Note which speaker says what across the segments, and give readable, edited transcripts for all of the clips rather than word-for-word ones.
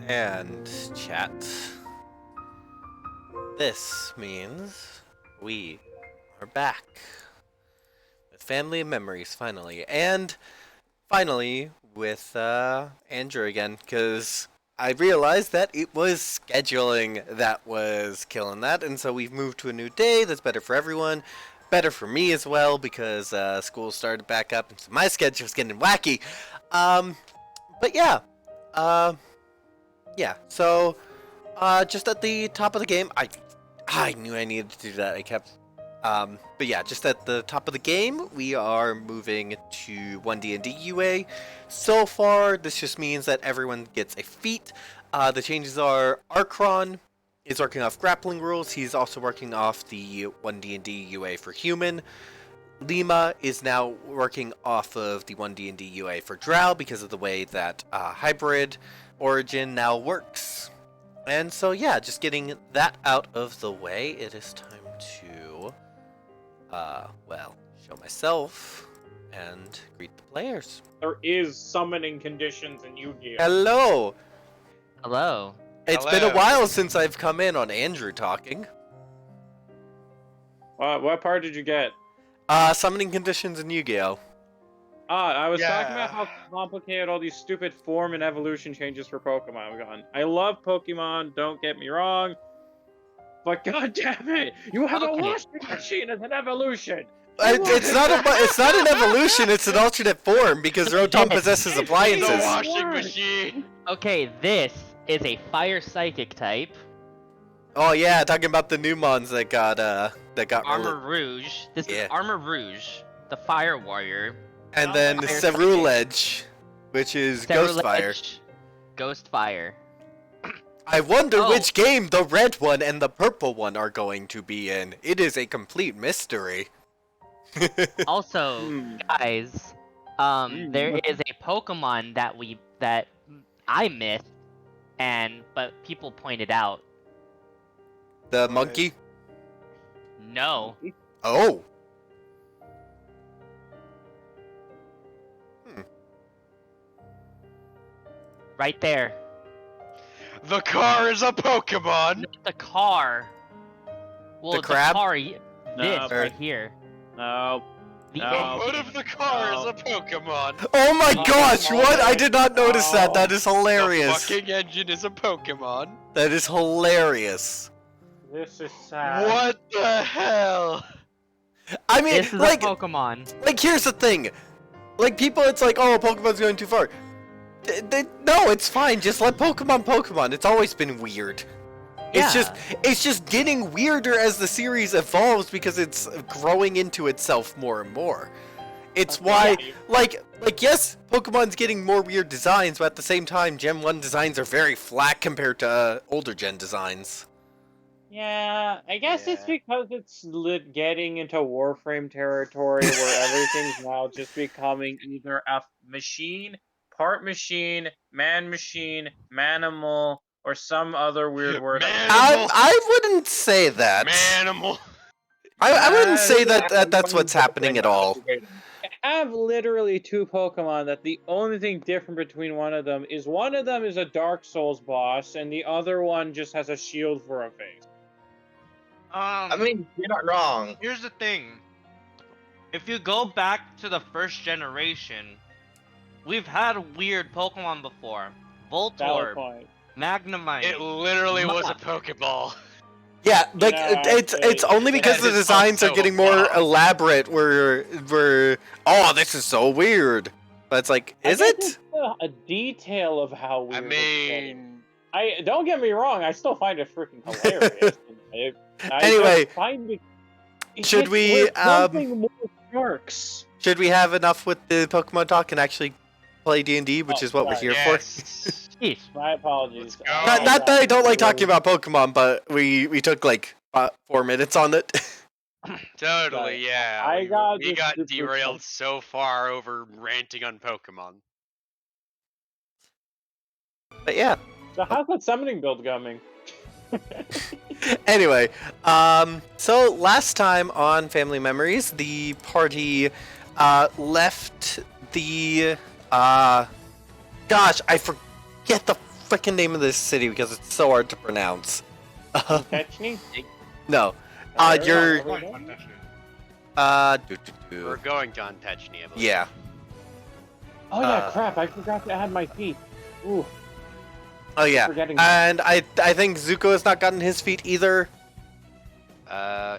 Speaker 1: And chat. This means we are back with Family Memories finally, and finally with Andrew again, because I realized that it was scheduling that was killing that, and so we've moved to a new day that's better for everyone, better for me as well, because school started back up, and so my schedule's getting wacky. But yeah, so just at the top of the game, I knew I needed to do that. I kept, but yeah, just at the top of the game, we are moving to 1D&D UA. So far, this just means that everyone gets a feat. The changes are Archron is working off grappling rules. He's also working off the 1D&D UA for human. Lima is now working off of the 1D&D UA for Drow because of the way that hybrid origin now works. And so yeah, just getting that out of the way, it is time to, show myself and greet the players.
Speaker 2: There is summoning conditions in Yu-Gi-Oh!
Speaker 1: Hello!
Speaker 3: Hello.
Speaker 1: It's been a while since I've come in on Andrew talking.
Speaker 2: What part did you get?
Speaker 1: Summoning conditions in Yu-Gi-Oh!
Speaker 2: I was talking about how complicated all these stupid form and evolution changes for Pokemon have gone. I love Pokemon, don't get me wrong. But god damn it! You have a washing machine as an evolution!
Speaker 1: It's not an evolution, it's an alternate form, because Rotom possesses appliances.
Speaker 4: The washing machine!
Speaker 3: Okay, this is a fire psychic type.
Speaker 1: Oh yeah, talking about the new mons that got
Speaker 3: Armor Rouge. This is Armor Rouge, the fire warrior.
Speaker 1: And then Cerulege, which is Ghostfire.
Speaker 3: Ghostfire.
Speaker 1: I wonder which game the red one and the purple one are going to be in. It is a complete mystery.
Speaker 3: Also, guys, there is a Pokemon that I missed, but people pointed out.
Speaker 1: The monkey?
Speaker 3: No.
Speaker 1: Oh.
Speaker 3: Right there.
Speaker 4: The car is a Pokemon!
Speaker 3: Not the car. Well,
Speaker 1: the crab?
Speaker 3: Car,
Speaker 2: No.
Speaker 3: right here.
Speaker 2: No.
Speaker 3: The
Speaker 4: But what if the car is a Pokemon?
Speaker 1: Oh my gosh, what? I did not notice that. That is hilarious.
Speaker 4: The fucking engine is a Pokemon.
Speaker 1: That is hilarious.
Speaker 2: This is sad.
Speaker 4: What the hell?
Speaker 1: I mean,
Speaker 3: This is
Speaker 1: like,
Speaker 3: a Pokemon.
Speaker 1: like, here's the thing. Like, people, it's like, oh, Pokemon's going too far. No, it's fine. Just let Pokemon. It's always been weird.
Speaker 3: Yeah.
Speaker 1: It's just getting weirder as the series evolves because it's growing into itself more and more. It's why, like, yes, Pokemon's getting more weird designs, but at the same time, Gen 1 designs are very flat compared to older Gen designs.
Speaker 2: Yeah, I guess it's because it's getting into Warframe territory where everything's now just becoming either a machine, part machine, manimal, or some other weird word.
Speaker 1: I wouldn't say that.
Speaker 4: Manimal.
Speaker 1: I wouldn't say that that's what's happening at all.
Speaker 2: I have literally two Pokemon that the only thing different between one of them is a Dark Souls boss and the other one just has a shield for a face.
Speaker 5: I mean, you're not wrong.
Speaker 6: Here's the thing. If you go back to the first generation, we've had weird Pokemon before. Voltorb, Magnemite.
Speaker 4: It literally was a Pokeball.
Speaker 1: Yeah, like it's only because the designs are getting more elaborate. We're oh, this is so weird. But it's like, is it?
Speaker 2: It's a detail of how weird.
Speaker 4: I mean,
Speaker 2: I don't get me wrong. I still find it freaking hilarious.
Speaker 1: Anyway,
Speaker 2: just find it
Speaker 1: should we
Speaker 2: more sharks?
Speaker 1: should we have enough with the Pokemon talk and actually play D&D, which is what we're here for?
Speaker 2: My apologies.
Speaker 4: Let's go.
Speaker 1: Not that I don't like talking about Pokemon, but we took like 4 minutes on it.
Speaker 4: Totally, yeah.
Speaker 2: We got
Speaker 4: derailed so far over ranting on Pokemon.
Speaker 1: But yeah.
Speaker 2: So how's that summoning build coming?
Speaker 1: Anyway, so last time on Family Memories, the party left the gosh, I forget the frickin' name of this city because it's so hard to pronounce.
Speaker 2: Techni?
Speaker 1: No. You're.
Speaker 4: We're going to Techni, I believe.
Speaker 1: Yeah.
Speaker 2: Oh yeah, crap! I forgot to add my feet. Ooh.
Speaker 1: Oh yeah.
Speaker 2: Forgetting.
Speaker 1: And I think Zuko has not gotten his feet either.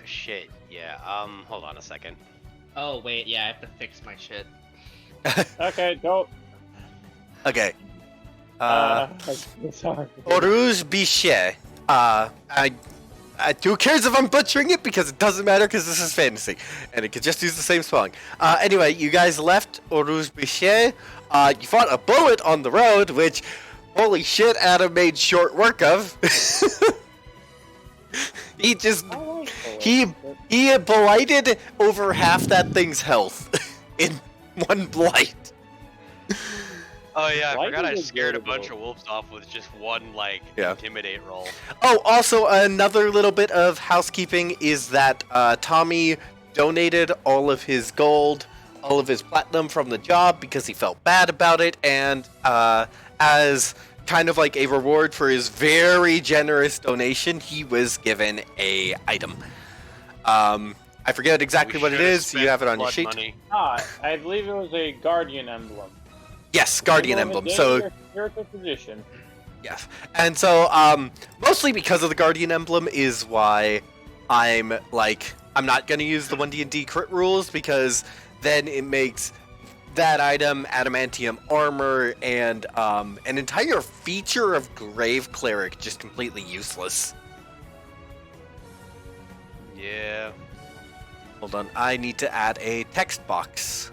Speaker 4: Shit. Yeah. Hold on a second.
Speaker 3: Oh wait, yeah, I have to fix my shit.
Speaker 2: Okay, don't.
Speaker 1: Okay.
Speaker 2: Sorry.
Speaker 1: Orouge Bichet. Who cares if I'm butchering it because it doesn't matter because this is fantasy and it could just use the same spelling. Anyway, you guys left Orouge Bichet. You fought a bullet on the road, which, holy shit, Adam made short work of. He just he blighted over half that thing's health in one blight.
Speaker 4: Oh yeah, I
Speaker 2: Why
Speaker 4: forgot I
Speaker 2: did it
Speaker 4: scared a
Speaker 2: go
Speaker 4: bunch
Speaker 2: to-
Speaker 4: of wolves off with just one, like,
Speaker 1: Yeah.
Speaker 4: intimidate roll.
Speaker 1: Oh, also another little bit of housekeeping is that Tommy donated all of his gold, all of his platinum from the job because he felt bad about it, and as kind of like a reward for his very generous donation, he was given a item. I forget exactly
Speaker 4: We
Speaker 1: what it
Speaker 4: should've
Speaker 1: is. You
Speaker 4: spent
Speaker 1: have it on your
Speaker 4: blood
Speaker 1: sheet.
Speaker 4: money.
Speaker 2: I believe it was a guardian emblem.
Speaker 1: Yes, guardian
Speaker 2: Symbol of
Speaker 1: emblem. So
Speaker 2: endangered spiritual position.
Speaker 1: yes, and so mostly because of the guardian emblem is why I'm not gonna use the 1D&D crit rules because then it makes that item adamantium armor and an entire feature of grave cleric just completely useless.
Speaker 4: Yeah.
Speaker 1: Hold on, I need to add a text box.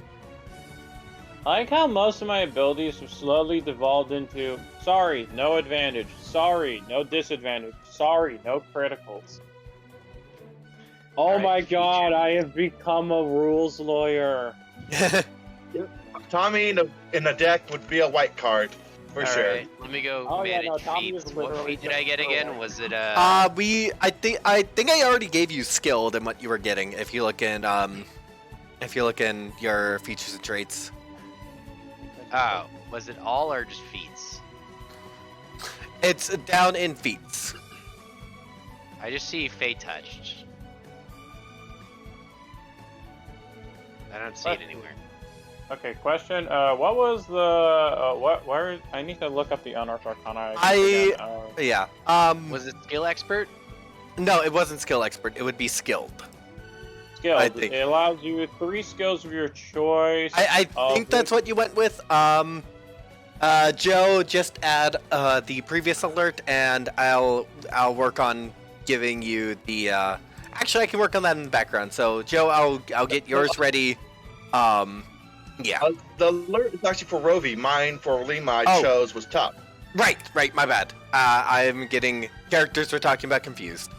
Speaker 2: I like how most of my abilities have slowly devolved into sorry, no advantage. Sorry, no disadvantage. Sorry, no criticals. Oh
Speaker 4: Alright,
Speaker 2: my
Speaker 4: feature.
Speaker 2: god, I have become a rules lawyer.
Speaker 5: Tommy in a deck would be a white card for sure.
Speaker 4: Alright, let me go
Speaker 2: Oh, yeah,
Speaker 4: manage
Speaker 2: no, Tommy
Speaker 4: feats.
Speaker 2: is
Speaker 4: What
Speaker 2: literally
Speaker 4: feat did I get
Speaker 2: just
Speaker 4: again?
Speaker 2: throwaway.
Speaker 4: Was it
Speaker 1: I think I already gave you skilled in what you were getting. If you look in your features and traits.
Speaker 4: Oh, was it all or just feats?
Speaker 1: It's down in feats.
Speaker 4: I just see Fate Touched. I don't see it anywhere.
Speaker 2: Okay, question. What was the where? I need to look up the Unearthed Arcana.
Speaker 1: Yeah.
Speaker 4: Was it Skill Expert?
Speaker 1: No, it wasn't skill expert. It would be skilled.
Speaker 2: skills.
Speaker 1: I think-
Speaker 2: It allows you 3 skills of your choice.
Speaker 1: I think that's what you went with. Joe, just add the previous alert, and I'll work on giving you the. Actually, I can work on that in the background. So, Joe, I'll get yours ready. Yeah.
Speaker 5: The alert is actually for Rovi. Mine for Lima I
Speaker 1: Oh.
Speaker 5: chose was top.
Speaker 1: Right. My bad. I'm getting characters we're talking about confused.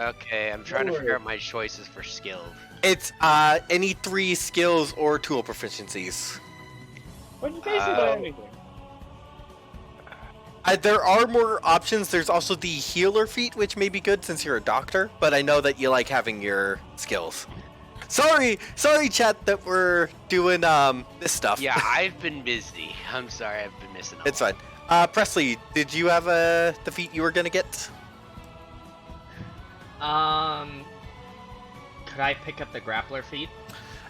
Speaker 4: Okay, I'm trying to figure out my choices for skilled.
Speaker 1: It's any 3 skills or tool proficiencies.
Speaker 2: Which is basically anything.
Speaker 1: There are more options. There's also the healer feat, which may be good since you're a doctor, but I know that you like having your skills. Sorry, chat, that we're doing this stuff.
Speaker 4: Yeah, I've been busy. I'm sorry, I've been missing.
Speaker 1: It's fine. Presley, did you have the feat you were gonna get?
Speaker 3: Could I pick up the grappler feat?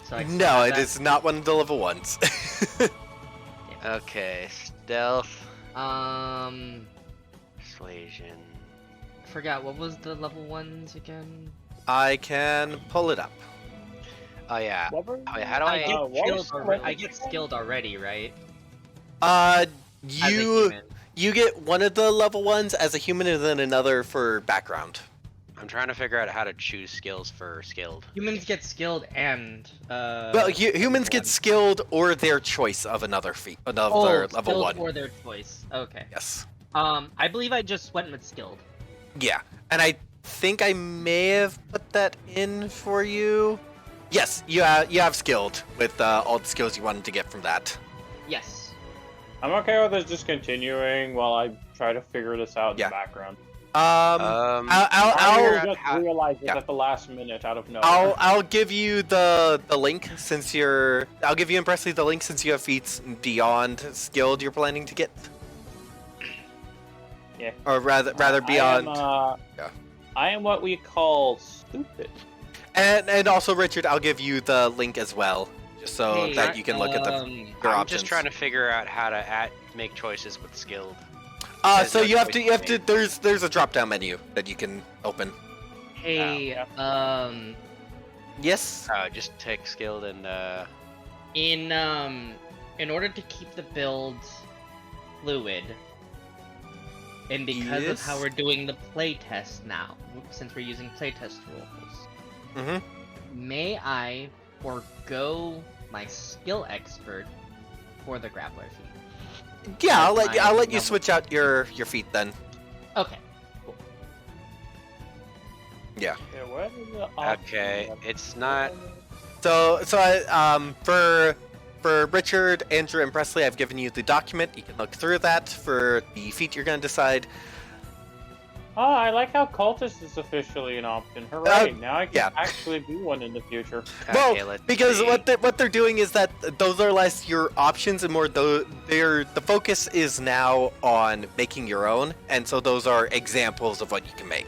Speaker 3: So I can
Speaker 1: No,
Speaker 3: have
Speaker 1: it
Speaker 3: that?
Speaker 1: is not one of the level ones.
Speaker 4: Okay, stealth, persuasion.
Speaker 3: I forgot, what was the level ones again?
Speaker 1: I can pull it up.
Speaker 4: Oh yeah.
Speaker 2: What were
Speaker 4: Oh, yeah, how do I?
Speaker 2: what was
Speaker 3: Skilled
Speaker 2: the-
Speaker 3: I get skilled already, right?
Speaker 1: Uh,
Speaker 3: As a
Speaker 1: you
Speaker 3: human.
Speaker 1: you get one of the level ones as a human, and then another for background.
Speaker 4: I'm trying to figure out how to choose skills for skilled.
Speaker 3: Humans get skilled and
Speaker 1: Well, humans get
Speaker 3: one.
Speaker 1: skilled or their choice of another feat, another level
Speaker 3: skilled
Speaker 1: 1.
Speaker 3: or their choice. Okay.
Speaker 1: Yes.
Speaker 3: I believe I just went with skilled.
Speaker 1: Yeah, and I think I may have put that in for you. Yes, you have skilled with all the skills you wanted to get from that.
Speaker 3: Yes.
Speaker 2: I'm okay with us just continuing while I try to figure this out in
Speaker 1: Yeah.
Speaker 2: the background.
Speaker 1: I'll
Speaker 4: figure out
Speaker 2: just
Speaker 4: how-
Speaker 2: realized it
Speaker 1: yeah.
Speaker 2: at the last minute out of nowhere.
Speaker 1: I'll give you the link since I'll give you and Presley the link since you have feats beyond skilled you're planning to get.
Speaker 2: Yeah.
Speaker 1: Or rather beyond. Yeah.
Speaker 2: I am what we call stupid.
Speaker 1: And also, Richard, I'll give you the link as well, just so
Speaker 3: Hey,
Speaker 1: that you can look at your
Speaker 4: I'm
Speaker 1: options.
Speaker 4: just trying to figure out how to make choices with skilled.
Speaker 1: So
Speaker 4: no
Speaker 1: you have
Speaker 4: choice
Speaker 1: to. There's a drop down menu that you can open.
Speaker 3: Hey,
Speaker 1: Yes.
Speaker 4: Just take skilled and
Speaker 3: in order to keep the build fluid, and because of how
Speaker 1: Yes.
Speaker 3: we're doing the playtest now, since we're using playtest rules,
Speaker 1: Mm-hmm.
Speaker 3: may I forego my skill expert for the grappler feat?
Speaker 1: Yeah, I'll
Speaker 3: Like
Speaker 1: let
Speaker 3: my
Speaker 1: you switch out your feet then.
Speaker 3: Okay.
Speaker 1: Yeah.
Speaker 2: Yeah, what is the
Speaker 4: okay.
Speaker 2: option?
Speaker 4: It's not.
Speaker 1: So for Richard, Andrew, and Presley, I've given you the document. You can look through that for the feat you're going to decide.
Speaker 2: Oh, I like how cultist is officially an option. Hooray! Now I can
Speaker 1: yeah.
Speaker 2: actually be one in the future.
Speaker 1: Well,
Speaker 4: Okay, let's
Speaker 1: because
Speaker 4: see.
Speaker 1: what they're doing is that those are less your options and more the focus is now on making your own, and so those are examples of what you can make.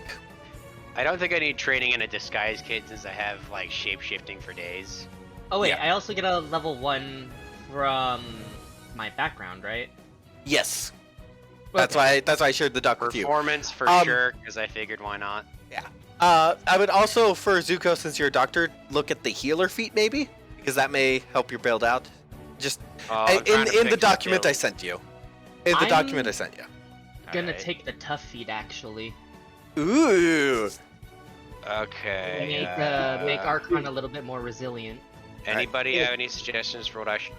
Speaker 4: I don't think I need training in a disguise kit since I have like shape shifting for days.
Speaker 3: Oh wait,
Speaker 1: Yeah.
Speaker 3: I also get a level 1 from my background, right?
Speaker 1: Yes,
Speaker 3: Okay.
Speaker 1: that's why I shared the doc with you.
Speaker 4: Performance for
Speaker 1: Um,
Speaker 4: sure, because I figured why not.
Speaker 1: I would also, for Zuko, since you're a doctor, look at the healer feat maybe, because that may help your build out. Just
Speaker 4: Oh, I'm trying to
Speaker 1: in the
Speaker 4: pick
Speaker 1: document I
Speaker 4: skills.
Speaker 1: sent you. In the
Speaker 3: I'm-
Speaker 1: document I sent you.
Speaker 3: Gonna
Speaker 4: Alright.
Speaker 3: take the tough feat actually.
Speaker 1: Ooh.
Speaker 4: Okay.
Speaker 3: Make Archon a little bit more resilient.
Speaker 4: Anybody have any suggestions for what I should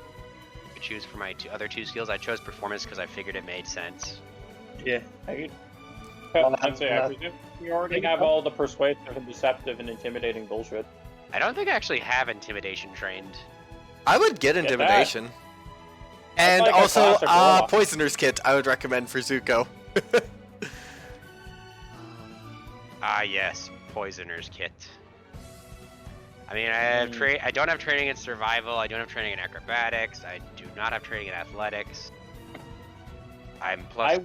Speaker 4: choose for my other two skills? I chose performance because I figured it made sense.
Speaker 5: Yeah.
Speaker 2: I'd say I presume we already have all the persuasive and deceptive and intimidating bullshit.
Speaker 4: I don't think I actually have intimidation trained.
Speaker 1: I would get
Speaker 2: that.
Speaker 1: intimidation.
Speaker 2: That's
Speaker 1: And
Speaker 2: like a
Speaker 1: also,
Speaker 2: classic roll-off.
Speaker 1: Poisoner's Kit I would recommend for Zuko.
Speaker 4: Ah, yes, Poisoner's Kit. I mean, I don't have training in survival. I don't have training in acrobatics. I do not have training in athletics. I'm plus.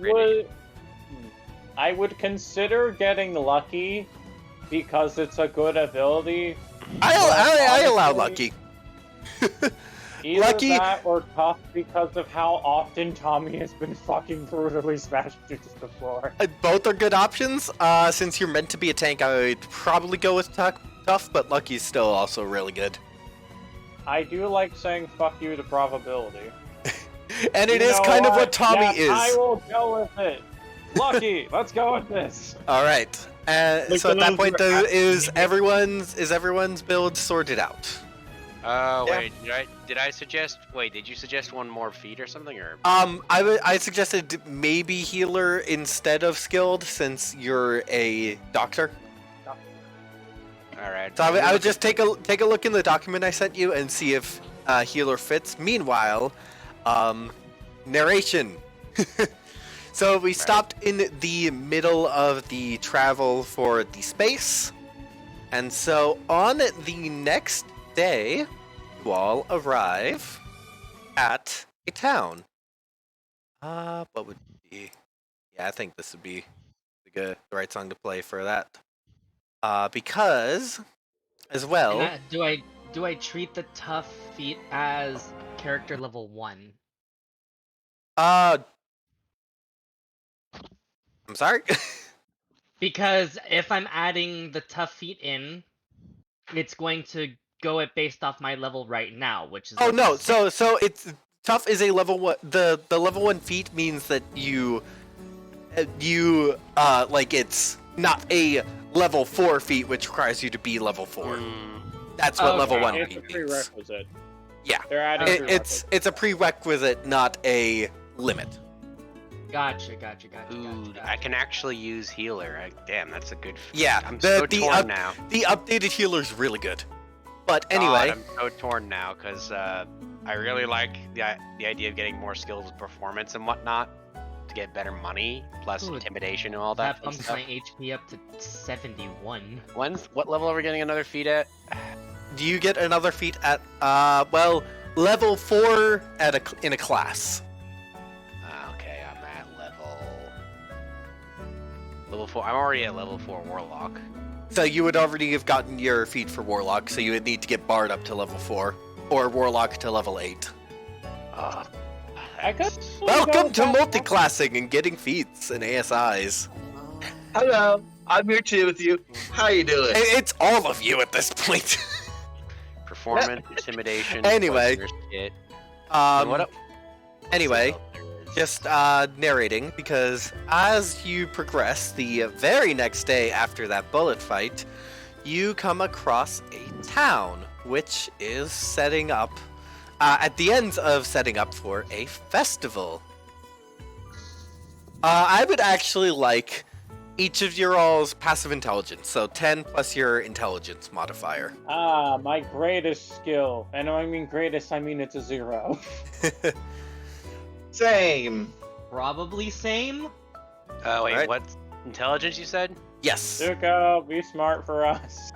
Speaker 2: I would consider getting lucky because it's a good ability.
Speaker 1: I allow
Speaker 2: honestly-
Speaker 1: lucky.
Speaker 2: Either
Speaker 1: Lucky-
Speaker 2: that or tough because of how often Tommy has been fucking brutally smashed into the floor.
Speaker 1: Both are good options. Since you're meant to be a tank, I would probably go with tough, but lucky's still also really good.
Speaker 2: I do like saying "fuck you" to probability.
Speaker 1: And it
Speaker 2: You
Speaker 1: is
Speaker 2: know
Speaker 1: kind of
Speaker 2: what?
Speaker 1: what Tommy
Speaker 2: Yes,
Speaker 1: is.
Speaker 2: I will go with it. Lucky, let's go with this.
Speaker 1: All right.
Speaker 5: Like
Speaker 1: So at
Speaker 5: the
Speaker 1: that
Speaker 5: ones
Speaker 1: point,
Speaker 5: who are
Speaker 1: is everyone's build sorted out?
Speaker 4: Oh
Speaker 5: Yeah.
Speaker 4: wait, did I suggest? Wait, did you suggest one more feat or something, or?
Speaker 1: I suggested maybe healer instead of skilled since you're a doctor.
Speaker 4: All right.
Speaker 1: So I would just take a look in the document I sent you and see if healer fits. Meanwhile, narration. So we stopped in the middle of the travel for the space, and so on the next day, you all arrive at a town. What would be? Yeah, I think this would be the right song to play for that. Because, as well.
Speaker 3: And do I treat the tough feat as character level 1?
Speaker 1: I'm sorry.
Speaker 3: Because if I'm adding the tough feat in, it's going to go it based off my level right now, which is.
Speaker 1: Oh
Speaker 3: level
Speaker 1: no,
Speaker 3: 6.
Speaker 1: so it's tough is a level one. The level 1 feat means that you like it's not a level 4 feat, which requires you to be level 4. That's what
Speaker 3: Oh,
Speaker 1: level
Speaker 3: okay.
Speaker 1: 1
Speaker 2: It's a
Speaker 1: feat means.
Speaker 2: prerequisite.
Speaker 1: Yeah.
Speaker 2: They're adding
Speaker 1: It's a prerequisite, not a limit.
Speaker 3: Gotcha.
Speaker 4: Ooh, I can actually use healer. Damn, that's a good.
Speaker 1: Yeah,
Speaker 4: I'm
Speaker 1: the-
Speaker 4: so
Speaker 1: the
Speaker 4: torn
Speaker 1: up-
Speaker 4: now.
Speaker 1: The updated healer is really good. But anyway,
Speaker 4: God, I'm so torn now because I really like the idea of getting more skills with performance and whatnot to get better money plus
Speaker 3: Ooh,
Speaker 4: intimidation and all
Speaker 3: That
Speaker 4: that.
Speaker 3: bumps my HP up to 71.
Speaker 4: What level are we getting another feat at?
Speaker 1: do you get another feat at level 4 in a class?
Speaker 4: Okay, I'm at level. Level 4. I'm already at level 4 Warlock.
Speaker 1: So you would already have gotten your feat for Warlock, so you would need to get Bard up to level 4. Or Warlock to level 8.
Speaker 2: I could.
Speaker 1: Welcome to multiclassing and getting feats and ASIs.
Speaker 5: Hello, I'm here too with you. How you doing?
Speaker 1: It's all of you at this point.
Speaker 4: Performance, intimidation.
Speaker 1: Anyway.
Speaker 4: Poisoner's Kit. And what
Speaker 1: um,
Speaker 4: up?
Speaker 1: anyway,
Speaker 4: What else there is?
Speaker 1: just narrating, because as you progress, the very next day after that bullet fight, you come across a town, which is setting up, at the end of setting up for a festival. I would actually like each of your all's passive intelligence, so 10 plus your intelligence modifier.
Speaker 2: Ah, my greatest skill. And when I mean greatest, I mean it's a 0.
Speaker 5: Same.
Speaker 6: Probably same.
Speaker 4: Wait,
Speaker 1: Alright.
Speaker 4: what intelligence you said?
Speaker 1: Yes.
Speaker 2: Zuko, be smart for us.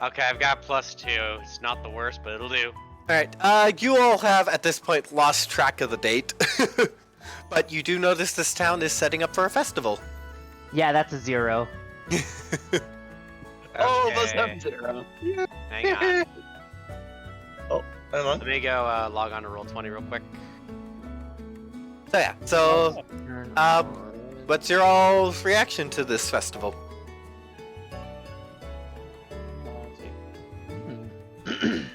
Speaker 4: Okay, I've got +2. It's not the worst, but it'll do.
Speaker 1: Alright, you all have at this point lost track of the date. But you do notice this town is setting up for a festival.
Speaker 3: Yeah, that's a 0.
Speaker 5: Oh, those
Speaker 4: Okay,
Speaker 5: have 0.
Speaker 4: hang on.
Speaker 5: Oh, hang on.
Speaker 4: Let me go log on to Roll20 real quick.
Speaker 1: So yeah, so what's your all's reaction to this festival?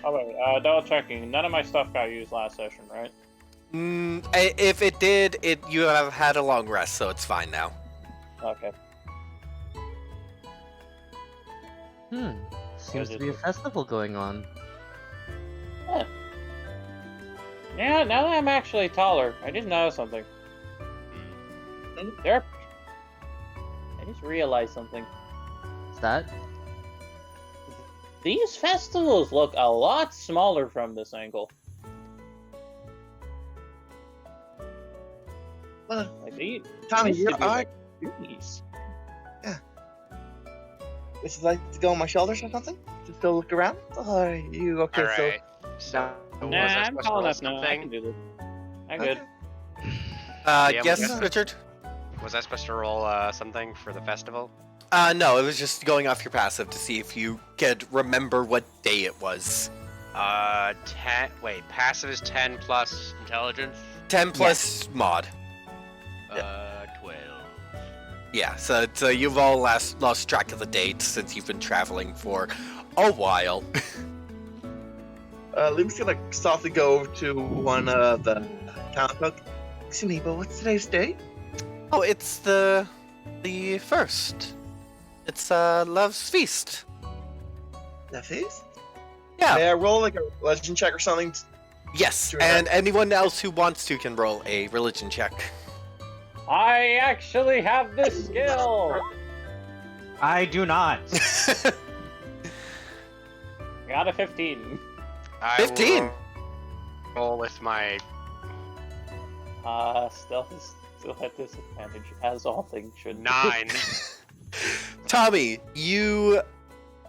Speaker 2: Oh wait, double checking. None of my stuff got used last session, right?
Speaker 1: If it did, you have had a long rest, so it's fine now.
Speaker 2: Okay.
Speaker 3: Seems to be a festival going on.
Speaker 2: Yeah, now that I'm actually taller, I just noticed something. There. I just realized something.
Speaker 3: What's that?
Speaker 2: These festivals look a lot smaller from this angle.
Speaker 5: Well,
Speaker 2: Like these.
Speaker 5: Tommy,
Speaker 2: used
Speaker 5: you're
Speaker 2: to be
Speaker 5: alright.
Speaker 2: like these.
Speaker 5: This is like to go on my shoulders or something? Just to look around? Oh, are you okay?
Speaker 4: Alright. So, was
Speaker 2: Nah,
Speaker 4: I
Speaker 2: I'm
Speaker 4: supposed to
Speaker 2: tall
Speaker 4: roll
Speaker 2: enough now. I can
Speaker 4: something?
Speaker 2: do this. I'm good.
Speaker 4: Yeah,
Speaker 1: Yes,
Speaker 4: yeah.
Speaker 1: Richard?
Speaker 4: Was I supposed to roll something for the festival?
Speaker 1: No, it was just going off your passive to see if you could remember what day it was.
Speaker 4: 10. Wait, passive is 10 plus intelligence?
Speaker 1: 10 plus mod.
Speaker 4: 12.
Speaker 1: Yeah, so you've all lost track of the date since you've been traveling for a while.
Speaker 5: Luke's gonna softly go to one of the town folk. Excuse me, but what's today's date?
Speaker 1: Oh, it's the first. It's Love's Feast.
Speaker 5: The feast?
Speaker 1: Yeah.
Speaker 5: May I roll like a legend check or something?
Speaker 1: Yes,
Speaker 5: Sure.
Speaker 1: and anyone else who wants to can roll a religion check.
Speaker 2: I actually have this skill.
Speaker 6: I do not.
Speaker 2: Got a 15.
Speaker 4: I
Speaker 1: 15.
Speaker 4: will roll with my.
Speaker 2: Stealth is still at disadvantage, as all things should. be.
Speaker 4: 9.
Speaker 1: Tommy, you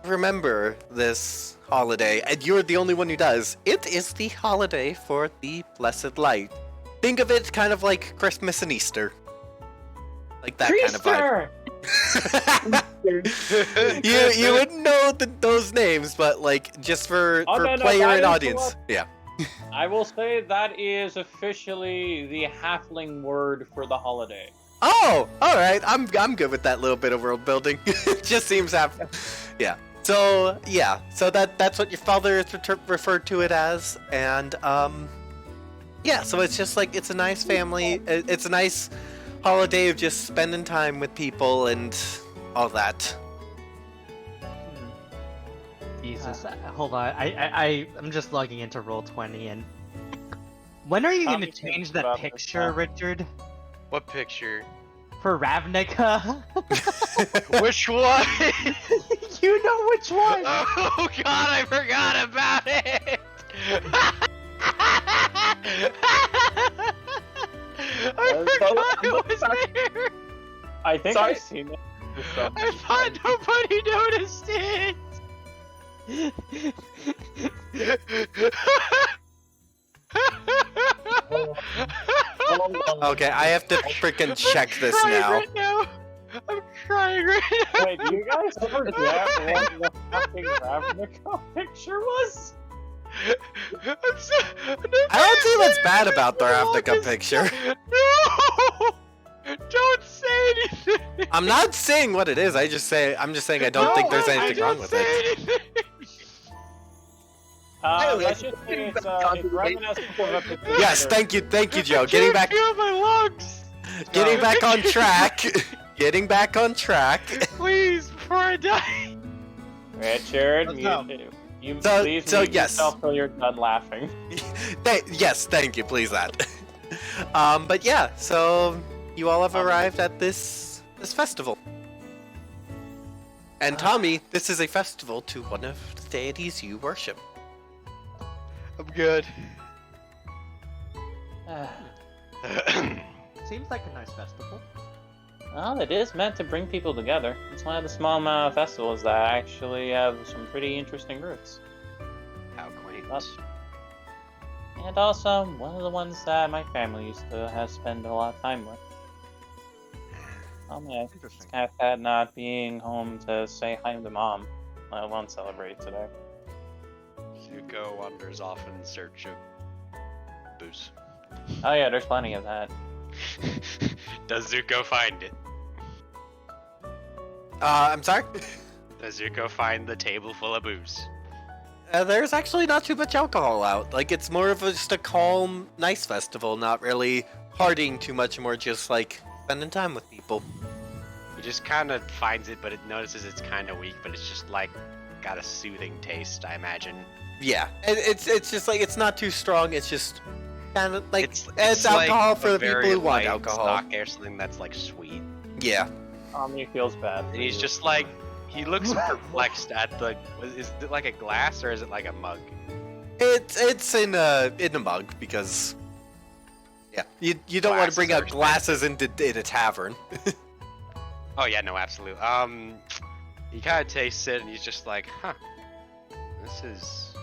Speaker 1: remember this holiday, and you're the only one who does. It is the holiday for the Blessed Light. Think of it kind of like Christmas and Easter. Like that kind of vibe.
Speaker 2: Priester!
Speaker 1: you wouldn't know those names, but like just for
Speaker 2: Oh, no,
Speaker 1: player
Speaker 2: that
Speaker 1: and
Speaker 2: is
Speaker 1: audience.
Speaker 2: what-
Speaker 1: Yeah.
Speaker 2: I will say that is officially the halfling word for the holiday.
Speaker 1: Oh, all right. I'm good with that little bit of world building. It just seems yeah. So yeah. So that's what your father is referred to it as, and yeah. So it's just like it's a nice family. It's a nice holiday of just spending time with people and all that.
Speaker 3: Jesus, hold on. I'm just logging into Roll20 and. When are you going to
Speaker 2: Tommy
Speaker 3: change
Speaker 2: thinks
Speaker 3: that
Speaker 2: about this
Speaker 3: picture,
Speaker 2: now.
Speaker 3: Richard?
Speaker 4: What picture?
Speaker 3: For Ravnica?
Speaker 4: Which one?
Speaker 3: You know which one!
Speaker 4: Oh god, I forgot about it! I forgot it was there!
Speaker 2: I think
Speaker 5: Sorry?
Speaker 2: I've seen it.
Speaker 4: I thought nobody noticed it!
Speaker 1: Okay, I have to freaking check this
Speaker 4: Right,
Speaker 1: now.
Speaker 4: right now. I'm crying right now.
Speaker 2: Wait, do you guys forget what the fucking Ravnica picture was?
Speaker 1: I don't see what's bad about the Ravnica picture.
Speaker 4: No! Don't say anything.
Speaker 1: I'm not saying what it is. I'm just saying I don't think there's anything wrong with it.
Speaker 4: it.
Speaker 2: Let's just say it's reminiscent of a picture.
Speaker 1: Yes, thank you, Joe. Getting back,
Speaker 4: Feel my lungs.
Speaker 1: getting back on track. Getting back on track.
Speaker 4: Please, before I die.
Speaker 2: Richard,
Speaker 5: Let's go.
Speaker 2: you
Speaker 1: So-
Speaker 2: please
Speaker 1: so
Speaker 2: mute
Speaker 1: yes.
Speaker 2: yourself till you're done laughing.
Speaker 1: Yes, thank you, please that. But yeah, so you all have arrived at this festival. And Tommy, this is a festival to one of the deities you worship.
Speaker 4: I'm good.
Speaker 3: Seems like a nice festival.
Speaker 2: Well, it is meant to bring people together. It's one of the small amount of festivals that actually have some pretty interesting roots.
Speaker 4: How quaint.
Speaker 2: And also, one of the ones that my family used to have spend a lot of time with. Yeah,
Speaker 3: Interesting.
Speaker 2: kind of sad not being home to say hi to mom. I won't celebrate today.
Speaker 4: Zuko wanders off in search of booze.
Speaker 2: Oh yeah, there's plenty of that.
Speaker 4: Does Zuko find it?
Speaker 1: I'm sorry?
Speaker 4: Does Zuko find the table full of booze?
Speaker 1: There's actually not too much alcohol out. Like, it's more of just a calm, nice festival, not really partying too much, more just like spending time with people.
Speaker 4: He just kind of finds it, but it notices it's kind of weak, but it's just like got a soothing taste, I imagine.
Speaker 1: Yeah, it's just like, it's not too strong, it's just kind of like, it's
Speaker 4: like
Speaker 1: alcohol
Speaker 4: a
Speaker 1: for the people
Speaker 4: very
Speaker 1: who want
Speaker 4: light
Speaker 1: alcohol.
Speaker 4: sake or something that's like sweet.
Speaker 1: Yeah.
Speaker 2: Tommy feels bad.
Speaker 4: And he's just like, he looks perplexed at the, is it like a glass or is it like a mug?
Speaker 1: It's in a mug, because yeah, you don't want to bring
Speaker 4: Glasses
Speaker 1: out
Speaker 4: are
Speaker 1: glasses in a tavern.
Speaker 4: Oh yeah, no, absolutely. He kind of tastes it and he's just like, huh, this is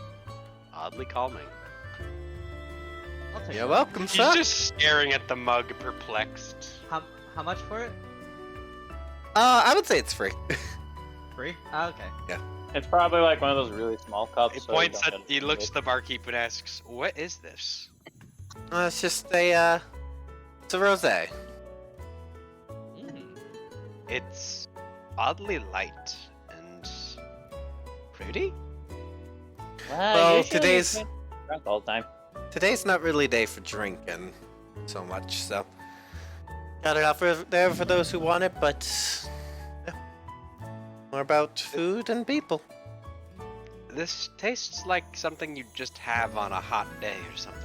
Speaker 4: oddly calming.
Speaker 3: I'll take
Speaker 1: You're
Speaker 3: one.
Speaker 1: welcome,
Speaker 4: He's
Speaker 1: sir.
Speaker 4: just staring at the mug, perplexed.
Speaker 3: How much for it?
Speaker 1: I would say it's free.
Speaker 3: Free? Oh, okay.
Speaker 2: It's probably like one of those really small cups.
Speaker 4: He
Speaker 2: so you
Speaker 4: points
Speaker 2: don't
Speaker 4: at,
Speaker 2: get
Speaker 4: he looks
Speaker 2: it.
Speaker 4: at the barkeep and asks, what is this?
Speaker 1: It's just a it's a rosé.
Speaker 3: Mm.
Speaker 4: It's oddly light and fruity?
Speaker 1: Well,
Speaker 2: usually
Speaker 1: today's-
Speaker 2: you can't drink all the time.
Speaker 1: Today's not really a day for drinking so much, so got it out there for those who want it, but yeah. More about food and people.
Speaker 4: This tastes like something you'd just have on a hot day or something.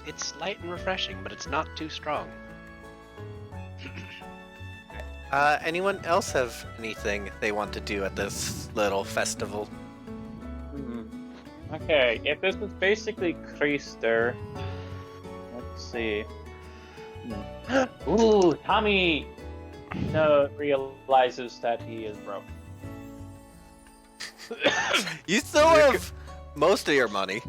Speaker 4: It's light and refreshing, but it's not too strong.
Speaker 1: Anyone else have anything they want to do at this little festival?
Speaker 2: Okay, if this is basically Kriester, let's see. Ooh, Tommy realizes that he is broke.
Speaker 1: You still have most of your money.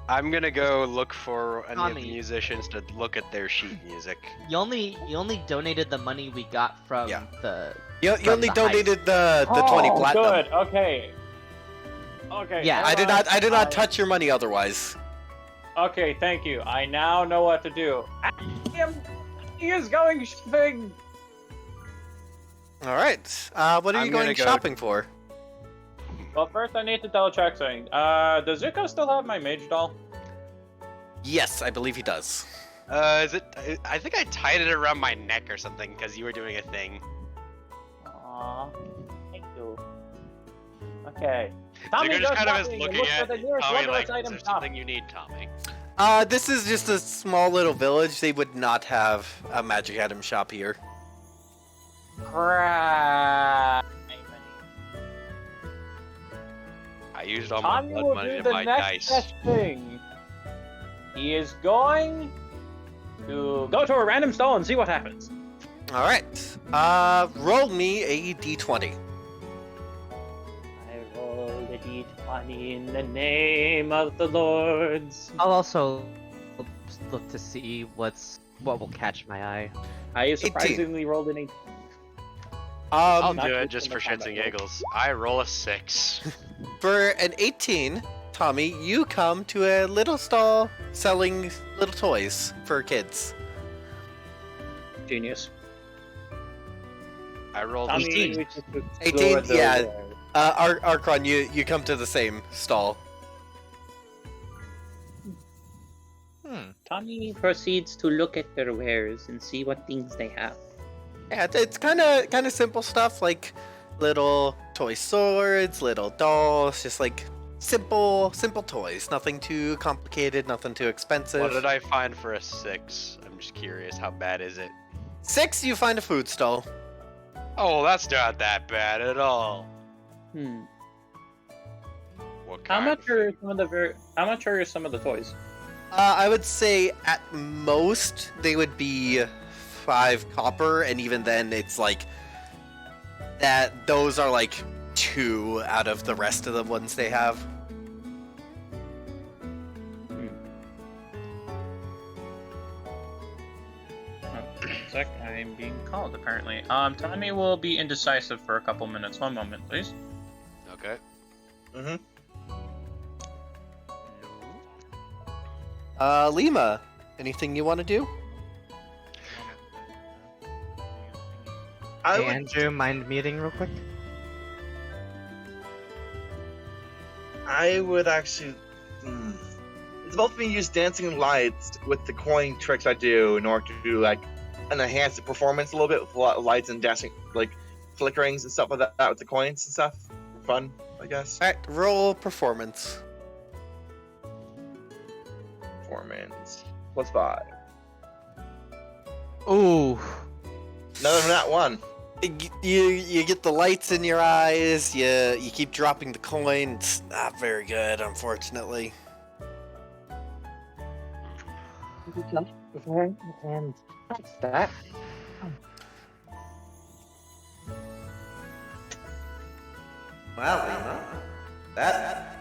Speaker 4: I'm gonna go look for any of the
Speaker 3: Tommy.
Speaker 4: musicians to look at their sheet music.
Speaker 3: You only donated the money we got from
Speaker 1: Yeah.
Speaker 3: the.
Speaker 1: You
Speaker 3: From
Speaker 1: only
Speaker 3: the
Speaker 1: donated the 20
Speaker 2: Oh,
Speaker 1: platinum.
Speaker 2: good. Okay. Okay.
Speaker 3: Yeah.
Speaker 1: I did not touch your money otherwise.
Speaker 2: Okay, thank you. I now know what to do. He is going shopping.
Speaker 1: All right. What are
Speaker 4: I'm
Speaker 1: you
Speaker 4: gonna
Speaker 1: going
Speaker 4: go-
Speaker 1: shopping for?
Speaker 2: Well, first I need to double check something. Does Zuko still have my mage doll?
Speaker 1: Yes, I believe he does.
Speaker 4: Is it? I think I tied it around my neck or something because you were doing a thing.
Speaker 2: Aww. Thank you. Okay.
Speaker 4: So
Speaker 2: Tommy
Speaker 4: you're
Speaker 2: goes
Speaker 4: just kind of is
Speaker 2: shopping and
Speaker 4: looking
Speaker 2: looks
Speaker 4: at
Speaker 2: for the nearest
Speaker 4: Tommy
Speaker 2: Legolas
Speaker 4: like, is
Speaker 2: item
Speaker 4: there
Speaker 2: shop.
Speaker 4: something you need, Tommy?
Speaker 1: This is just a small little village. They would not have a magic item shop here.
Speaker 2: Crap.
Speaker 4: I used all my
Speaker 2: Tommy
Speaker 4: blood
Speaker 2: will
Speaker 4: money
Speaker 2: do
Speaker 4: to
Speaker 2: the
Speaker 4: buy
Speaker 2: next
Speaker 4: dice.
Speaker 2: best thing. He is going to go to a random stall and see what happens.
Speaker 1: All right. Roll me a d20.
Speaker 2: I roll the d20 in the name of the lords.
Speaker 3: I'll also look to see what will catch my eye.
Speaker 2: I surprisingly rolled an 18.
Speaker 4: I'll
Speaker 2: not
Speaker 4: do it
Speaker 2: used
Speaker 4: just
Speaker 2: in
Speaker 4: for
Speaker 2: the
Speaker 4: shits
Speaker 2: combat
Speaker 4: and
Speaker 2: role.
Speaker 4: giggles. I roll a 6.
Speaker 1: For an 18, Tommy, you come to a little stall selling little toys for kids.
Speaker 2: Genius.
Speaker 4: I rolled
Speaker 2: Tommy
Speaker 6: 18.
Speaker 2: reaches to
Speaker 1: 18,
Speaker 2: explore the
Speaker 1: yeah.
Speaker 2: wares.
Speaker 1: Archon, you come to the same stall.
Speaker 2: Tommy proceeds to look at their wares and see what things they have.
Speaker 1: Yeah, it's kind of simple stuff like little toy swords, little dolls, just like simple toys. Nothing too complicated, nothing too expensive.
Speaker 4: What did I find for a 6? I'm just curious. How bad is it?
Speaker 1: 6, you find a food stall.
Speaker 4: Oh, that's not that bad at all.
Speaker 2: Hmm.
Speaker 4: What
Speaker 2: How
Speaker 4: kind?
Speaker 2: much are some of the How much are some of the toys?
Speaker 1: I would say at most they would be 5 copper, and even then it's like that. Those are like 2 out of the rest of the ones they have.
Speaker 2: Sec, I'm being called apparently. Tommy will be indecisive for a couple minutes. 1 moment, please.
Speaker 4: Okay.
Speaker 5: Mm-hmm.
Speaker 1: Lima, anything you want to do?
Speaker 5: I
Speaker 7: Hey,
Speaker 5: would.
Speaker 7: Andrew, mind muting real quick?
Speaker 5: I would actually. It's both me use dancing lights with the coin tricks I do in order to do like enhance the performance a little bit with lights and dancing, like flickerings and stuff like that with the coins and stuff. For fun, I guess.
Speaker 1: Alright, roll performance.
Speaker 5: Performance +5.
Speaker 7: Ooh.
Speaker 5: Another than that one.
Speaker 1: You get the lights in your eyes. You keep dropping the coin. It's not very good, unfortunately.
Speaker 7: And that's that.
Speaker 1: Well, Lima, that's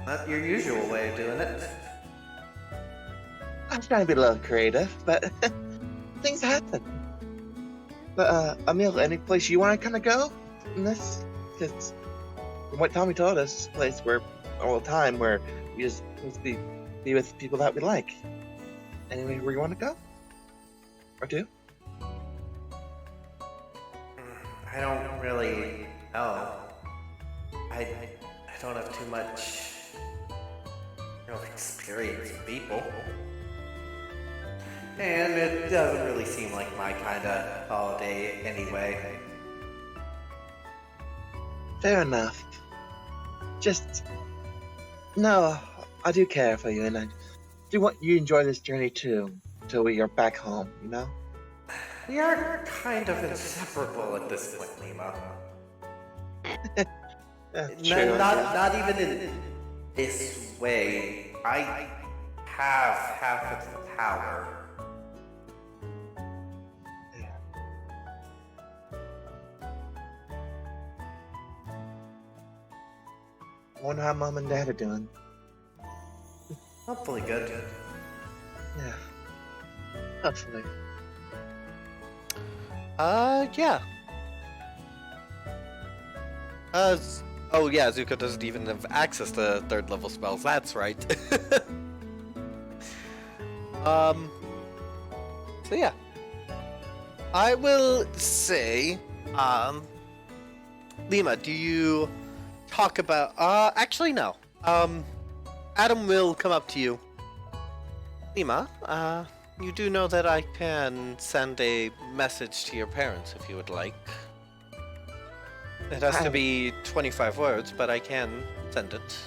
Speaker 1: not your usual way of doing it.
Speaker 5: I'm trying to be a little creative, but things happen. But Emil, any place you want to kind of go in this? Because from what Tommy told us, it's a place where all the time where we just supposed to be with people that we like. Anywhere where you want to go? Or do?
Speaker 1: I don't really know. I don't have too much experience with people. And it doesn't really seem like my kind of holiday anyway.
Speaker 5: Fair enough. Just no, I do care for you, and I do want you to enjoy this journey too, till we are back home. You know.
Speaker 1: We are kind of inseparable at this point, Lima.
Speaker 5: True.
Speaker 1: Not even in this way. I have half of the power.
Speaker 5: I wonder how Mom and Dad are doing.
Speaker 1: Hopefully good.
Speaker 5: Yeah. Hopefully.
Speaker 1: Yeah. Oh yeah, Zuko doesn't even have access to 3rd level spells, that's right. So yeah. I will say, Lima, do you talk about, actually no. Adam will come up to you. Lima, you do know that I can send a message to your parents if you would like. It has to be 25 words, but I can send it.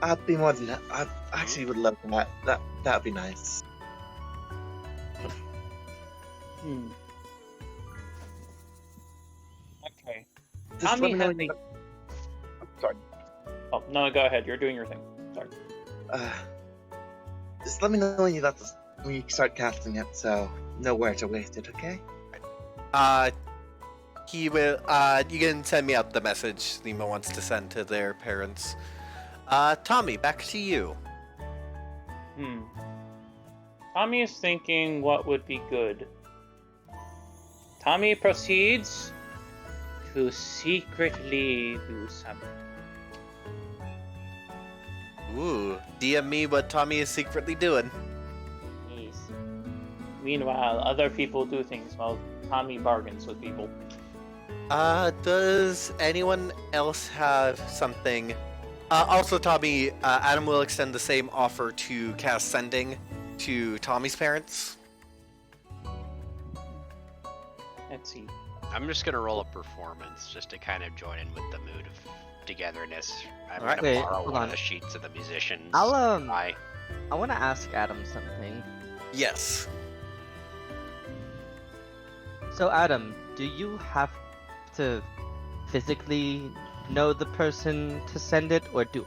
Speaker 5: I'd be more than that. I actually would love that. That'd be nice.
Speaker 2: Okay.
Speaker 5: Just
Speaker 2: Tommy
Speaker 5: let me know
Speaker 2: has
Speaker 5: when
Speaker 2: a-
Speaker 5: you- Sorry.
Speaker 2: Oh no, go ahead. You're doing your thing. Sorry.
Speaker 5: Just let me know when when you start casting it, so know where to waste it. Okay?
Speaker 1: He will, you can send me out the message Lima wants to send to their parents. Tommy, back to you.
Speaker 2: Tommy is thinking what would be good. Tommy proceeds to secretly do something.
Speaker 1: Ooh, DM me what Tommy is secretly doing.
Speaker 2: Yes. Meanwhile, other people do things while Tommy bargains with people.
Speaker 1: Does anyone else have something? Also, Tommy, Adam will extend the same offer to cast Sending to Tommy's parents.
Speaker 2: Let's see.
Speaker 4: I'm just gonna roll a performance just to kind of join in with the mood of togetherness. I'm
Speaker 1: Alright.
Speaker 4: gonna
Speaker 7: Wait,
Speaker 4: borrow
Speaker 7: hold
Speaker 4: one
Speaker 7: on.
Speaker 4: of the sheets of the musicians.
Speaker 7: I'll
Speaker 4: I
Speaker 7: I want to ask Adam something.
Speaker 1: Yes.
Speaker 7: So Adam, do you have to physically know the person to send it, or do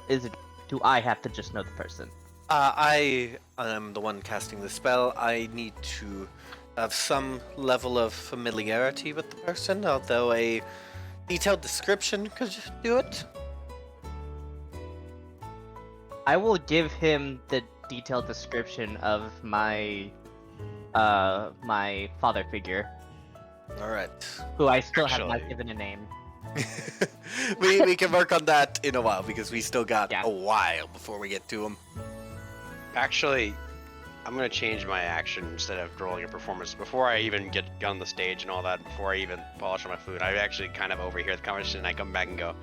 Speaker 7: I have to just know the person?
Speaker 1: I am the one casting the spell. I need to have some level of familiarity with the person, although a detailed description could do it.
Speaker 7: I will give him the detailed description of my my father figure,
Speaker 1: Alright.
Speaker 7: who I still have not
Speaker 4: Actually-
Speaker 7: given a name.
Speaker 1: we can work on that in a while because we still got
Speaker 7: Yeah.
Speaker 1: a while before we get to him.
Speaker 4: actually, I'm gonna change my action instead of rolling a performance. Before I even get on the stage and all that, before I even polish my food, I actually kind of overhear the conversation. And I come back and go,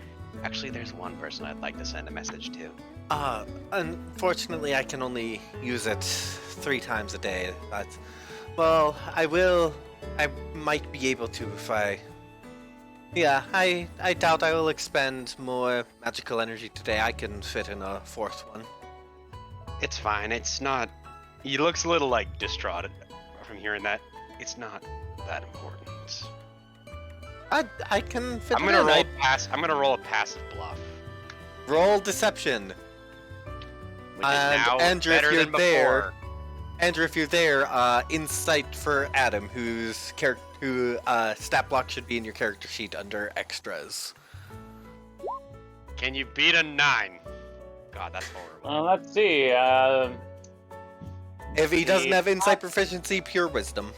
Speaker 4: actually, there's one person I'd like to send a message to.
Speaker 1: Unfortunately, I can only use it 3 times a day. But, well, I might be able to if I... Yeah, I doubt I will expend more magical energy today. I can fit in a 4th one.
Speaker 4: It's fine. It's not. He looks a little like distraught from hearing that. It's not that important.
Speaker 1: I can fit
Speaker 4: I'm
Speaker 1: it
Speaker 4: gonna
Speaker 1: in.
Speaker 4: roll I'm gonna roll a passive bluff,
Speaker 1: Roll deception.
Speaker 4: which
Speaker 1: And
Speaker 4: is now
Speaker 1: Andrew, if
Speaker 4: better
Speaker 1: you're
Speaker 4: than
Speaker 1: there-
Speaker 4: before.
Speaker 1: Andrew, if you're there, insight for Adam, who stat block should be in your character sheet under extras.
Speaker 4: Can you beat a 9? God, that's horrible.
Speaker 2: Let's see.
Speaker 1: If he doesn't
Speaker 2: The
Speaker 1: have insight proficiency, pure wisdom.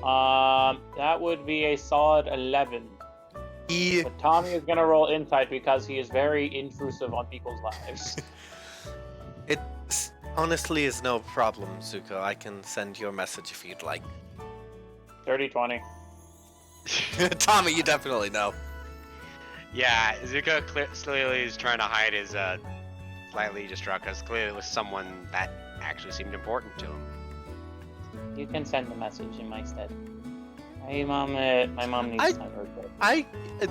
Speaker 2: That would be a solid 11.
Speaker 1: He
Speaker 2: But Tommy is gonna roll insight because he is very intrusive on people's lives.
Speaker 1: it honestly is no problem, Zuko. I can send your message if you'd like.
Speaker 2: 30-20.
Speaker 1: Tommy, you definitely know.
Speaker 4: Yeah, Zuko clearly is trying to hide his slightly distraught because clearly it was someone that actually seemed important to him.
Speaker 2: You can send the message in my stead. Hey, Mom. My mom needs my birthday.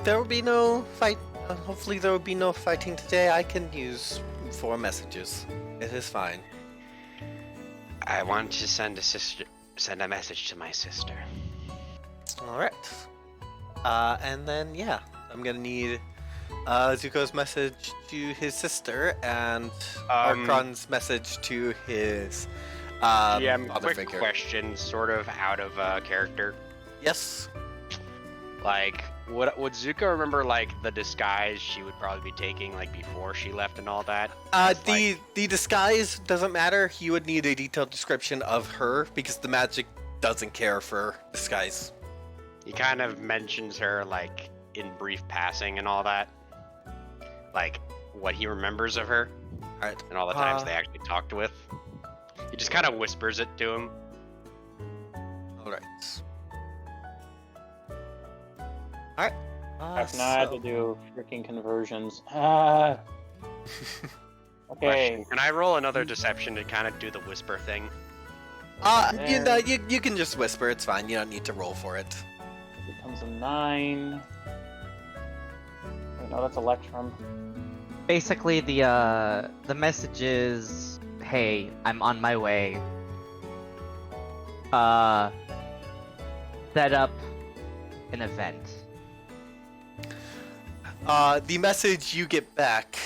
Speaker 1: There will be no fight. Hopefully, there will be no fighting today. I can use 4 messages. It is fine.
Speaker 4: I want to send a message to my sister.
Speaker 1: All right. And then yeah, I'm gonna need Zuko's message to his sister and Arkron's message to his
Speaker 4: GM,
Speaker 1: other
Speaker 4: quick
Speaker 1: figure.
Speaker 4: question, sort of out of character.
Speaker 1: Yes.
Speaker 4: Like, would Zuko remember like the disguise she would probably be taking like before she left and all that? As,
Speaker 1: The disguise doesn't matter. He would need a detailed description of her because the magic doesn't care for disguise.
Speaker 4: He kind of mentions her like in brief passing and all that, like what he remembers of her
Speaker 1: All right.
Speaker 4: and all the times they actually talked with. He just kind of whispers it to him.
Speaker 1: All right. All right.
Speaker 2: I've not had to do freaking conversions. Okay.
Speaker 4: Question. Can I roll another deception to kind of do the whisper thing?
Speaker 1: You know, you can just whisper. It's fine. You don't need to roll for it.
Speaker 2: It becomes a 9. Wait, no, that's Electrum.
Speaker 7: Basically, the message is, "Hey, I'm on my way. Set up an event."
Speaker 1: The message you get back,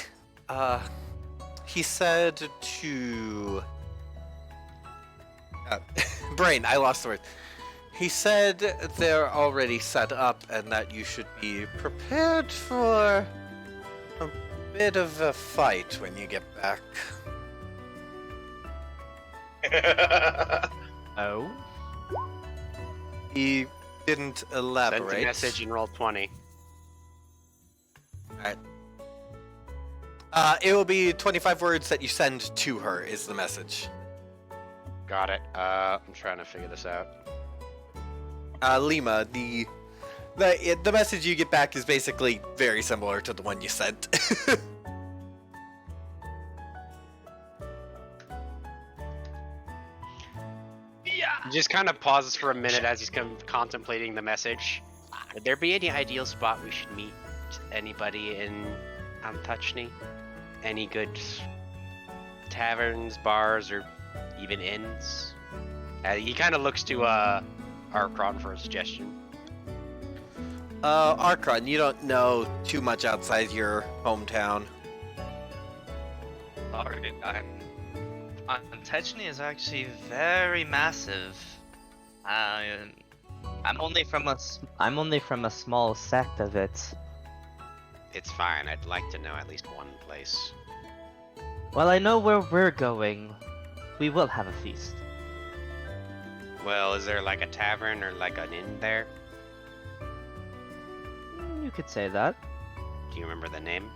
Speaker 1: he said to... Brain, I lost the word. He said they're already set up and that you should be prepared for a bit of a fight when you get back.
Speaker 7: Oh.
Speaker 1: He didn't
Speaker 4: Send
Speaker 1: elaborate.
Speaker 4: a message and roll 20.
Speaker 1: It will be 25 words that you send to her, is the message.
Speaker 4: Got it. I'm trying to figure this out.
Speaker 1: Lima, the message you get back is basically very similar to the one you sent.
Speaker 4: He just kind of pauses for a minute as he's contemplating the message. Would there be any ideal spot we should meet anybody in Antuchny? Any good taverns, bars, or even inns? He kind of looks to Archon for a suggestion.
Speaker 1: Archon, you don't know too much outside your hometown.
Speaker 6: Sorry, Techny is actually very massive.
Speaker 7: I'm only from a small sect of it.
Speaker 4: It's fine. I'd like to know at least one place.
Speaker 7: Well, I know where we're going. We will have a feast.
Speaker 4: Well, is there like a tavern or like an inn there?
Speaker 7: You could say that.
Speaker 4: Do you remember the name?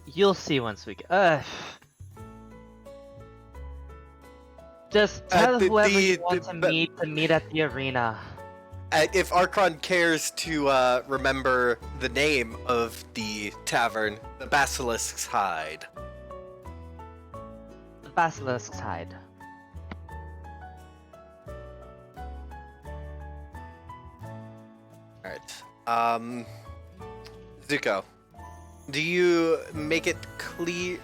Speaker 7: You'll see once we get. Just tell whoever you want to meet at the arena.
Speaker 1: If Archon cares to remember the name of the tavern, the Basilisk's Hide.
Speaker 7: The Basilisk's Hide.
Speaker 1: Alright. Zuko, do you make it clear?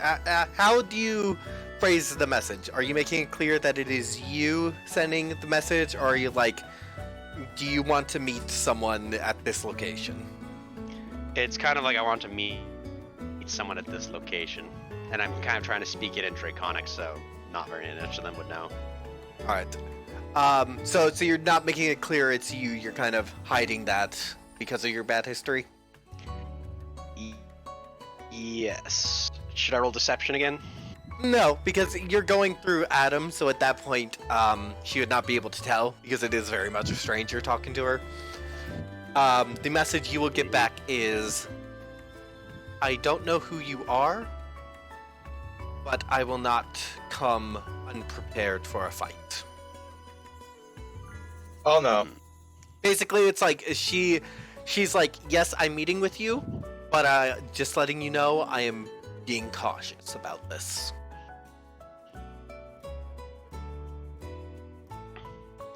Speaker 1: How do you phrase the message? Are you making it clear that it is you sending the message, or are you like, do you want to meet someone at this location?
Speaker 4: It's kind of like I want to meet someone at this location, and I'm kind of trying to speak it in Draconic, so not very much of them would know.
Speaker 1: Alright. So you're not making it clear it's you, you're kind of hiding that because of your bad history?
Speaker 4: Yes. Should I roll Deception again?
Speaker 1: No, because you're going through Adam, so at that point, she would not be able to tell, because it is very much a stranger talking to her. The message you will get back is, I don't know who you are, but I will not come unprepared for a fight.
Speaker 5: Oh no.
Speaker 1: Basically, it's like, she's like, yes, I'm meeting with you, but just letting you know, I am being cautious about this.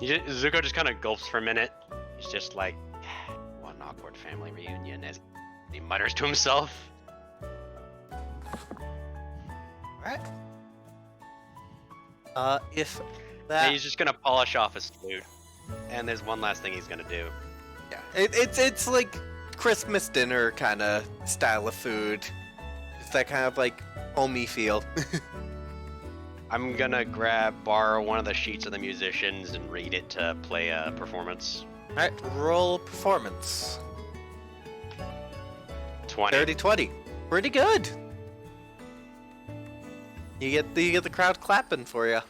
Speaker 4: Zuko just kind of gulps for a minute. He's just like, one awkward family reunion, as he mutters to himself.
Speaker 1: Alright. If
Speaker 4: And
Speaker 1: that...
Speaker 4: he's just gonna polish off his food. And there's one last thing he's gonna do.
Speaker 1: Yeah, it's like Christmas dinner kind of style of food. It's that kind of like homey feel.
Speaker 4: I'm gonna borrow one of the sheets of the musicians and read it to play a performance.
Speaker 1: Alright, roll performance.
Speaker 4: 20.
Speaker 1: 30-20. Pretty good. You get the crowd clapping for you.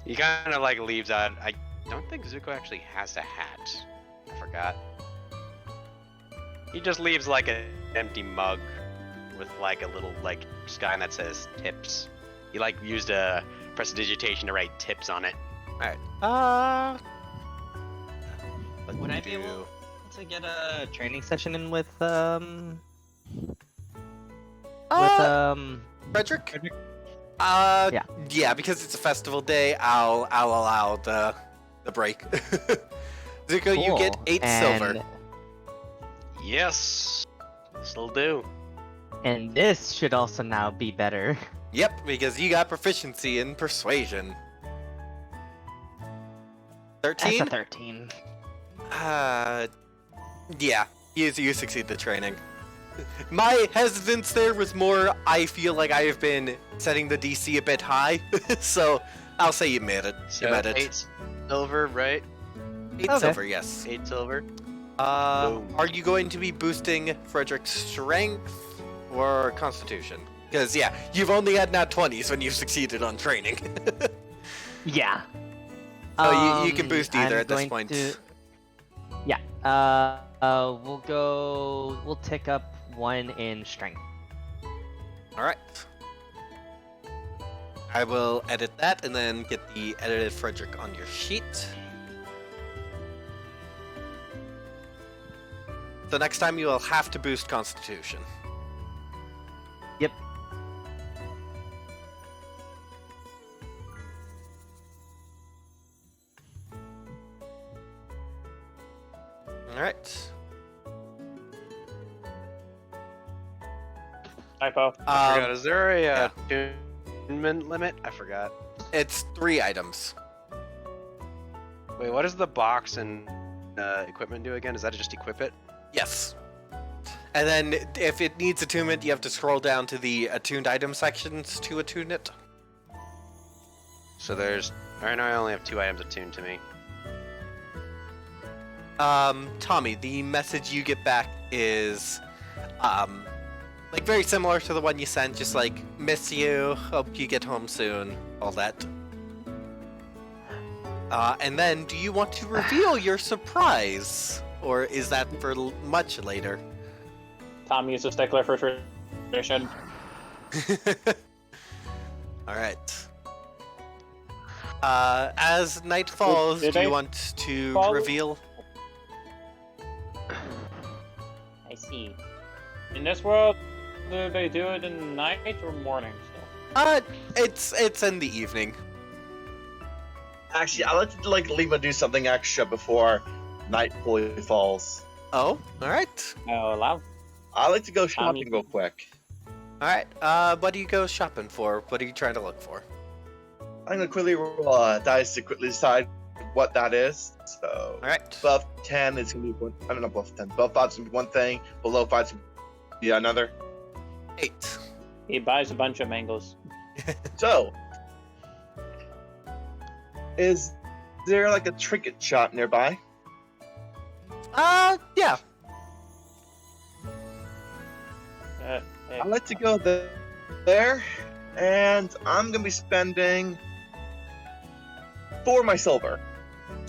Speaker 4: He kind of like leaves out. I don't think Zuko actually has a hat. I forgot. He just leaves like an empty mug with like a little like sign that says tips. He like used a prestidigitation to write tips on it.
Speaker 1: Alright.
Speaker 7: Would I be able to get a training session in with
Speaker 1: Frederick?
Speaker 7: Yeah.
Speaker 1: Yeah, because it's a festival day, I'll allow the break. Zuko, you get 8 silver.
Speaker 4: Yes, this'll do.
Speaker 7: And this should also now be better.
Speaker 1: Yep, because you got proficiency in persuasion. 13?
Speaker 7: That's a 13.
Speaker 1: Yeah, you succeed the training. My hesitance there was more, I feel like I have been setting the DC a bit high, so I'll say you made it.
Speaker 4: So
Speaker 1: You made it.
Speaker 4: 8 silver, right?
Speaker 1: 8
Speaker 7: Okay.
Speaker 1: silver, yes.
Speaker 4: 8 silver. Boom.
Speaker 1: Are you going to be boosting Frederick's strength or constitution? Because, yeah, you've only had nat 20s when you've succeeded on training.
Speaker 3: Yeah.
Speaker 1: So you can boost either
Speaker 7: I'm
Speaker 1: at this
Speaker 7: going
Speaker 1: point.
Speaker 7: Yeah. We'll tick up 1 in strength.
Speaker 1: Alright. I will edit that and then get the edited Frederick on your sheet. So next time you will have to boost Constitution.
Speaker 7: Yep.
Speaker 1: Alright.
Speaker 2: Typo.
Speaker 4: I forgot. Is there a
Speaker 1: yeah.
Speaker 4: attunement limit? I forgot.
Speaker 1: It's 3 items.
Speaker 4: Wait, what does the box and equipment do again? Is that to just equip it?
Speaker 1: Yes. And then if it needs attunement, you have to scroll down to the attuned item sections to attune it.
Speaker 4: So there's. Right now I only have 2 items attuned to me.
Speaker 1: Tommy, the message you get back is, like very similar to the one you sent, just like, miss you, hope you get home soon, all that. And then, do you want to reveal your surprise? Or is that for much later?
Speaker 2: Tommy is a stickler for tradition.
Speaker 1: Alright. As night falls,
Speaker 2: Did
Speaker 1: do you
Speaker 2: I
Speaker 1: want to
Speaker 2: fall?
Speaker 1: reveal?
Speaker 2: I see. In this world, do they do it in night or morning still?
Speaker 1: It's in the evening.
Speaker 5: Actually, I like to Lima do something extra before night fully falls.
Speaker 1: Oh, alright.
Speaker 2: Oh, allow.
Speaker 5: I like to go shopping real quick.
Speaker 1: Alright, what do you go shopping for? What are you trying to look for?
Speaker 5: I'm gonna quickly roll dice to quickly decide what that is. So,
Speaker 1: Alright.
Speaker 5: above 10 is gonna be one. I don't know, above 10. Above 5 is gonna be one thing. Below 5 is gonna be another.
Speaker 1: 8.
Speaker 2: He buys a bunch of mangoes.
Speaker 5: So, is there like a trinket shop nearby?
Speaker 1: Yeah.
Speaker 5: I'd like to go there, and I'm gonna be spending 4 of my silver.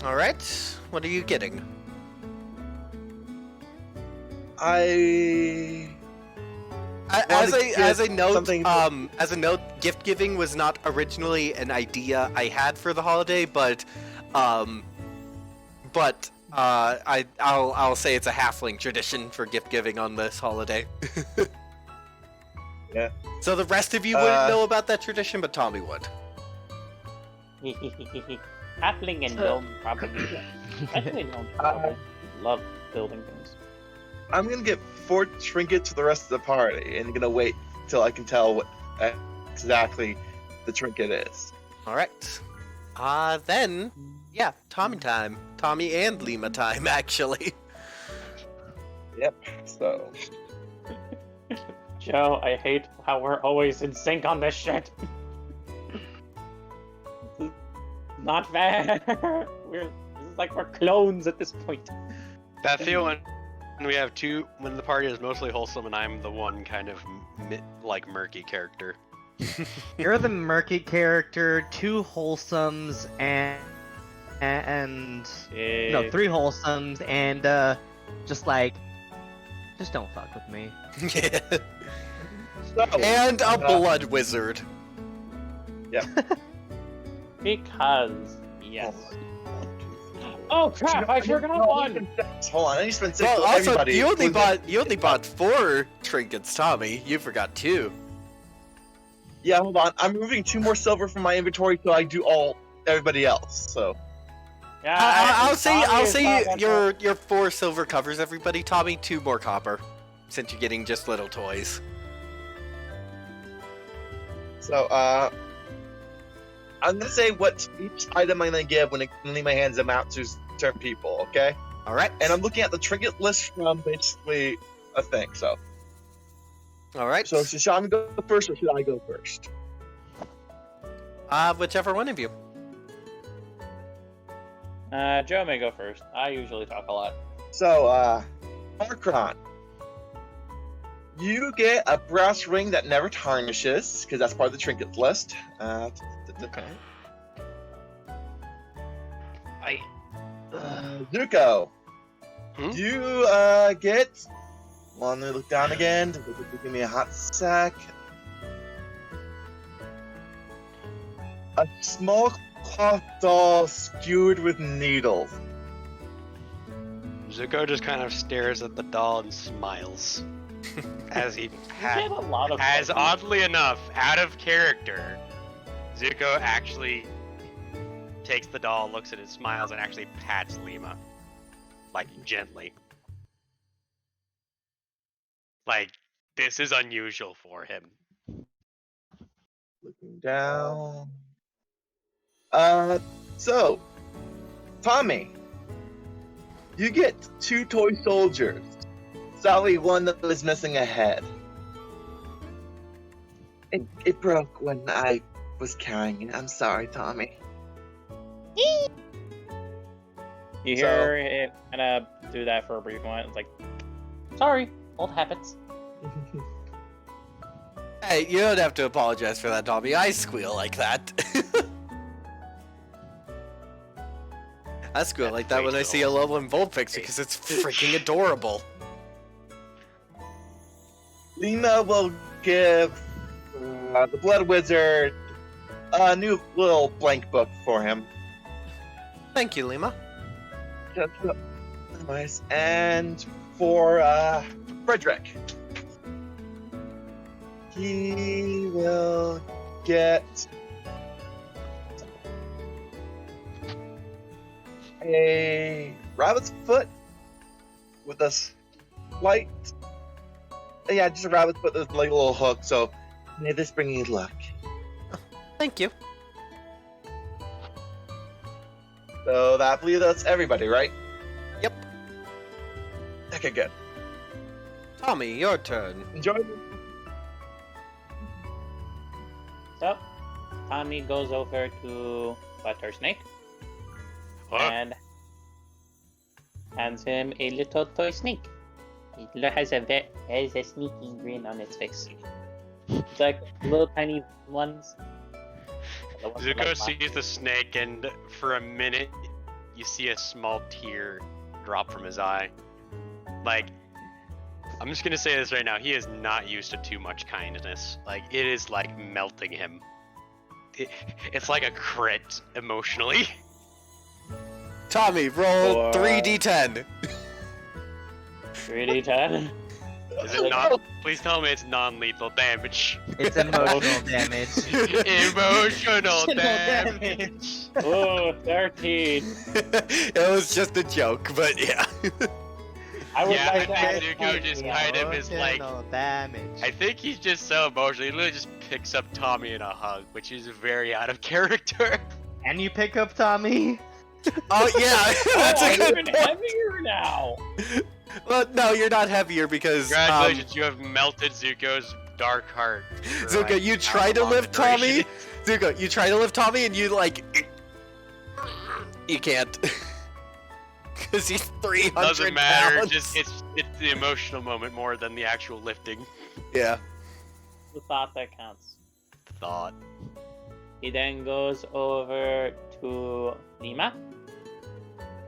Speaker 1: Alright. What are you getting? As a note, gift giving was not originally an idea I had for the holiday, but I'll say it's a halfling tradition for gift giving on this holiday.
Speaker 5: Yeah.
Speaker 1: So the rest of you wouldn't know about that tradition, but Tommy would.
Speaker 2: Halfling and gnome probably. Actually, gnome probably love building things.
Speaker 5: I'm gonna get 4 trinkets for the rest of the party, and gonna wait till I can tell what exactly the trinket is.
Speaker 1: Alright. Then, yeah, Tommy time. Tommy and Lima time, actually.
Speaker 5: Yep. So.
Speaker 2: Joe, I hate how we're always in sync on this shit. This is not fair. This is like we're clones at this point.
Speaker 4: That feeling when we have 2, when the party is mostly wholesome and I'm the one kind of like murky character.
Speaker 7: You're the murky character, 2 wholesomes, and no, 3 wholesomes, and just don't fuck with me.
Speaker 1: Yeah.
Speaker 5: So,
Speaker 1: And a blood wizard.
Speaker 2: Because yes. Oh crap! I forgot one.
Speaker 5: Hold on, I need to spend 6
Speaker 1: Well,
Speaker 5: with
Speaker 1: also,
Speaker 5: everybody.
Speaker 1: you only bought 4 trinkets, Tommy. You forgot 2.
Speaker 5: Yeah, hold on. I'm removing 2 more silver from my inventory so I do everybody else. So.
Speaker 2: Yeah,
Speaker 1: I'll
Speaker 2: Tommy
Speaker 1: say
Speaker 2: is not
Speaker 1: your 4 silver covers everybody. Tommy, 2 more copper, since you're getting just little toys.
Speaker 5: So, I'm gonna say what each item I'm gonna give when my hands them out to certain people, okay?
Speaker 1: All right.
Speaker 5: And I'm looking at the trinket list from basically a thing. So,
Speaker 1: All right.
Speaker 5: should Sean go first or should I go first?
Speaker 1: Whichever one of you.
Speaker 2: Joe may go first. I usually talk a lot.
Speaker 5: So, Archon. You get a brass ring that never tarnishes, because that's part of the trinkets list.
Speaker 1: Okay.
Speaker 5: Zuko,
Speaker 4: Hmm?
Speaker 5: you get. Well, let me look down again. Give me a hot sec. A small cloth doll skewered with needles.
Speaker 4: Zuko just kind of stares at the doll and smiles. As he
Speaker 2: You get a lot of
Speaker 4: as
Speaker 2: Pokemon.
Speaker 4: oddly enough, out of character, Zuko actually takes the doll, looks at it, smiles, and actually pats Lima. Like, gently. Like, this is unusual for him.
Speaker 5: Looking down. So, Tommy, you get 2 toy soldiers. Sadly, one that was missing a head. It broke when I was carrying it. I'm sorry, Tommy.
Speaker 2: You hear it kind of do that for a brief moment. It's like, sorry, old habits.
Speaker 1: Hey, you don't have to apologize for that, Tommy. I squeal like that. I squeal like that when I see a Alolan Vulpix because it's freaking adorable.
Speaker 5: Lima will give the Blood Wizard a new little blank book for him.
Speaker 1: Thank you, Lima.
Speaker 5: Nice. And for Frederick, he will get a rabbit's foot with a slight, just a rabbit's foot with like a little hook. So may this bring you luck.
Speaker 1: Thank you.
Speaker 5: So that, I believe that's everybody, right?
Speaker 1: Yep.
Speaker 5: Okay, good.
Speaker 1: Tommy, your turn.
Speaker 5: Enjoy.
Speaker 2: So, Tommy goes over to Buttersnake
Speaker 4: What?
Speaker 2: and hands him a little toy snake. It has a sneaky grin on its face. It's like little tiny ones. The ones that
Speaker 4: Zuko
Speaker 2: like
Speaker 4: sees the snake, and for a minute, you see a small tear drop from his eye. Like, I'm just gonna say this right now, he is not used to too much kindness. Like, it is like melting him. It's like a crit emotionally.
Speaker 1: Tommy, roll
Speaker 2: Four.
Speaker 1: 3d10.
Speaker 2: 3d10.
Speaker 4: Is it not? Please tell me it's non-lethal damage.
Speaker 7: It's emotional damage.
Speaker 4: Emotional damage.
Speaker 2: Oh, 13.
Speaker 1: It was just a joke, but yeah.
Speaker 2: I would
Speaker 4: Yeah,
Speaker 2: like to
Speaker 4: I
Speaker 2: add
Speaker 4: think Zuko just kind of is like.
Speaker 7: Emotional damage.
Speaker 4: I think he's just so emotional. He literally just picks up Tommy in a hug, which is very out of character.
Speaker 7: And you pick up Tommy?
Speaker 1: Oh yeah, that's a
Speaker 2: I'm
Speaker 1: good
Speaker 2: even
Speaker 1: point.
Speaker 2: heavier now.
Speaker 1: Well, no, you're not heavier because
Speaker 4: Congratulations, you have melted Zuko's dark heart. for,
Speaker 1: Zuko,
Speaker 4: like,
Speaker 1: you try to
Speaker 4: how long
Speaker 1: lift
Speaker 4: the duration
Speaker 1: Tommy. Zuko, you try to lift Tommy, and you like, you can't, because he's 300
Speaker 4: Doesn't matter.
Speaker 1: pounds.
Speaker 4: Just it's the emotional moment more than the actual lifting.
Speaker 1: Yeah.
Speaker 2: The thought that counts.
Speaker 4: Thought.
Speaker 2: He then goes over to Lima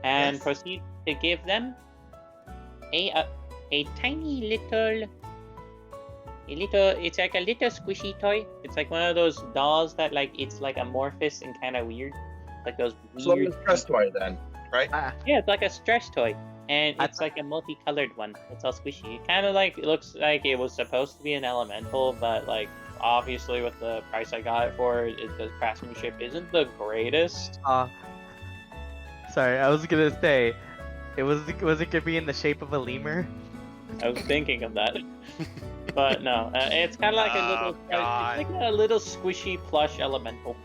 Speaker 2: and
Speaker 5: Yes.
Speaker 2: proceeds to give them a tiny little, it's like a little squishy toy. It's like one of those dolls that like it's like amorphous and kind of weird, like those
Speaker 5: So
Speaker 2: weird.
Speaker 5: it's a stress toy then, right?
Speaker 2: Yeah, it's like a stress toy, and
Speaker 7: I-
Speaker 2: it's like a multicolored one. It's all squishy. It kind of like it looks like it was supposed to be an elemental, but like obviously with the price I got it for, the craftsmanship isn't the greatest.
Speaker 7: Sorry, I was gonna say, was it gonna be in the shape of a lemur?
Speaker 2: I was thinking of that, but no. It's kind of like a little,
Speaker 4: Oh, God.
Speaker 2: it's like a little squishy plush elemental.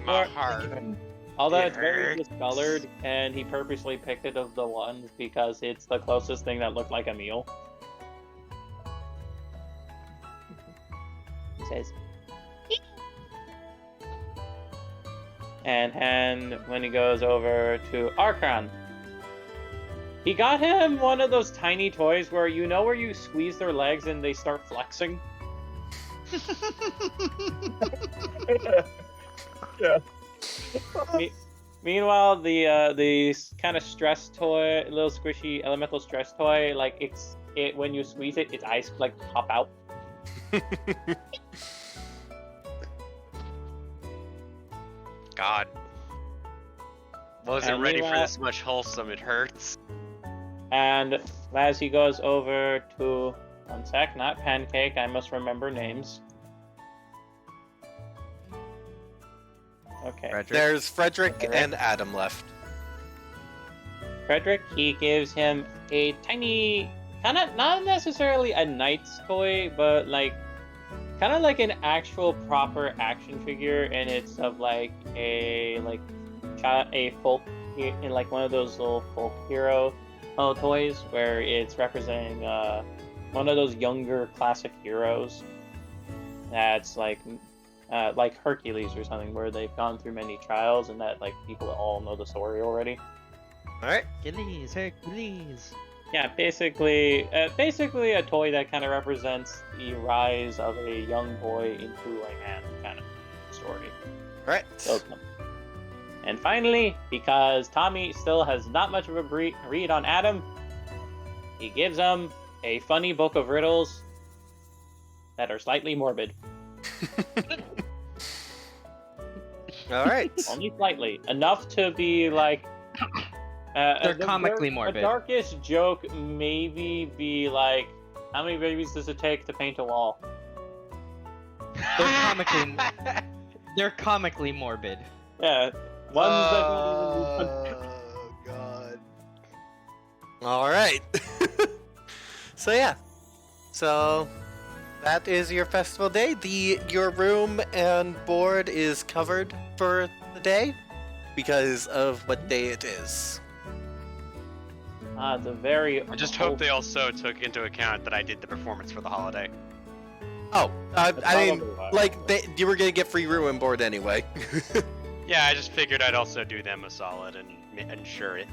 Speaker 4: My
Speaker 2: Or-
Speaker 4: heart.
Speaker 2: Although
Speaker 4: It
Speaker 2: it's very
Speaker 4: hurts.
Speaker 2: discolored, and he purposely picked it of the ones because it's the closest thing that looked like a meal. He says, and when he goes over to Archon, He got him one of those tiny toys where where you squeeze their legs and they start flexing.
Speaker 5: Yeah.
Speaker 2: Meanwhile, the kind of stress toy, little squishy elemental stress toy, like when you squeeze it, its eyes like pop out.
Speaker 4: God. Wasn't
Speaker 2: And
Speaker 4: ready for
Speaker 2: meanwhile-
Speaker 4: this much wholesome, it hurts.
Speaker 2: And as he goes over to, one sec, not Pancake, I must remember names. Okay.
Speaker 7: Frederick.
Speaker 1: There's Frederick
Speaker 2: Frederick.
Speaker 1: and Adam left.
Speaker 2: Frederick, he gives him a tiny, kind of not necessarily a knight's toy, but like kind of like an actual proper action figure, and it's of like a folk in like one of those little folk hero toys where it's representing one of those younger classic heroes that's like Hercules or something, where they've gone through many trials and that like people all know the story already.
Speaker 1: All right.
Speaker 7: Hercules.
Speaker 2: Yeah, basically a toy that kind of represents the rise of a young boy into a man kind of story.
Speaker 1: All right.
Speaker 2: And finally, because Tommy still has not much of a read on Adam, he gives him a funny book of riddles that are slightly morbid.
Speaker 1: All right.
Speaker 2: Only slightly. Enough to be like...
Speaker 7: They're comically morbid.
Speaker 2: The darkest joke maybe be like, how many babies does it take to paint a wall?
Speaker 7: They're comically morbid.
Speaker 2: Yeah. Ones
Speaker 1: Oh God. All right. So yeah. So that is your festival day. Your room and board is covered for the day because of what day it is.
Speaker 2: the very...
Speaker 4: I just hope they also took into account that I did the performance for the holiday.
Speaker 1: Oh,
Speaker 2: That's
Speaker 1: I mean,
Speaker 2: probably why.
Speaker 1: like you were gonna get free room and board anyway.
Speaker 4: Yeah, I just figured I'd also do them a solid and ensure it.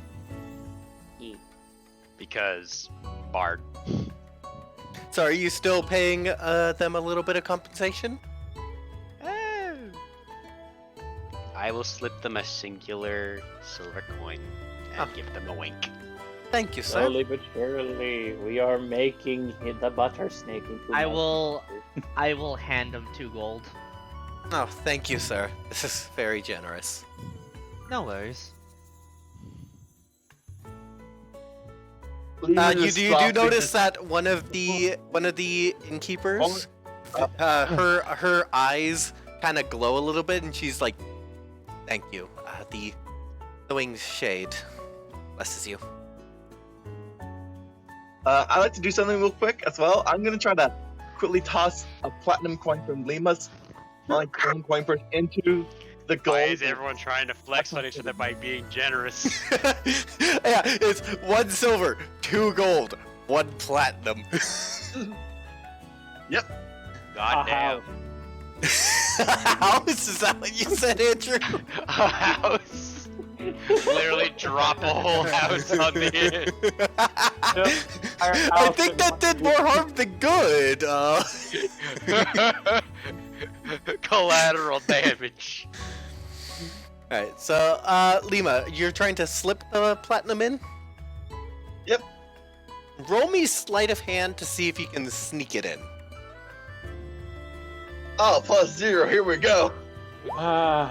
Speaker 4: Because Bard.
Speaker 1: So are you still paying them a little bit of compensation?
Speaker 4: I will slip them a singular silver coin and give them a wink.
Speaker 1: Thank you, sir.
Speaker 2: Slowly but surely, we are making the butter snake into...
Speaker 3: I will hand him 2 gold.
Speaker 1: Oh, thank you, sir. This is very generous.
Speaker 7: No worries.
Speaker 1: You do notice that one of the innkeepers, her eyes kind of glow a little bit, and she's like, "Thank you. The winged shade blesses you."
Speaker 5: I'd like to do something real quick as well. I'm gonna try to quickly toss a platinum coin from Lima's coin purse into the gold.
Speaker 4: Why is everyone trying to flex on each other by being generous?
Speaker 1: Yeah, it's 1 silver, 2 gold, 1 platinum.
Speaker 5: Yep.
Speaker 4: God damn.
Speaker 1: House? Is that what you said, Andrew?
Speaker 4: A house. Literally drop a whole house on the end.
Speaker 1: I think that did more harm than good.
Speaker 4: Collateral damage.
Speaker 1: Alright, so, Lima, you're trying to slip the platinum in?
Speaker 5: Yep.
Speaker 1: Roll me sleight of hand to see if you can sneak it in.
Speaker 5: Oh, +0. Here we go.
Speaker 2: I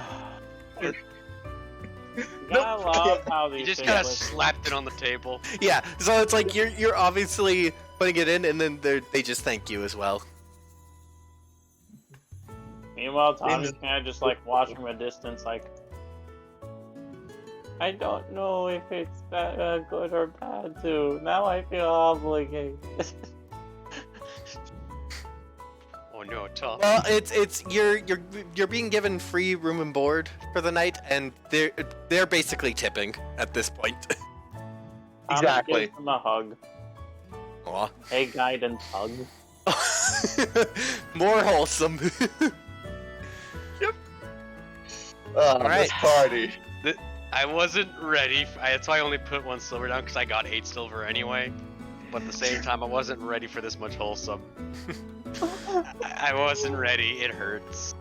Speaker 2: love how these
Speaker 4: You just
Speaker 2: things
Speaker 4: kind of
Speaker 2: look.
Speaker 4: slapped it on the table.
Speaker 1: Yeah, so it's like you're obviously putting it in, and then they just thank you as well.
Speaker 2: Meanwhile, Tommy's kind of just like watching from a distance, like, I don't know if it's good or bad too. Now I feel obligated.
Speaker 4: Oh no, tough.
Speaker 1: Well, it's you're being given free room and board for the night, and they're basically tipping at this point.
Speaker 2: Tommy
Speaker 5: Exactly.
Speaker 2: gives him a hug.
Speaker 1: Aw.
Speaker 2: A guidance hug.
Speaker 1: More wholesome.
Speaker 5: This
Speaker 1: Alright.
Speaker 5: party.
Speaker 4: I wasn't ready. That's why I only put 1 silver down, because I got 8 silver anyway. But at the same time, I wasn't ready for this much wholesome. I wasn't ready. It hurts.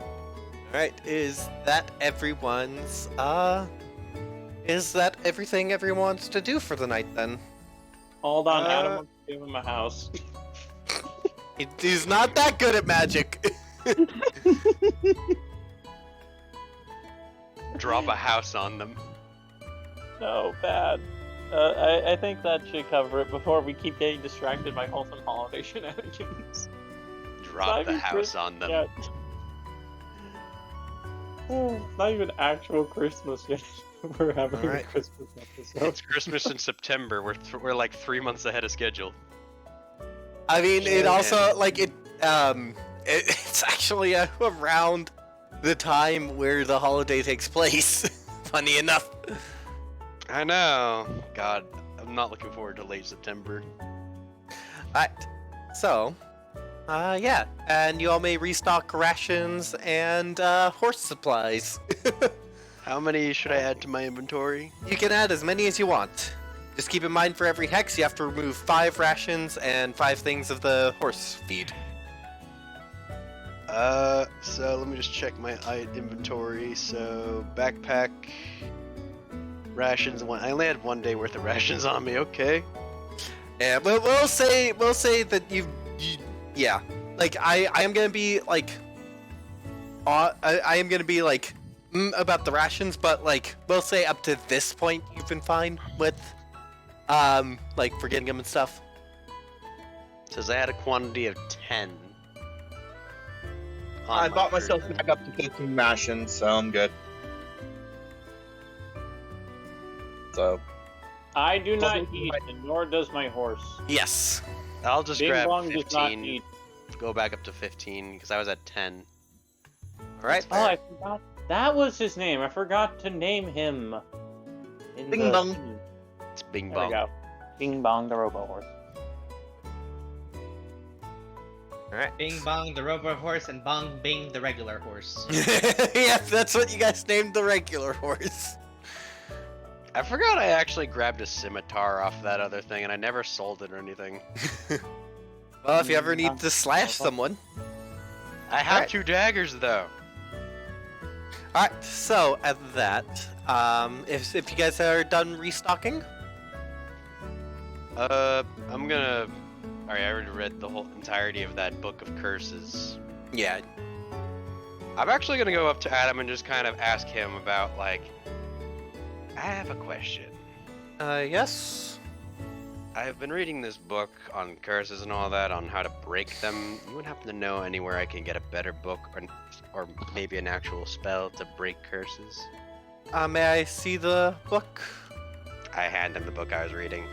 Speaker 1: Alright, is that everything everyone wants to do for the night then?
Speaker 2: Hold on, Adam wants to give him a house.
Speaker 1: He's not that good at magic.
Speaker 4: Drop a house on them.
Speaker 2: No, bad. I think that should cover it before we keep getting distracted by wholesome holiday shenanigans.
Speaker 4: Drop the house on them.
Speaker 2: Yet. Oh, it's not even actual Christmas yet. We're having
Speaker 1: Alright.
Speaker 2: a Christmas episode.
Speaker 4: It's Christmas in September. We're like 3 months ahead of schedule.
Speaker 1: I mean, it
Speaker 4: Yeah.
Speaker 1: also, like, it's actually around the time where the holiday takes place. Funny enough.
Speaker 4: I know. God, I'm not looking forward to late September.
Speaker 1: Alright, so, yeah, and you all may restock rations and, horse supplies.
Speaker 4: How many should I add to my inventory?
Speaker 1: You can add as many as you want. Just keep in mind for every hex you have to remove 5 rations and 5 things of the horse feed.
Speaker 4: So let me just check my inventory. So backpack, rations. I only had 1 day worth of rations on me. Okay.
Speaker 1: Yeah, but we'll say that you yeah. Like I am gonna be like, I am gonna be like about the rations, but like we'll say up to this point you've been fine with, like forgetting them and stuff.
Speaker 4: Says I had a quantity of 10. on
Speaker 5: I
Speaker 4: my
Speaker 5: bought myself
Speaker 4: person.
Speaker 5: back up to 15 rations, so I'm good. So,
Speaker 2: I do not
Speaker 5: Doesn't-
Speaker 2: eat, and nor does my horse.
Speaker 1: Yes.
Speaker 4: I'll just
Speaker 2: Bing
Speaker 4: grab
Speaker 2: Bong does not
Speaker 4: 15.
Speaker 2: eat.
Speaker 4: Go back up to 15 because I was at 10.
Speaker 1: All right.
Speaker 2: Oh, I forgot. That was his name. I forgot to name him. In
Speaker 5: Bing
Speaker 2: the
Speaker 5: Bong.
Speaker 2: scene.
Speaker 4: It's Bing
Speaker 2: There we
Speaker 4: Bong.
Speaker 2: go. Bing Bong the Robo Horse.
Speaker 1: All right.
Speaker 7: Bing Bong the Robo Horse and Bong Bing the regular horse.
Speaker 1: Yeah, that's what you guys named the regular horse.
Speaker 4: I forgot I actually grabbed a scimitar off that other thing and I never sold it or anything.
Speaker 1: Well, if you ever need to slash someone.
Speaker 4: I have
Speaker 1: Alright.
Speaker 4: 2 daggers though.
Speaker 1: Alright, so at that, if you guys are done restocking,
Speaker 4: I'm gonna. Alright, I already read the whole entirety of that book of curses.
Speaker 1: yeah,
Speaker 4: I'm actually gonna go up to Adam and just kind of ask him about, like, I have a question.
Speaker 1: yes.
Speaker 4: I've been reading this book on curses and all that, on how to break them. You would happen to know anywhere I can get a better book or maybe an actual spell to break curses?
Speaker 1: May I see the book?
Speaker 4: I hand him the book I was reading.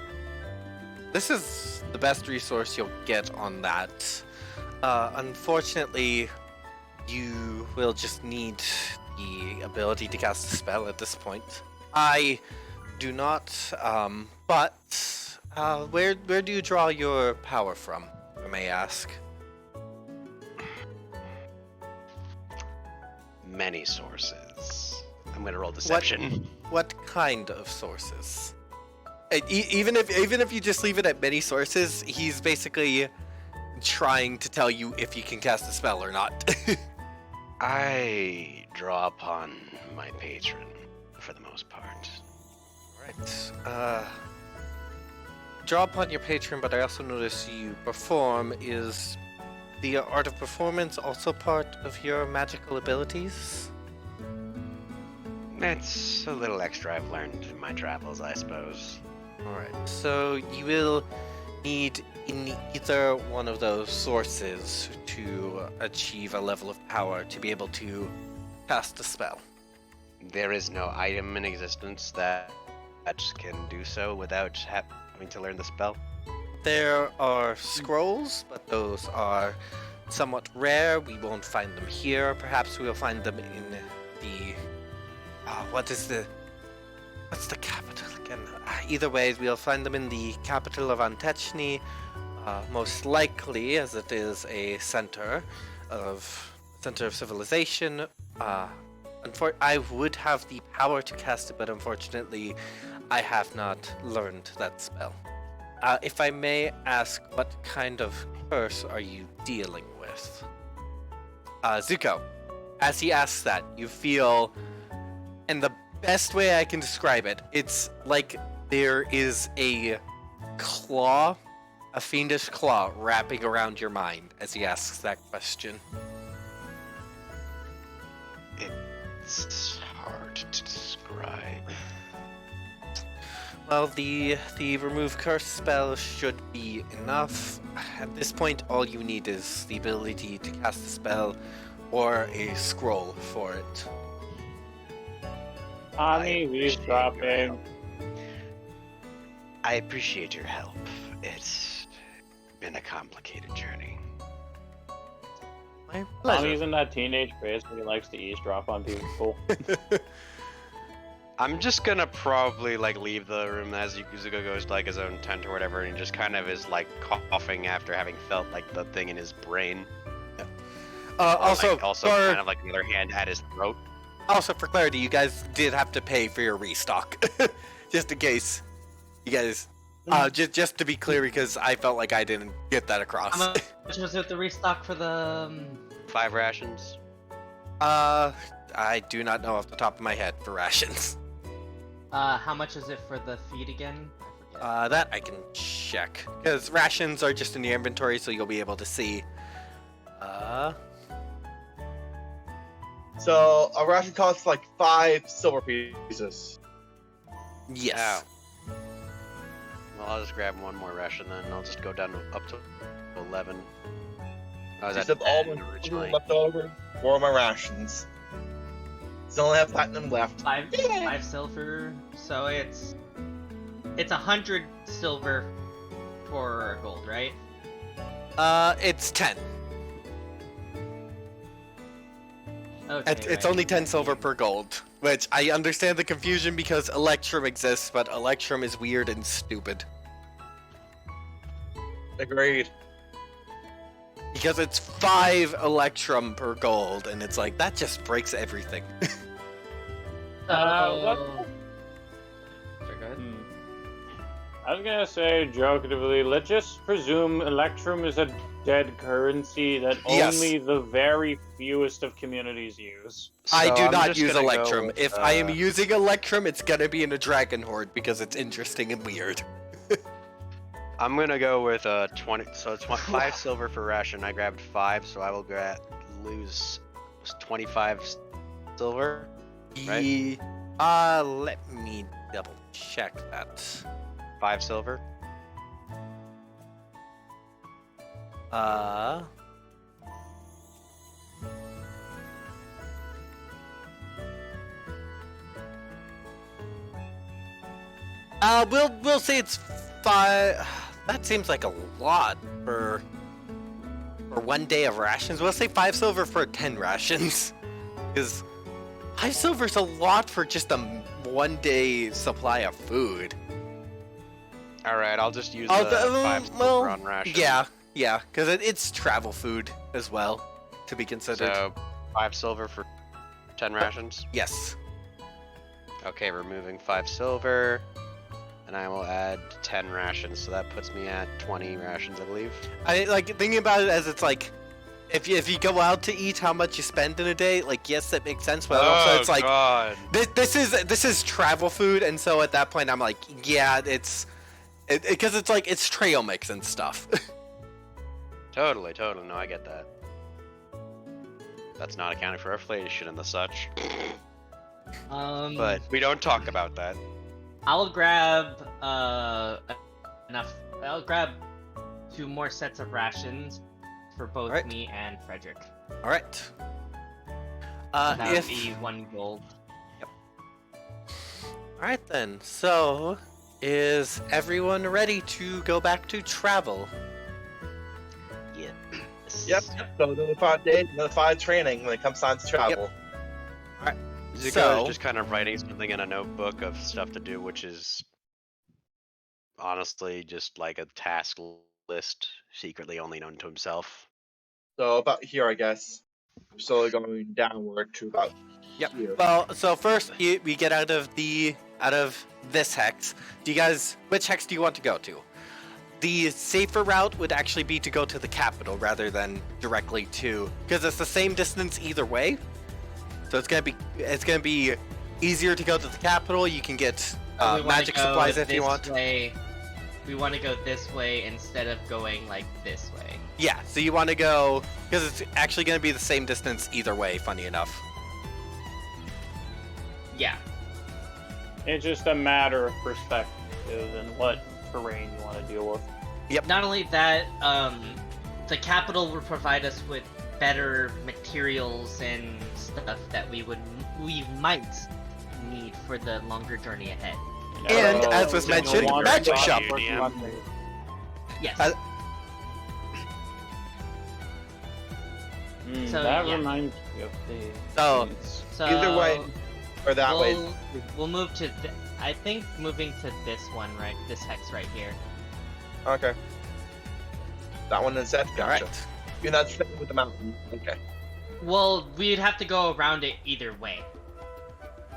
Speaker 1: This is the best resource you'll get on that. Unfortunately, you will just need the ability to cast a spell at this point. I do not, but where do you draw your power from, if I may ask?
Speaker 4: Many sources. I'm gonna roll deception.
Speaker 1: What kind of sources? Even if you just leave it at many sources, he's basically trying to tell you if you can cast a spell or not.
Speaker 4: I draw upon my patron, for the most part.
Speaker 1: Right. Draw upon your patron, but I also notice you perform. Is the art of performance also part of your magical abilities?
Speaker 4: It's a little extra I've learned in my travels, I suppose.
Speaker 1: Alright, so you will need in either one of those sources to achieve a level of power to be able to cast a spell.
Speaker 4: There is no item in existence that can do so without having to learn the spell.
Speaker 1: There are scrolls, but those are somewhat rare. We won't find them here. Perhaps we'll find them in the... what's the capital again? Either way, we'll find them in the capital of Antechny, most likely, as it is a center of civilization. I would have the power to cast it, but unfortunately, I have not learned that spell. If I may ask, what kind of curse are you dealing with? Zuko, as he asks that, you feel, and the best way I can describe it, it's like there is a claw, a fiendish claw, wrapping around your mind as he asks that question.
Speaker 4: It's hard to describe.
Speaker 1: Well, the remove curse spell should be enough. At this point, all you need is the ability to cast the spell or a scroll for it.
Speaker 2: Tommy, he's
Speaker 4: appreciate your
Speaker 2: dropping.
Speaker 4: help. I appreciate your help. It's been a complicated journey.
Speaker 1: My
Speaker 2: Tommy's
Speaker 1: pleasure.
Speaker 2: in that teenage phase where he likes to eavesdrop on people.
Speaker 4: I'm just gonna probably like leave the room as Zuko goes to like his own tent or whatever, and he just kind of is like coughing after having felt like the thing in his brain.
Speaker 1: Also,
Speaker 4: also
Speaker 1: for,
Speaker 4: kind of like the other hand at his throat.
Speaker 1: also for clarity, you guys did have to pay for your restock, just in case. You guys, just to be clear, because I felt like I didn't get that across.
Speaker 7: How much was it the restock for the?
Speaker 4: 5 rations.
Speaker 1: I do not know off the top of my head for rations.
Speaker 7: How much is it for the feed again? I forget.
Speaker 1: That I can check, because rations are just in your inventory, so you'll be able to see.
Speaker 5: So a ration costs like 5 silver pieces.
Speaker 1: Yes.
Speaker 4: Ow. Well, I'll just grab one more ration then, and I'll just go down up to 11. I was
Speaker 5: Just
Speaker 4: at
Speaker 5: have all
Speaker 4: 10
Speaker 5: my
Speaker 4: originally.
Speaker 5: left over for my rations. Still only have platinum left.
Speaker 7: Five silver. So it's 100 silver for gold, right?
Speaker 1: It's 10.
Speaker 7: Okay.
Speaker 1: It's
Speaker 7: right.
Speaker 1: only 10 silver per gold, which I understand the confusion because Electrum exists, but Electrum is weird and stupid.
Speaker 5: Agreed.
Speaker 1: Because it's 5 Electrum per gold, and it's like, that just breaks everything.
Speaker 2: What?
Speaker 7: Sorry, go ahead.
Speaker 2: I was gonna say jokingly, let's just presume Electrum is a dead currency that
Speaker 1: Yes.
Speaker 2: only the very fewest of communities use.
Speaker 1: I do
Speaker 4: I'm
Speaker 1: not
Speaker 4: just
Speaker 1: use
Speaker 4: gonna go
Speaker 1: Electrum.
Speaker 4: with,
Speaker 1: If I am using Electrum, it's gonna be in a Dragon Horde because it's interesting and weird.
Speaker 4: I'm gonna go with 20. So it's 5 silver for ration. I grabbed 5, so I will lose 25 silver. Right.
Speaker 1: Let me double check that.
Speaker 4: 5 silver.
Speaker 1: We'll say it's 5. That seems like a lot for 1 day of rations. We'll say 5 silver for 10 rations, because 5 silver's a lot for just a 1 day supply of food.
Speaker 4: All right, I'll just use
Speaker 1: Oh,
Speaker 4: the
Speaker 1: the-
Speaker 4: 5 silver
Speaker 1: well,
Speaker 4: on ration.
Speaker 1: Yeah, because it's travel food as well to be considered.
Speaker 4: So 5 silver for 10 rations.
Speaker 1: Yes.
Speaker 4: Okay, removing 5 silver, and I will add 10 rations. So that puts me at 20 rations, I believe.
Speaker 1: I like thinking about it as it's like, if you go out to eat, how much you spend in a day. Like, yes, that makes sense, but also it's like
Speaker 4: God.
Speaker 1: this is travel food, and so at that point I'm like, yeah, because it's like it's trail mix and stuff.
Speaker 4: Totally. No, I get that. That's not accounting for inflation and the such. But we don't talk about that.
Speaker 7: I'll grab enough. I'll grab 2 more sets of rations for both
Speaker 1: Alright.
Speaker 7: me and Frederick.
Speaker 1: All right.
Speaker 7: That would
Speaker 1: If
Speaker 7: be 1 gold.
Speaker 1: all right then. So, is everyone ready to go back to travel?
Speaker 5: Yep. So another 5 days, another 5 training when it comes time to travel.
Speaker 4: Zuko
Speaker 1: So-
Speaker 4: is just kind of writing something in a notebook of stuff to do, which is honestly just like a task list, secretly only known to himself.
Speaker 5: So about here, I guess. Slowly going downward to about
Speaker 1: Yep.
Speaker 5: you.
Speaker 1: Well, so first we get out of this hex. Which hex do you want to go to? The safer route would actually be to go to the capital rather than directly to, because it's the same distance either way. So it's gonna be easier to go to the capital. You can get
Speaker 3: We wanna
Speaker 1: magic
Speaker 3: go
Speaker 1: supplies if you
Speaker 3: this
Speaker 1: want.
Speaker 3: way. We want to go this way instead of going like this way.
Speaker 1: Yeah, so you want to go because it's actually gonna be the same distance either way. Funny enough.
Speaker 3: Yeah.
Speaker 2: It's just a matter of perspective and what terrain you want to deal with.
Speaker 3: Not only that, the capital will provide us with better materials and stuff that we might need for the longer journey ahead.
Speaker 1: And, as was
Speaker 2: you know,
Speaker 1: mentioned,
Speaker 2: water
Speaker 1: magic
Speaker 2: shop
Speaker 1: shop.
Speaker 2: or something.
Speaker 3: Yes. So,
Speaker 2: That
Speaker 3: yeah.
Speaker 2: reminds me of the.
Speaker 1: So
Speaker 3: So
Speaker 5: Either way, or that way.
Speaker 3: We'll move to. I think moving to this one, right? This hex right here.
Speaker 5: Okay. That one instead.
Speaker 1: all
Speaker 5: Gotcha.
Speaker 1: right.
Speaker 5: You're not staying with the mountain. Okay.
Speaker 3: Well, we'd have to go around it either way.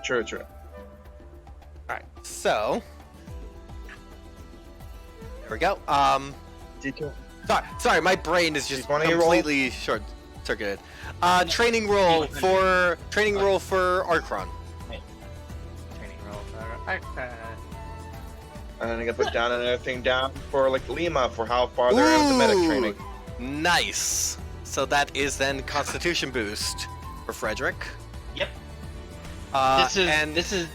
Speaker 5: True.
Speaker 1: Alright, so there we go.
Speaker 5: Detour.
Speaker 1: Sorry, my brain is just
Speaker 5: Just wanna get roll?
Speaker 1: completely short-circuited. Training roll for Archron.
Speaker 3: Training roll for
Speaker 5: And then I gotta put down another thing down for like Lima for how far they're into medic
Speaker 1: Ooh.
Speaker 5: training.
Speaker 1: Nice. So that is then Constitution boost for Frederick.
Speaker 3: Yep.
Speaker 1: This is.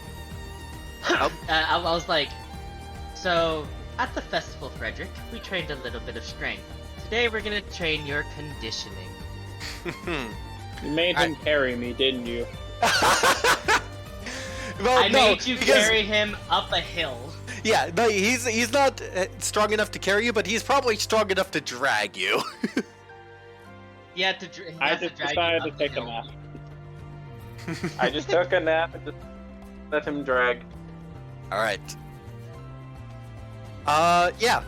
Speaker 1: Oh.
Speaker 3: I was like, so at the festival, Frederick, we trained a little bit of strength. Today we're gonna train your conditioning.
Speaker 2: You made him carry me, didn't you?
Speaker 1: Well,
Speaker 3: I
Speaker 1: no,
Speaker 3: made you
Speaker 1: because-
Speaker 3: carry him up a hill.
Speaker 1: Yeah, no, he's not strong enough to carry you, but he's probably strong enough to drag you.
Speaker 3: He had to.
Speaker 2: I just decided to take a nap. I just took a nap and just let him drag.
Speaker 1: All right. Yeah.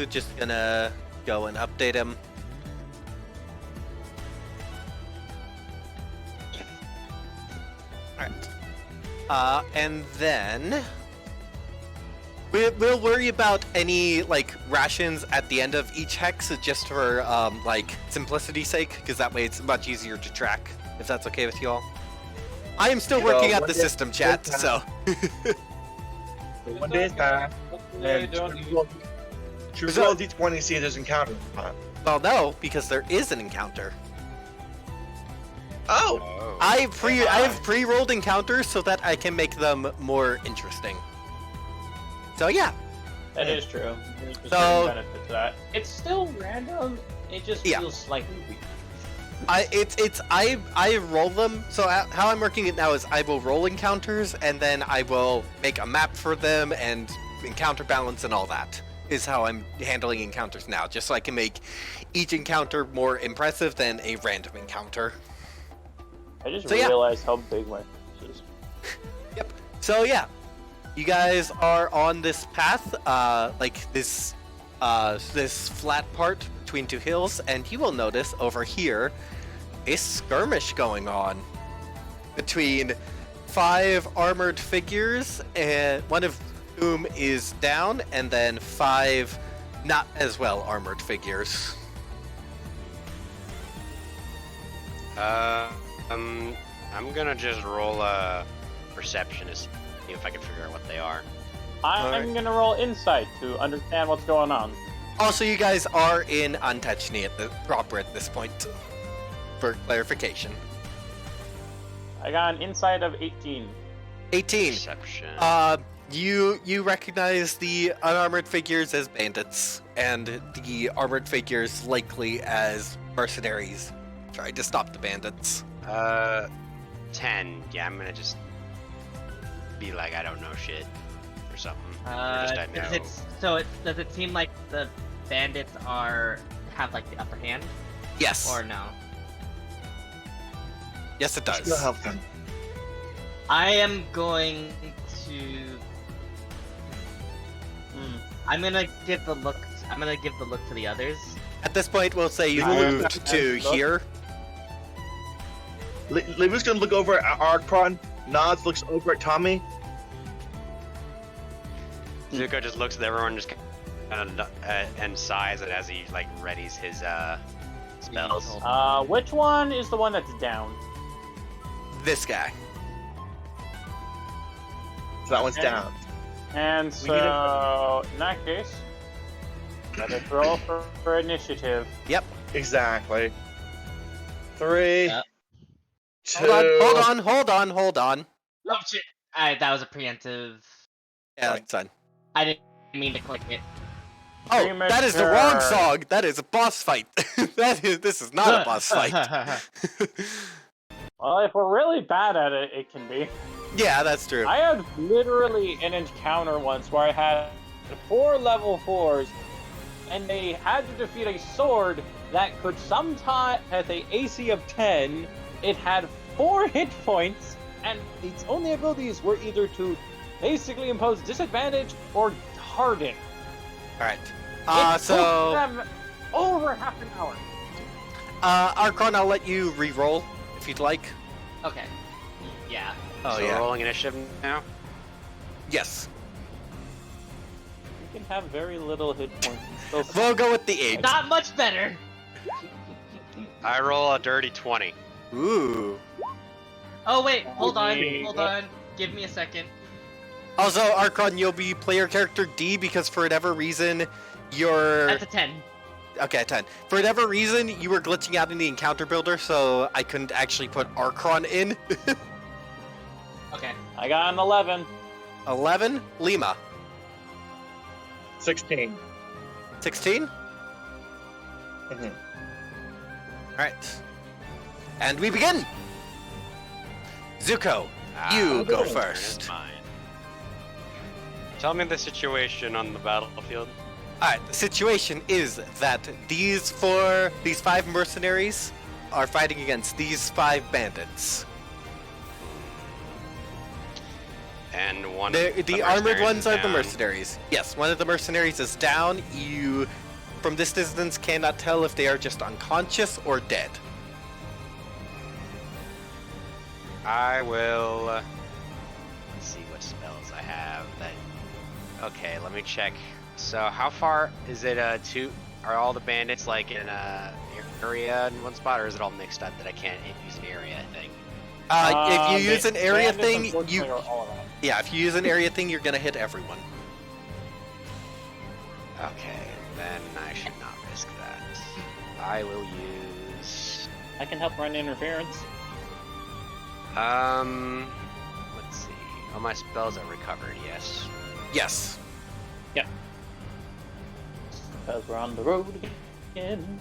Speaker 1: Just gonna go and update him. All right. And then we'll worry about any like rations at the end of each hex, just for like simplicity's sake, because that way it's much easier to track. If that's okay with you all. I am still working at the system, chat. So.
Speaker 5: One day's time. And choose roll D20 to see if there's encounter.
Speaker 1: Well, no, because there is an encounter.
Speaker 5: Oh!
Speaker 1: I have pre-rolled encounters so that I can make them more interesting. So yeah.
Speaker 2: That is true. There's a
Speaker 1: So-
Speaker 2: certain benefit to that. It's still random. It just
Speaker 1: Yeah.
Speaker 2: feels slightly weird.
Speaker 1: I roll them. So how I'm working it now is I will roll encounters and then I will make a map for them and encounter balance and all that is how I'm handling encounters now, just so I can make each encounter more impressive than a random encounter.
Speaker 2: I just
Speaker 1: So, yeah.
Speaker 2: realized how big my face is.
Speaker 1: Yep. So yeah, you guys are on this path, like this flat part between two hills, and you will notice over here a skirmish going on between 5 armored figures, and one of whom is down, and then 5 not as well armored figures.
Speaker 4: I'm gonna just roll a perception to see if I can figure out what they are.
Speaker 2: I'm
Speaker 1: Alright.
Speaker 2: gonna roll insight to understand what's going on.
Speaker 1: Also, you guys are in Untouched proper at this point, for clarification.
Speaker 2: I got an insight of 18.
Speaker 1: 18.
Speaker 4: Perception.
Speaker 1: You recognize the unarmored figures as bandits, and the armored figures likely as mercenaries trying to stop the bandits.
Speaker 4: 10. Yeah, I'm gonna just be like, I don't know shit, or something. Or just I know.
Speaker 3: Does it seem like the bandits have like the upper hand,
Speaker 1: Yes.
Speaker 3: or no?
Speaker 1: Yes, it
Speaker 5: Still
Speaker 1: does.
Speaker 5: help them.
Speaker 3: I am going to. I'm gonna give the look. I'm gonna give the look to the others.
Speaker 1: At this point, we'll say you
Speaker 2: I
Speaker 1: moved to
Speaker 2: look.
Speaker 1: here.
Speaker 5: Limu's gonna look over at Archon. Nods, looks over at Tommy.
Speaker 4: Zuko just looks at everyone, just and sighs, and as he like readies his spells.
Speaker 2: Which one is the one that's down?
Speaker 1: This guy.
Speaker 5: So that one's
Speaker 2: Okay.
Speaker 5: down.
Speaker 2: And so, in that case, let us roll for initiative.
Speaker 1: Yep.
Speaker 5: Exactly. 3,
Speaker 3: Yep.
Speaker 5: 2.
Speaker 1: Hold on.
Speaker 3: Oh shit! That was a preemptive.
Speaker 1: Yeah, that's fine.
Speaker 3: I didn't mean to click it.
Speaker 1: Oh, that is the wrong
Speaker 2: Premature.
Speaker 1: song. That is a boss fight. This is not a boss fight.
Speaker 2: Well, if we're really bad at it, it can be.
Speaker 1: Yeah, that's true.
Speaker 2: I had literally an encounter once where I had 4 level 4s, and they had to defeat a sword that could sometimes have a AC of 10. It had 4 hit points, and its only abilities were either to basically impose disadvantage or harden.
Speaker 1: Alright.
Speaker 2: It took
Speaker 1: So,
Speaker 2: them over half an hour.
Speaker 1: Archon, I'll let you re-roll if you'd like.
Speaker 3: Okay. Yeah.
Speaker 1: Oh,
Speaker 4: So
Speaker 1: yeah.
Speaker 4: rolling initiative now.
Speaker 1: Yes.
Speaker 2: You can have very little hit points and still.
Speaker 1: We'll go with the 8.
Speaker 3: Not much better.
Speaker 4: I roll a dirty 20.
Speaker 1: Ooh.
Speaker 3: Oh wait, hold
Speaker 2: Okay.
Speaker 3: on. Give me a second.
Speaker 1: Also, Archon, you'll be player character D because for whatever reason, you're...
Speaker 3: That's a 10.
Speaker 1: Okay, 10. For whatever reason, you were glitching out in the encounter builder, so I couldn't actually put Archon in.
Speaker 3: Okay.
Speaker 2: I got an 11.
Speaker 1: 11, Lima.
Speaker 5: 16.
Speaker 1: 16?
Speaker 5: Mhm.
Speaker 1: Alright. And we begin! Zuko, you go first.
Speaker 4: Mine. Tell me the situation on the battlefield.
Speaker 1: Alright, the situation is that these 5 mercenaries are fighting against these 5 bandits.
Speaker 4: And one.
Speaker 1: The armored
Speaker 4: mercenaries
Speaker 1: ones
Speaker 4: is
Speaker 1: are the
Speaker 4: down.
Speaker 1: mercenaries. Yes, one of the mercenaries is down. You, from this distance, cannot tell if they are just unconscious or dead.
Speaker 4: I will. Let's see what spells I have. That. Okay, let me check. So how far is it? Are all the bandits like in a area in one spot, or is it all mixed up that I can't use an area thing?
Speaker 1: If you
Speaker 2: The
Speaker 1: use an area
Speaker 2: bandits,
Speaker 1: thing,
Speaker 2: unfortunately, are all around.
Speaker 1: yeah, if you use an area thing, you're gonna hit everyone.
Speaker 4: Okay, then I should not risk that. I will use.
Speaker 2: I can help run interference.
Speaker 4: Let's see. All my spells are recovered. Yes.
Speaker 1: Yes.
Speaker 2: Because we're on the road again.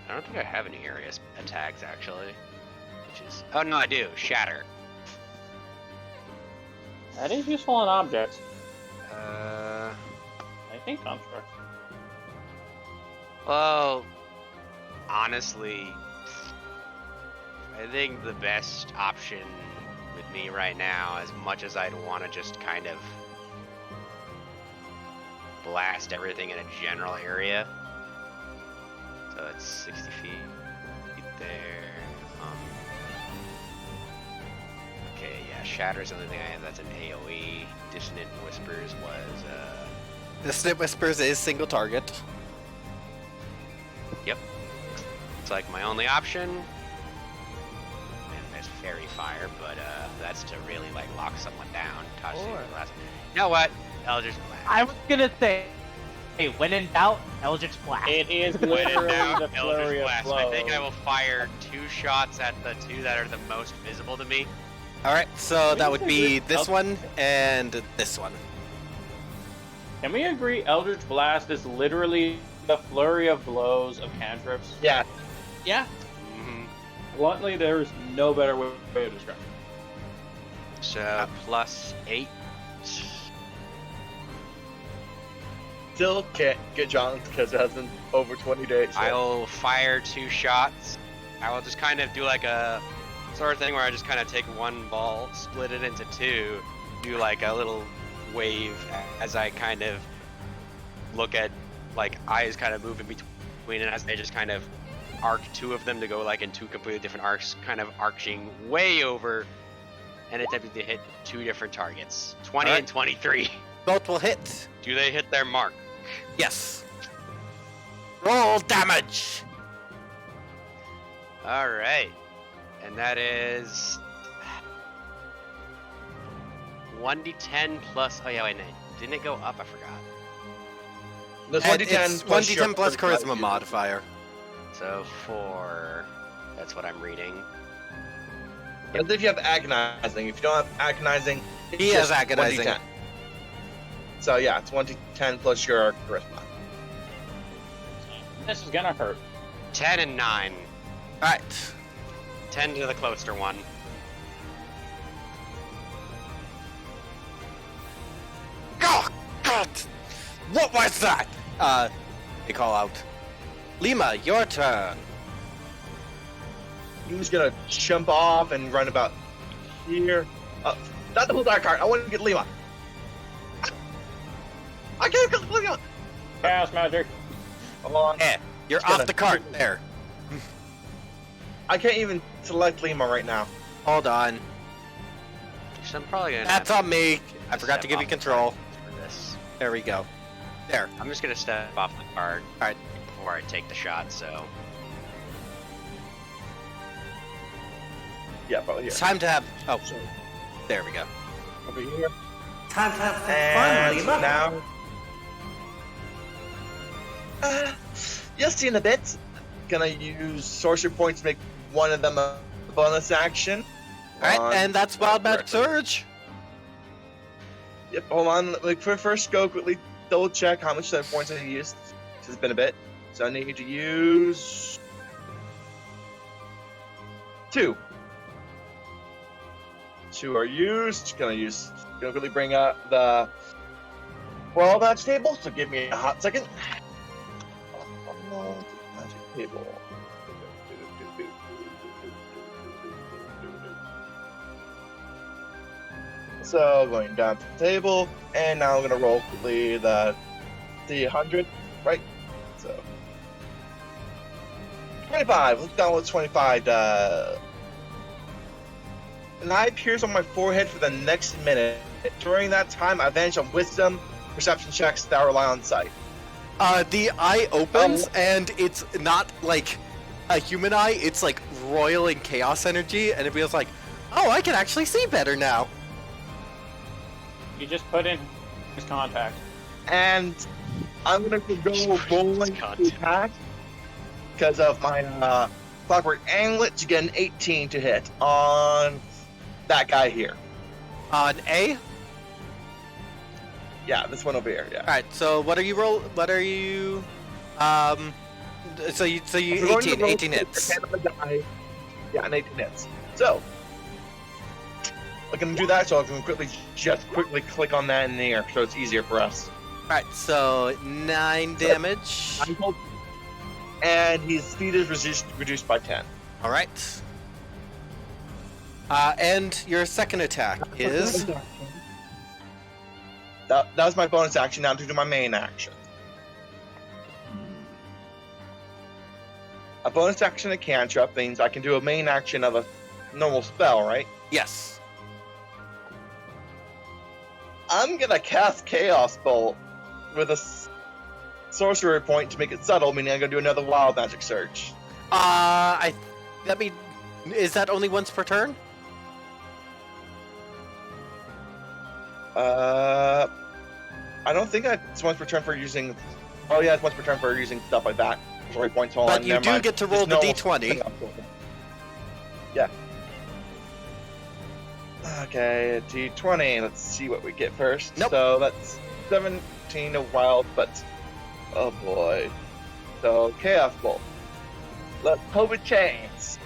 Speaker 4: I don't think I have any area attacks actually. Which is. Oh no, I do. Shatter.
Speaker 2: That is useful on objects.
Speaker 4: Uh.
Speaker 2: I think construct.
Speaker 4: Well, honestly, I think the best option with me right now, as much as I'd want to just kind of blast everything in a general area. So it's 60 feet there. Okay, yeah, Shatter's the only thing I have that's an AoE. Dissonant Whispers was,
Speaker 1: The Snip Whispers is single target.
Speaker 4: it's like my only option. And there's Fairy Fire, but that's to really like lock someone down. Toss you
Speaker 3: Or-
Speaker 4: with last. You know what? Eldritch Blast.
Speaker 7: I was gonna say, hey, when in doubt, Eldritch Blast.
Speaker 2: It is
Speaker 4: When in
Speaker 2: literally
Speaker 4: doubt,
Speaker 2: the flurry
Speaker 4: Eldritch
Speaker 2: of
Speaker 4: Blast.
Speaker 2: blows.
Speaker 4: I think I will fire 2 shots at the 2 that are the most visible to me.
Speaker 1: Alright, so that would be
Speaker 2: Wait,
Speaker 1: this one and this one.
Speaker 2: Can we agree Eldritch Blast is literally the flurry of blows of cantrips?
Speaker 5: Yeah.
Speaker 3: Yeah.
Speaker 2: Bluntly, there's no better way to describe it.
Speaker 4: So plus 8.
Speaker 5: Still can't get John because it has been over 20 days. so-
Speaker 4: I'll fire 2 shots. I will just kind of do like a sort of thing where I just kind of take one ball, split it into 2, do like a little wave as I kind of look at like eyes kind of moving between, and as they just kind of arc two of them to go like in two completely different arcs, kind of arching way over, and attempting to hit two different targets, 20
Speaker 1: Alright.
Speaker 4: and 23.
Speaker 1: Both will hit.
Speaker 4: Do they hit their mark?
Speaker 1: Yes. Roll damage.
Speaker 4: All right, and that is 1d10 plus. Oh yeah, wait, no, didn't it go up? I forgot.
Speaker 5: There's
Speaker 1: And
Speaker 5: 1d10
Speaker 1: it's
Speaker 5: plus
Speaker 1: 1d10 plus
Speaker 5: your
Speaker 1: charisma modifier.
Speaker 4: So 4. That's what I'm reading.
Speaker 5: As if you have agonizing. If you don't have agonizing, it's
Speaker 1: He has
Speaker 5: just
Speaker 1: agonizing.
Speaker 5: 1d10. So yeah, it's 1d10 plus your charisma.
Speaker 2: This is gonna hurt.
Speaker 4: 10 and 9.
Speaker 1: Alright.
Speaker 4: 10 to the closer one.
Speaker 1: Oh, God! What was that? They call out. Lima, your turn.
Speaker 5: He's gonna jump off and run about here. Not the whole dark card. I want to get Lima. I can't get Lima.
Speaker 2: Chaos magic.
Speaker 5: Come on.
Speaker 1: You're
Speaker 5: Just gonna-
Speaker 1: off the cart there.
Speaker 5: I can't even select Lima right now.
Speaker 1: Hold on.
Speaker 4: So I'm probably gonna.
Speaker 1: That's
Speaker 4: have
Speaker 1: on me. I forgot to
Speaker 4: step
Speaker 1: give you
Speaker 4: off
Speaker 1: control.
Speaker 4: for this.
Speaker 1: There we go. There.
Speaker 4: I'm just gonna step off the card.
Speaker 1: Alright.
Speaker 4: Before I take the shot. So
Speaker 5: Yeah, probably here.
Speaker 1: It's time to have. Oh,
Speaker 5: So,
Speaker 1: there we go.
Speaker 5: over here.
Speaker 8: Time to have some fun,
Speaker 5: And
Speaker 8: Lima.
Speaker 5: now. You'll see in a bit. Gonna use sorcery points to make one of them a bonus action.
Speaker 1: Alright,
Speaker 5: On-
Speaker 1: and that's Wild Magic
Speaker 5: correctly.
Speaker 1: Surge.
Speaker 5: Yep, hold on. Like, first go quickly double check how much of points I used. It's been a bit. So I need to use 2. 2 are used. Gonna quickly bring up the Wild Magic table, so give me a hot second. Magic table. So going down to the table, and now I'm gonna roll quickly the 100, right? So 25. Let's go with 25. An eye appears on my forehead for the next minute. During that time, I vanish on wisdom, perception checks that rely on sight.
Speaker 1: The eye opens, and it's not like a human eye, it's like royal and chaos energy, and it feels like, oh, I can actually see better now.
Speaker 2: You just put in his contact.
Speaker 5: And I'm gonna go rolling to attack because of my clockwork amulet to get an 18 to hit on that guy here.
Speaker 1: On A?
Speaker 5: Yeah, this one over here. Yeah.
Speaker 1: Alright, so what are you so you
Speaker 5: We're going to
Speaker 1: 18
Speaker 5: roll
Speaker 1: 18
Speaker 5: for
Speaker 1: hits.
Speaker 5: 10 on the die. Yeah, an 18 hits. So I can do that, so I can quickly click on that in the air, so it's easier for us.
Speaker 1: Alright, so 9 damage.
Speaker 5: And his speed is reduced by 10.
Speaker 1: Alright. And your second attack is
Speaker 5: That was my bonus action. Now to do my main action. A bonus action, a cantrip, means I can do a main action of a normal spell, right?
Speaker 1: yes.
Speaker 5: I'm gonna cast Chaos Bolt with a sorcery point to make it subtle, meaning I'm gonna do another Wild Magic Surge.
Speaker 1: Is that only once per turn?
Speaker 5: I don't think it's once per turn for using. Oh yeah, it's once per turn for using stuff like that. Sorry, points. Hold
Speaker 1: But
Speaker 5: on,
Speaker 1: you
Speaker 5: never
Speaker 1: do
Speaker 5: mind.
Speaker 1: get to roll
Speaker 5: Just
Speaker 1: the
Speaker 5: normal-
Speaker 1: d20.
Speaker 5: Yeah. Okay, d20. Let's see what we get first.
Speaker 1: Nope.
Speaker 5: So that's 17 of wild, but oh boy. So Chaos Bolt. Let's hope it changes.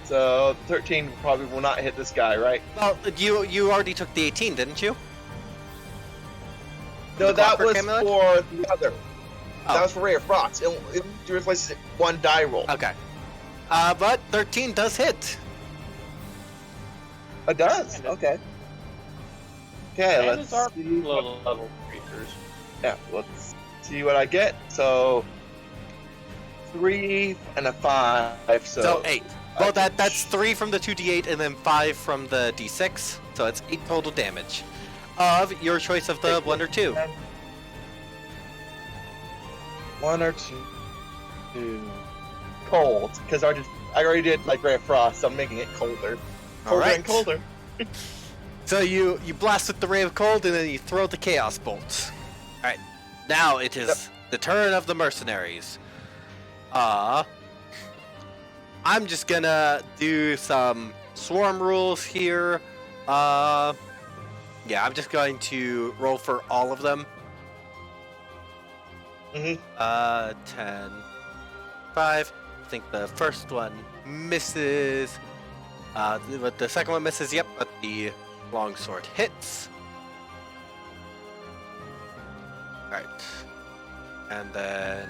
Speaker 5: So 13 probably will not hit this guy, right?
Speaker 1: Well, you already took the 18, didn't you?
Speaker 5: No,
Speaker 1: The
Speaker 5: that
Speaker 1: Clockwork
Speaker 5: was
Speaker 1: Amulet?
Speaker 5: for the other.
Speaker 1: Oh.
Speaker 5: That was for Ray of Frost. It replaces one die roll.
Speaker 1: Okay. But 13 does hit.
Speaker 5: It does. Okay. Okay,
Speaker 2: And
Speaker 5: let's
Speaker 2: are
Speaker 5: see.
Speaker 2: low level creatures.
Speaker 5: Yeah, let's see what I get. So 3 and a 5,
Speaker 1: So 8. Well, that's 3 from the 2d8 and then 5 from the d6. So it's 8 total damage. Of your choice of the 1 or 2.
Speaker 5: 1 or 2. Cold, because I already did like Ray of Frost, so I'm making it colder. Colder
Speaker 1: Alright.
Speaker 5: and colder.
Speaker 1: So you blast with the Ray of Cold and then you throw the Chaos Bolt. Alright. Now it is the turn of the mercenaries. I'm just gonna do some swarm rules here. Yeah, I'm just going to roll for all of them. 10, 5. I think the first one misses. But the second one misses, yep, but the longsword hits. Alright. And then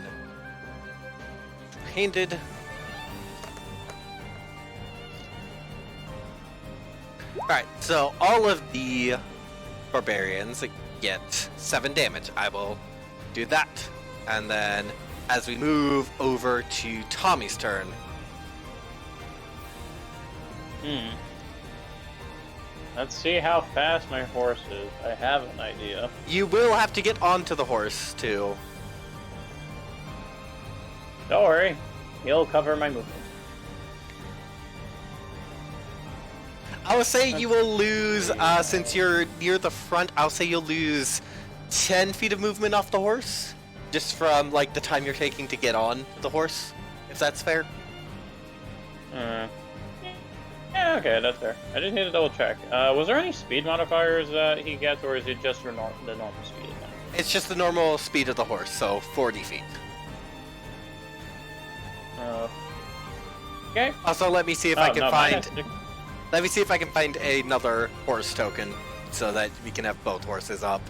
Speaker 1: handed. Alright, so all of the barbarians get 7 damage. I will do that. And then as we move over to Tommy's turn.
Speaker 2: Let's see how fast my horse is. I have an idea.
Speaker 1: You will have to get onto the horse too.
Speaker 2: Don't worry. He'll cover my movement.
Speaker 1: I would say you will lose, since you're near the front, I'll say you'll lose 10 feet of movement off the horse. Just from, like, the time you're taking to get on the horse, if that's fair.
Speaker 2: Yeah, okay, that's fair. I just need to double check. Was there any speed modifiers that he gets, or is it just the normal speed?
Speaker 1: It's just the normal speed of the horse, so 40 feet.
Speaker 2: Okay.
Speaker 1: Also, let me see if I can
Speaker 2: mine
Speaker 1: find...
Speaker 2: has to-
Speaker 1: Let me see if I can find another horse token, so that we can have both horses up.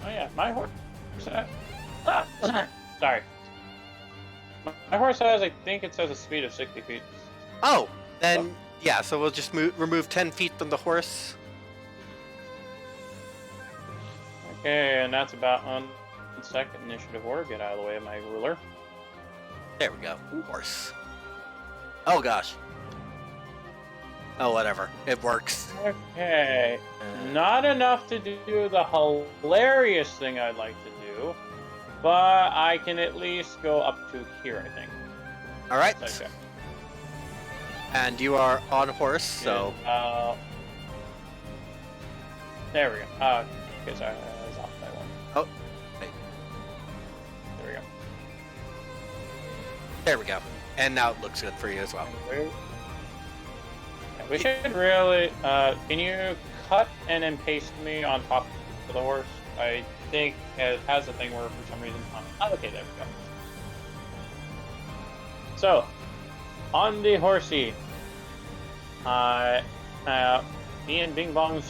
Speaker 2: Oh yeah, my horse. Sorry. My horse has, I think it says a speed of 60 feet.
Speaker 1: Oh, then, yeah, so we'll just remove 10 feet from the horse.
Speaker 2: Okay, and that's about on second initiative order. Get out of the way of my ruler.
Speaker 1: There we go. Horse. Oh gosh. Oh, whatever. It works.
Speaker 2: Okay. Not enough to do the hilarious thing I'd like to do, but I can at least go up to here, I think.
Speaker 1: Alright.
Speaker 2: Okay.
Speaker 1: And you are on horse, so...
Speaker 2: There we go. Okay, sorry, I was off that one.
Speaker 1: Oh. Wait.
Speaker 2: There we go.
Speaker 1: There we go. And now it looks good for you as well.
Speaker 2: Yeah, we should really... can you cut and then paste me on top of the horse? I think it has a thing where for some reason... Oh, okay, there we go. So, on the horsey, me and Bing Bong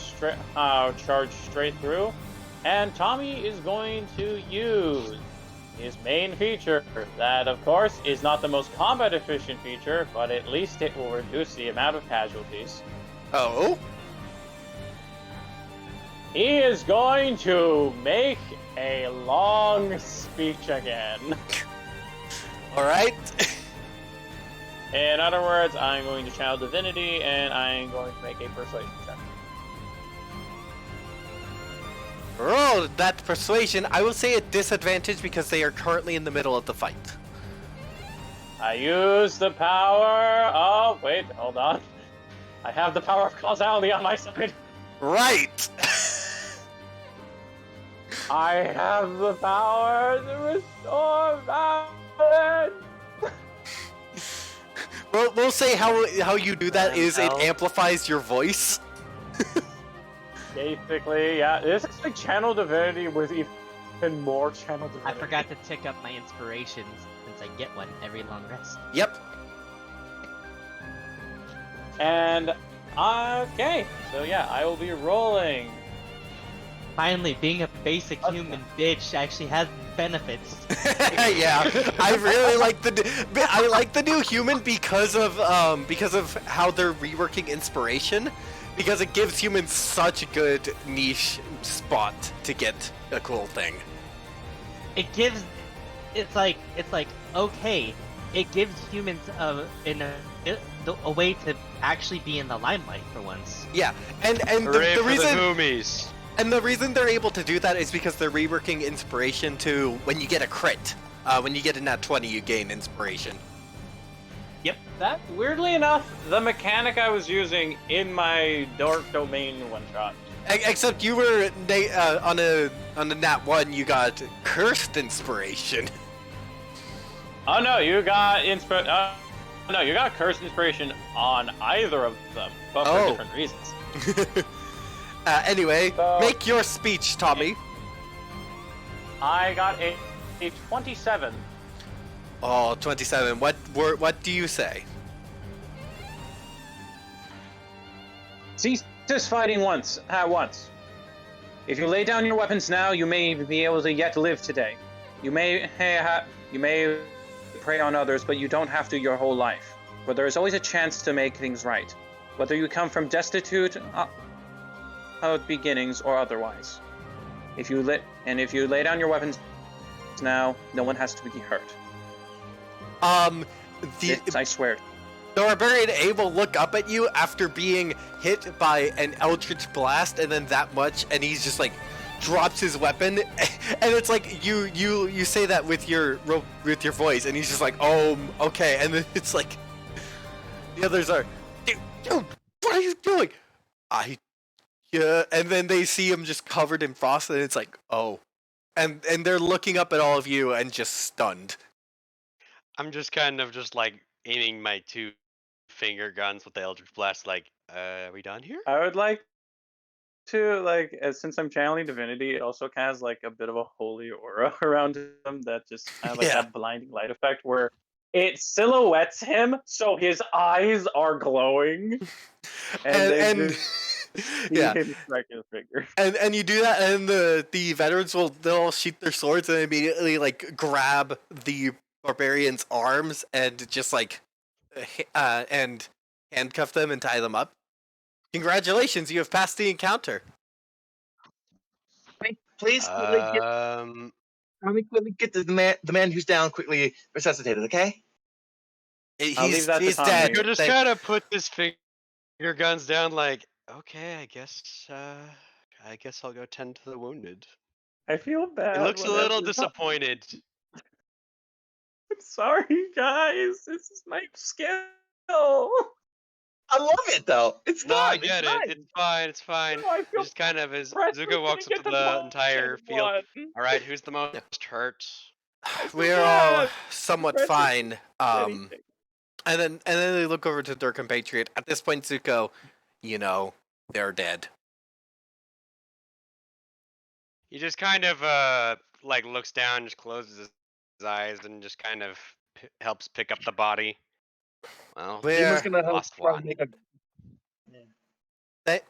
Speaker 2: charge straight through, and Tommy is going to use his main feature. That, of course, is not the most combat efficient feature, but at least it will reduce the amount of casualties.
Speaker 1: Oh?
Speaker 2: He is going to make a long speech again.
Speaker 1: Alright.
Speaker 2: In other words, I'm going to channel divinity, and I'm going to make a persuasion check.
Speaker 1: Roll that persuasion. I will say at disadvantage because they are currently in the middle of the fight.
Speaker 2: I use the power. Oh, wait, hold on. I have the power of causality on my side.
Speaker 1: Right!
Speaker 2: I have the power to restore balance.
Speaker 1: We'll say how you do that is it
Speaker 3: Well.
Speaker 1: amplifies your voice.
Speaker 2: Basically, yeah. This is like channel divinity with even more channel divinity.
Speaker 3: I forgot to tick up my inspirations since I get one every long rest.
Speaker 1: Yep.
Speaker 2: And, okay. So, yeah, I will be rolling.
Speaker 3: Finally, being a basic human bitch actually has benefits.
Speaker 1: Yeah, I really like the new human because of how they're reworking inspiration, because it gives humans such a good niche spot to get a cool thing.
Speaker 3: It gives it's like okay, it gives humans a way to actually be in the limelight for once.
Speaker 1: Yeah, and
Speaker 4: Hooray
Speaker 1: the
Speaker 4: for
Speaker 1: reason
Speaker 4: the Hoomies.
Speaker 1: and the reason they're able to do that is because they're reworking inspiration to when you get a crit. When you get a nat 20, you gain inspiration.
Speaker 2: That, weirdly enough, the mechanic I was using in my Dark Domain one-shot.
Speaker 1: Except you were on a nat 1, you got cursed inspiration.
Speaker 2: Oh no, you got no, you got cursed inspiration on either of them, but for
Speaker 1: Oh.
Speaker 2: different reasons.
Speaker 1: Anyway,
Speaker 2: So-
Speaker 1: make your speech, Tommy.
Speaker 2: I got a 27.
Speaker 1: Oh, 27. What do you say?
Speaker 2: Cease fighting at once. If you lay down your weapons now, you may be able to yet live today. You may prey on others, but you don't have to your whole life. But there is always a chance to make things right, whether you come from destitute beginnings or otherwise. If you lay down your weapons now, no one has to be hurt. This I swear.
Speaker 1: The Barbarian A will look up at you after being hit by an Eldritch Blast and then that much, and he's just like drops his weapon, and it's like you say that with your voice, and he's just like, oh, okay, and then it's like the others are, dude, what are you doing? Yeah, and then they see him just covered in frost, and it's like, oh, and they're looking up at all of you and just stunned.
Speaker 4: I'm just kind of just like aiming my 2 finger guns with the Eldritch Blast, like, are we done here?
Speaker 2: I would like to, since I'm channeling divinity, it also has like a bit of a holy aura around him that just kind of like
Speaker 1: Yeah.
Speaker 2: that blinding light effect where it silhouettes him so his eyes are glowing.
Speaker 1: And yeah,
Speaker 2: him strike his finger.
Speaker 1: and you do that, and the veterans they'll sheath their swords and immediately like grab the barbarian's arms and just like and handcuff them and tie them up. Congratulations, you have passed the encounter.
Speaker 5: Please, quickly get the man who's down quickly resuscitated, okay?
Speaker 2: I'll leave
Speaker 1: He's
Speaker 2: that to Tommy.
Speaker 1: dead.
Speaker 4: You just
Speaker 1: Thank-
Speaker 4: kind of put this finger guns down, like, okay, I guess I'll go tend to the wounded.
Speaker 2: I feel bad.
Speaker 4: It looks a
Speaker 2: whenever
Speaker 4: little
Speaker 2: Tom-
Speaker 4: disappointed.
Speaker 2: I'm sorry, guys. This is my skill.
Speaker 5: I love it though. It's
Speaker 4: No,
Speaker 5: fun.
Speaker 4: I get
Speaker 5: it's
Speaker 4: it.
Speaker 5: nice.
Speaker 4: It's fine. It's fine.
Speaker 2: Oh, I feel
Speaker 4: Just kind of as
Speaker 2: pressed
Speaker 4: Zuko walks up to the entire field. All right, who's the most hurt?
Speaker 1: We're all
Speaker 2: bad.
Speaker 1: somewhat
Speaker 2: Precious
Speaker 1: fine. And then they look over to their compatriot. At this point, Zuko, they're dead.
Speaker 4: He just kind of like looks down, just closes his eyes, and just kind of helps pick up the body. Well,
Speaker 1: We're,
Speaker 5: gonna help
Speaker 4: lost
Speaker 5: try to
Speaker 4: one.
Speaker 5: make a.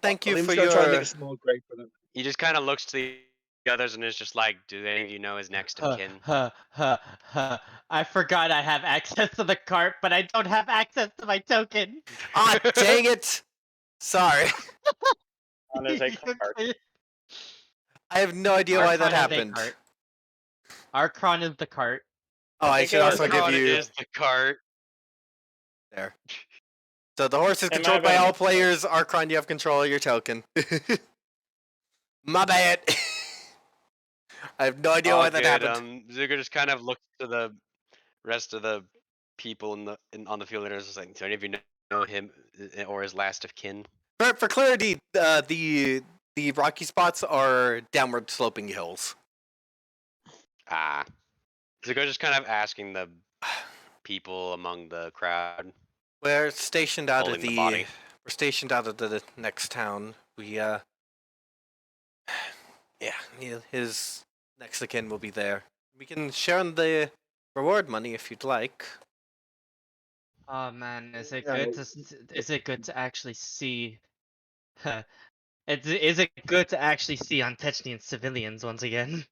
Speaker 1: thank you
Speaker 5: Liam's
Speaker 1: for
Speaker 5: gonna try to make
Speaker 1: your.
Speaker 5: a small grave for them.
Speaker 4: He just kind of looks to the others and is just like, "Do any of you know his next of kin?"
Speaker 3: I forgot I have access to the cart, but I don't have access to my token.
Speaker 1: Ah, dang it! Sorry,
Speaker 2: On his card.
Speaker 1: I have no idea why that happened.
Speaker 3: Archon is the cart.
Speaker 1: Oh, I
Speaker 2: think
Speaker 1: should
Speaker 2: it was
Speaker 1: also give
Speaker 4: God, it
Speaker 1: you
Speaker 4: is the cart.
Speaker 1: there. So the horse is
Speaker 2: And my
Speaker 1: controlled by
Speaker 2: bad.
Speaker 1: all players. Archon, you have control of your token. My bad. I have no idea
Speaker 4: All
Speaker 1: why that
Speaker 4: good,
Speaker 1: happened.
Speaker 4: Zuko just kind of looks to the rest of the people on the field and is just like, "Do any of you know him or his last of kin?"
Speaker 1: For clarity, the rocky spots are downward sloping hills.
Speaker 4: Ah. Zuko just kind of asking the people among the crowd.
Speaker 1: We're stationed out of
Speaker 4: Holding the body.
Speaker 1: we're stationed out of the next town. We yeah, his next of kin will be there. We can share in the reward money if you'd like.
Speaker 3: Oh man, is it
Speaker 5: Yeah,
Speaker 3: good to is it good to actually see? Is it good to actually see Antechnian civilians once again?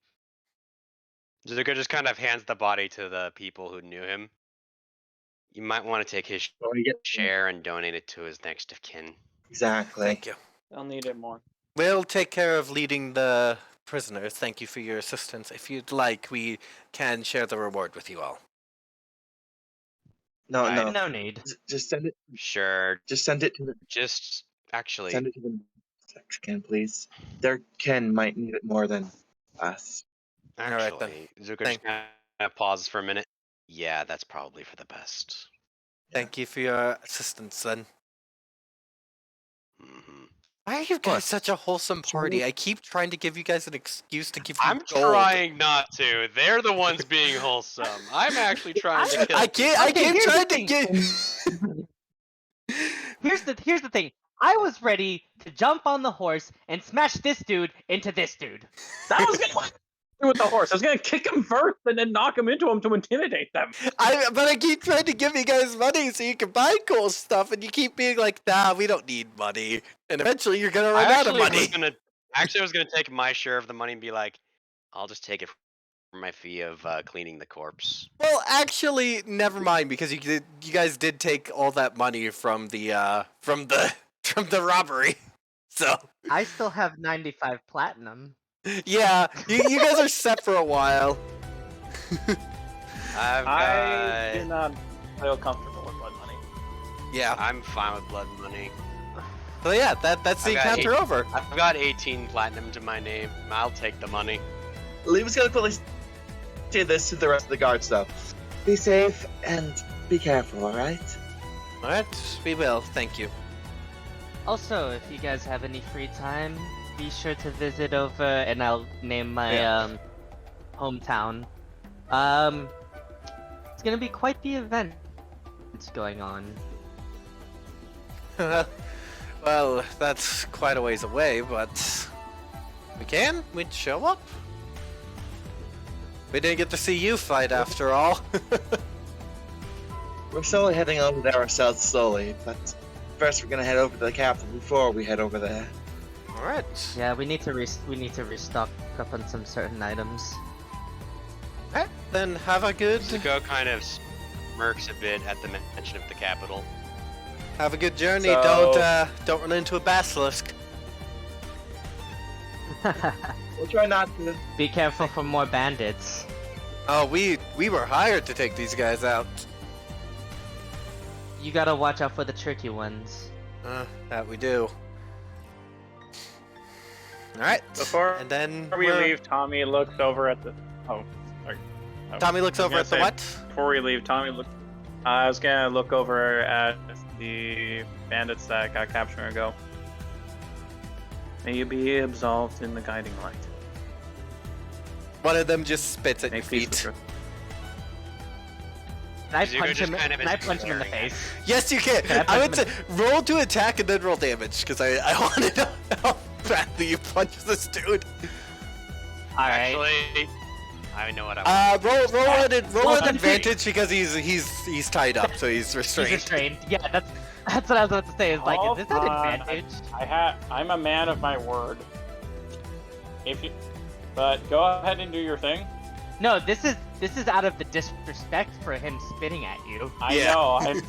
Speaker 4: Zuko just kind of hands the body to the people who knew him. You might want to take his
Speaker 5: Oh, you get
Speaker 4: share and donate it to his next of kin.
Speaker 5: exactly.
Speaker 1: Thank you.
Speaker 2: I'll need it more.
Speaker 1: We'll take care of leading the prisoners, thank you for your assistance. If you'd like, we can share the reward with you all.
Speaker 5: No, no.
Speaker 6: No need.
Speaker 5: Just send it.
Speaker 4: Sure.
Speaker 5: Just send it to the.
Speaker 4: Just actually,
Speaker 5: Send it to the Ken, please. Their Ken might need it more than us.
Speaker 1: Alright then.
Speaker 4: Zuko
Speaker 1: Thank-
Speaker 4: just kind of pauses for a minute. Yeah, that's probably for the best.
Speaker 1: Thank you for your assistance, then.
Speaker 4: hmm
Speaker 1: Why are you guys such a wholesome party? I keep trying to give you guys an excuse to give you
Speaker 4: I'm
Speaker 1: gold.
Speaker 4: trying not to. They're the ones being wholesome. I'm actually trying to kill.
Speaker 1: I keep
Speaker 7: here's
Speaker 1: trying
Speaker 7: the
Speaker 1: to get.
Speaker 7: Here's the thing. I was ready to jump on the horse and smash this dude into this dude.
Speaker 2: That was gonna do with the horse. I was gonna kick him first and then knock him into him to intimidate them.
Speaker 1: But I keep trying to give you guys money so you can buy cool stuff, and you keep being like, "Nah, we don't need money." And eventually, you're gonna run out of money.
Speaker 4: I was gonna take my share of the money and be like, I'll just take it for my fee of cleaning the corpse.
Speaker 1: Well, actually, never mind, because you guys did take all that money from the robbery. So
Speaker 7: I still have 95 platinum.
Speaker 1: yeah, you guys are set for a while.
Speaker 2: I do not feel comfortable with blood money.
Speaker 1: Yeah.
Speaker 4: I'm fine with blood money.
Speaker 1: So yeah, that's the
Speaker 4: I got
Speaker 1: encounter over.
Speaker 4: I've got 18 platinum to my name. I'll take the money.
Speaker 5: Leo's gonna quickly say this to the rest of the guards, though. Be safe and be careful, alright?
Speaker 1: All right, we will. Thank you.
Speaker 7: Also, if you guys have any free time, be sure to visit over, and I'll name my
Speaker 1: Yeah.
Speaker 7: hometown. It's gonna be quite the event that's going on.
Speaker 1: Well, that's quite a ways away, but we'd show up. We didn't get to see you fight after all.
Speaker 5: We're slowly heading over there ourselves, slowly, but first we're gonna head over to the capital before we head over there.
Speaker 1: All right.
Speaker 7: Yeah, we need to restock up on some certain items.
Speaker 1: All right, then have a good
Speaker 4: Zuko kind of smirks a bit at the mention of the capital.
Speaker 1: journey.
Speaker 2: So-
Speaker 1: Don't run into a basilisk.
Speaker 5: We'll try not to.
Speaker 7: Be careful for more bandits.
Speaker 1: Oh, we were hired to take these guys out.
Speaker 7: You gotta watch out for the tricky ones.
Speaker 1: That we do. All right.
Speaker 2: Before
Speaker 1: and then
Speaker 2: we leave, Tommy looks over at the. Oh, sorry. Oh,
Speaker 1: Tommy looks
Speaker 2: I was
Speaker 1: over
Speaker 2: gonna
Speaker 1: at the
Speaker 2: say,
Speaker 1: what?
Speaker 2: Before we leave, Tommy look. I was gonna look over at the bandits that got captured and go. May you be absolved in the guiding light.
Speaker 1: One of them just spits at your
Speaker 2: Make peace with
Speaker 1: feet.
Speaker 2: truth.
Speaker 7: Can I
Speaker 4: Zuko
Speaker 7: punch
Speaker 4: just
Speaker 7: him?
Speaker 4: kind of
Speaker 7: Can I
Speaker 4: is
Speaker 7: punch him in the
Speaker 4: glaring at
Speaker 7: face?
Speaker 1: Yes, you can.
Speaker 7: Can I
Speaker 1: I
Speaker 7: punch
Speaker 1: would
Speaker 7: him
Speaker 1: say roll to attack and then roll damage because I want to know how badly you punch this dude.
Speaker 7: All right.
Speaker 4: Actually, I know what I want.
Speaker 1: Roll
Speaker 7: Well,
Speaker 1: an
Speaker 7: then
Speaker 1: advantage because he's tied up, so he's
Speaker 7: He's
Speaker 1: restrained.
Speaker 7: restrained. Yeah, that's what I was about to say. Is like, is this an
Speaker 2: Hold on.
Speaker 7: advantage?
Speaker 2: I'm a man of my word. But go ahead and do your thing.
Speaker 7: No, this is out of the disrespect for him spitting at you.
Speaker 2: I
Speaker 1: Yeah.
Speaker 2: know. I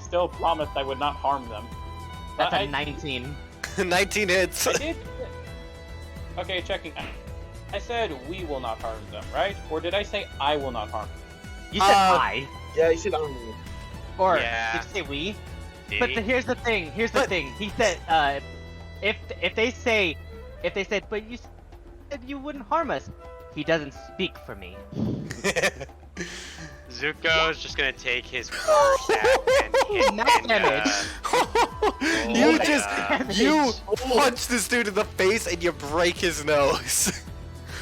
Speaker 2: still promised I would not harm them.
Speaker 7: That's
Speaker 2: But
Speaker 7: a 19.
Speaker 1: 19 hits.
Speaker 2: I did. Okay, checking. I said we will not harm them, right? Or did I say I will not harm them?
Speaker 7: You said I,
Speaker 5: Yeah, you should.
Speaker 7: or
Speaker 4: Yeah.
Speaker 7: did you say we?
Speaker 4: Did
Speaker 7: But
Speaker 4: he?
Speaker 7: here's the thing. He said, if they said, but you said you wouldn't harm us. He doesn't speak for me.
Speaker 4: Zuko's just gonna take his first act and hit
Speaker 7: Max
Speaker 4: and,
Speaker 7: damage.
Speaker 1: you
Speaker 4: my
Speaker 1: just
Speaker 4: God.
Speaker 1: you punch this dude in the face and you break his nose.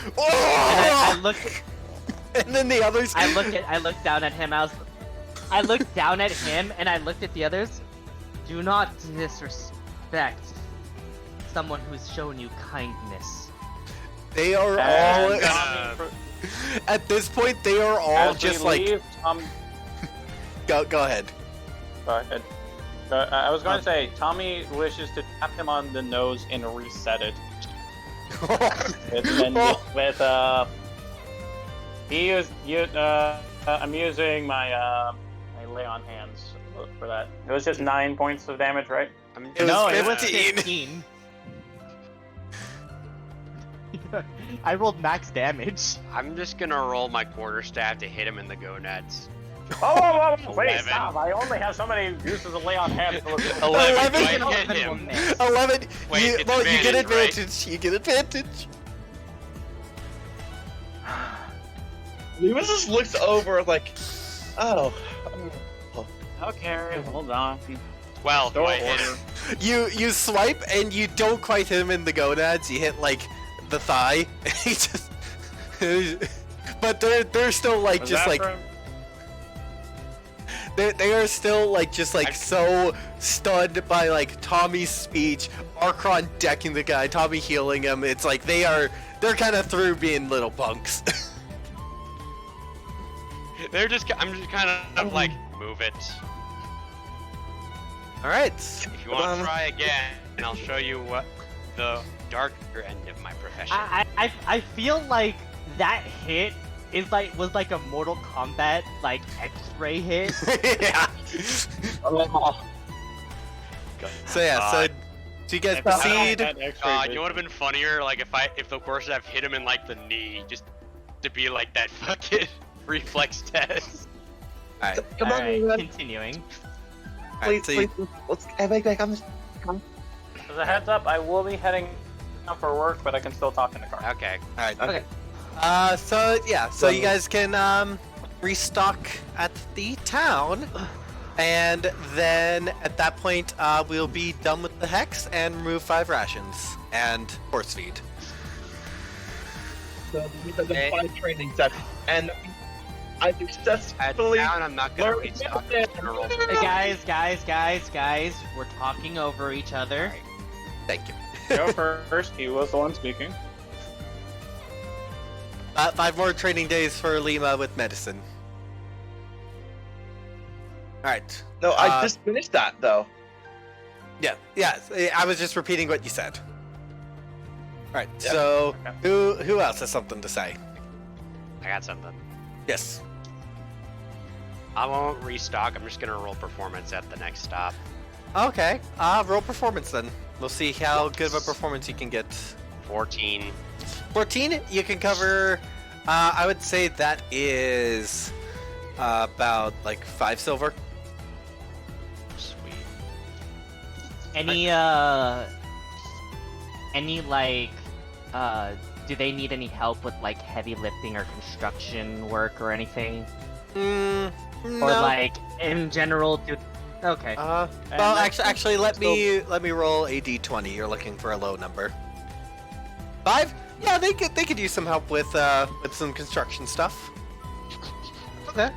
Speaker 7: And I look,
Speaker 1: And then the others.
Speaker 7: I looked down at him. I looked down at him, and I looked at the others. Do not disrespect someone who's shown you kindness.
Speaker 1: They are
Speaker 2: And,
Speaker 1: all.
Speaker 2: Tommy,
Speaker 1: At this point, they are all
Speaker 2: as we
Speaker 1: just like.
Speaker 2: leave,
Speaker 1: Go ahead.
Speaker 2: Go ahead. I was going to say, Tommy wishes to tap him on the nose and reset it. I'm using my lay on hands for that. It was just 9 points of damage, right?
Speaker 1: It was
Speaker 7: No, it was
Speaker 1: 15.
Speaker 7: 15. I rolled max damage.
Speaker 4: I'm just gonna roll my quarterstaff to hit him in the gonads.
Speaker 2: Oh, please
Speaker 4: 11.
Speaker 2: stop. I only have so many uses of lay on hands.
Speaker 4: 11.
Speaker 1: 11.
Speaker 4: Do I hit him?
Speaker 1: 11.
Speaker 4: Wait,
Speaker 1: you,
Speaker 4: it's
Speaker 1: well, you get
Speaker 4: advantage, right?
Speaker 1: advantage. You get advantage.
Speaker 5: Lewis just looks over like, oh.
Speaker 2: Okay, hold on.
Speaker 4: Well, do
Speaker 2: Store
Speaker 4: I hit
Speaker 2: order.
Speaker 4: him?
Speaker 1: You swipe and you don't quite hit him in the gonads. You hit like the thigh. He just. But they're still like
Speaker 2: Was
Speaker 1: just
Speaker 2: that
Speaker 1: like
Speaker 2: from-
Speaker 1: they are still like just like so stunned by like Tommy's speech, Archon decking the guy, Tommy healing him. It's like they're kind of through being little punks.
Speaker 4: I'm just kind of like, move it.
Speaker 1: All right.
Speaker 4: If you want to try again, and I'll show you what the darker end of my profession.
Speaker 7: I feel like that hit was like a Mortal Kombat like X-ray hit.
Speaker 1: Yeah. So yeah, so do you guys
Speaker 4: If
Speaker 1: proceed?
Speaker 2: That X-ray
Speaker 4: God, you
Speaker 2: vision.
Speaker 4: know what would have been funnier? Like if the quarterstaff hit him in like the knee, just to be like that fucking reflex test.
Speaker 1: All right.
Speaker 5: Come on,
Speaker 7: Alright,
Speaker 5: man.
Speaker 7: continuing.
Speaker 5: Please,
Speaker 1: so you-
Speaker 5: please, let's get back on this.
Speaker 2: As a heads up, I will be heading out for work, but I can still talk in the car.
Speaker 4: Okay.
Speaker 1: All right.
Speaker 5: Okay.
Speaker 1: So yeah, so you guys can restock at the town, and then at that point we'll be done with the hex and remove 5 rations and force feed.
Speaker 5: So these are the 5 training sets, and I
Speaker 4: At
Speaker 5: successfully
Speaker 4: town, I'm not gonna
Speaker 5: learned
Speaker 4: restock.
Speaker 5: that.
Speaker 4: I'm gonna roll.
Speaker 7: Hey, guys, we're talking over each other.
Speaker 1: Thank you.
Speaker 2: Go first. He was the one speaking.
Speaker 1: 5 more training days for Lima with medicine. All right.
Speaker 5: No, I just finished that though.
Speaker 1: Yeah. I was just repeating what you said. All right.
Speaker 5: Yeah.
Speaker 1: So who else has something to say?
Speaker 4: I got something.
Speaker 1: Yes.
Speaker 4: I won't restock. I'm just gonna roll performance at the next stop.
Speaker 1: Okay. Roll performance then. We'll see how good of a performance you can get.
Speaker 4: 14.
Speaker 1: 14, you can cover. I would say that is about like 5 silver.
Speaker 4: Sweet.
Speaker 7: Any like do they need any help with like heavy lifting or construction work or anything?
Speaker 1: No.
Speaker 7: Or like in general, do okay.
Speaker 1: Well, actually, let me roll a d20. You're looking for a low number. 5? Yeah, they could use some help with some construction stuff.
Speaker 7: Okay.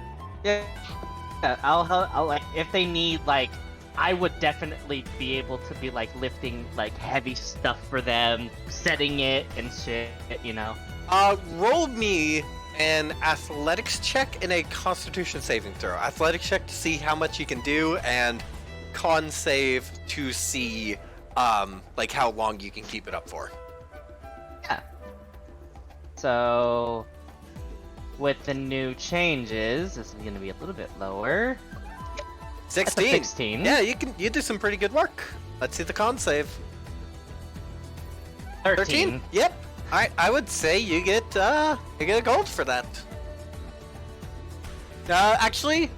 Speaker 7: Yeah. I'll help. I'll like if they need like. I would definitely be able to be like lifting like heavy stuff for them, setting it and shit. You know.
Speaker 1: Roll me an athletics check and a constitution saving throw. Athletics check to see how much you can do, and con save to see like how long you can keep it up for.
Speaker 7: Yeah. So with the new changes, this is going to be a little bit lower. That's a
Speaker 1: 16.
Speaker 7: 16.
Speaker 1: Yeah, you do some pretty good work. Let's see the con save. 13. Yep. I would say you get a gold for that. Actually,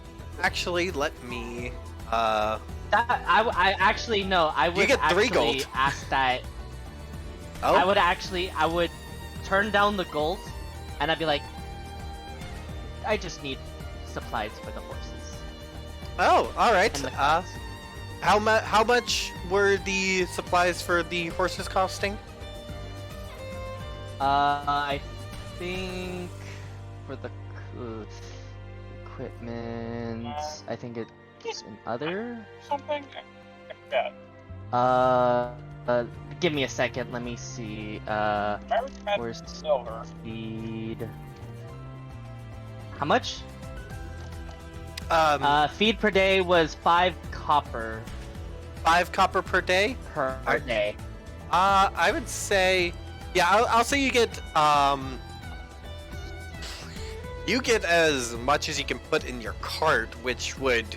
Speaker 1: let me.
Speaker 7: I actually no. I would
Speaker 1: get 3
Speaker 7: actually
Speaker 1: gold.
Speaker 7: ask that.
Speaker 1: Oh.
Speaker 7: I would turn down the gold, and I'd be like, I just need supplies for the horses.
Speaker 1: Oh, all right.
Speaker 7: And the
Speaker 1: How much were the supplies for the horses costing?
Speaker 7: I think for the equipment, I think it's in other.
Speaker 2: Something? Yeah.
Speaker 7: Give me a second. Let me see. Where's
Speaker 2: Silver.
Speaker 7: feed? How much?
Speaker 1: Um,
Speaker 7: Feed per day was 5 copper
Speaker 1: 5 copper per day.
Speaker 7: per
Speaker 1: Alright.
Speaker 7: day.
Speaker 1: I would say, yeah, I'll say you get as much as you can put in your cart, which would,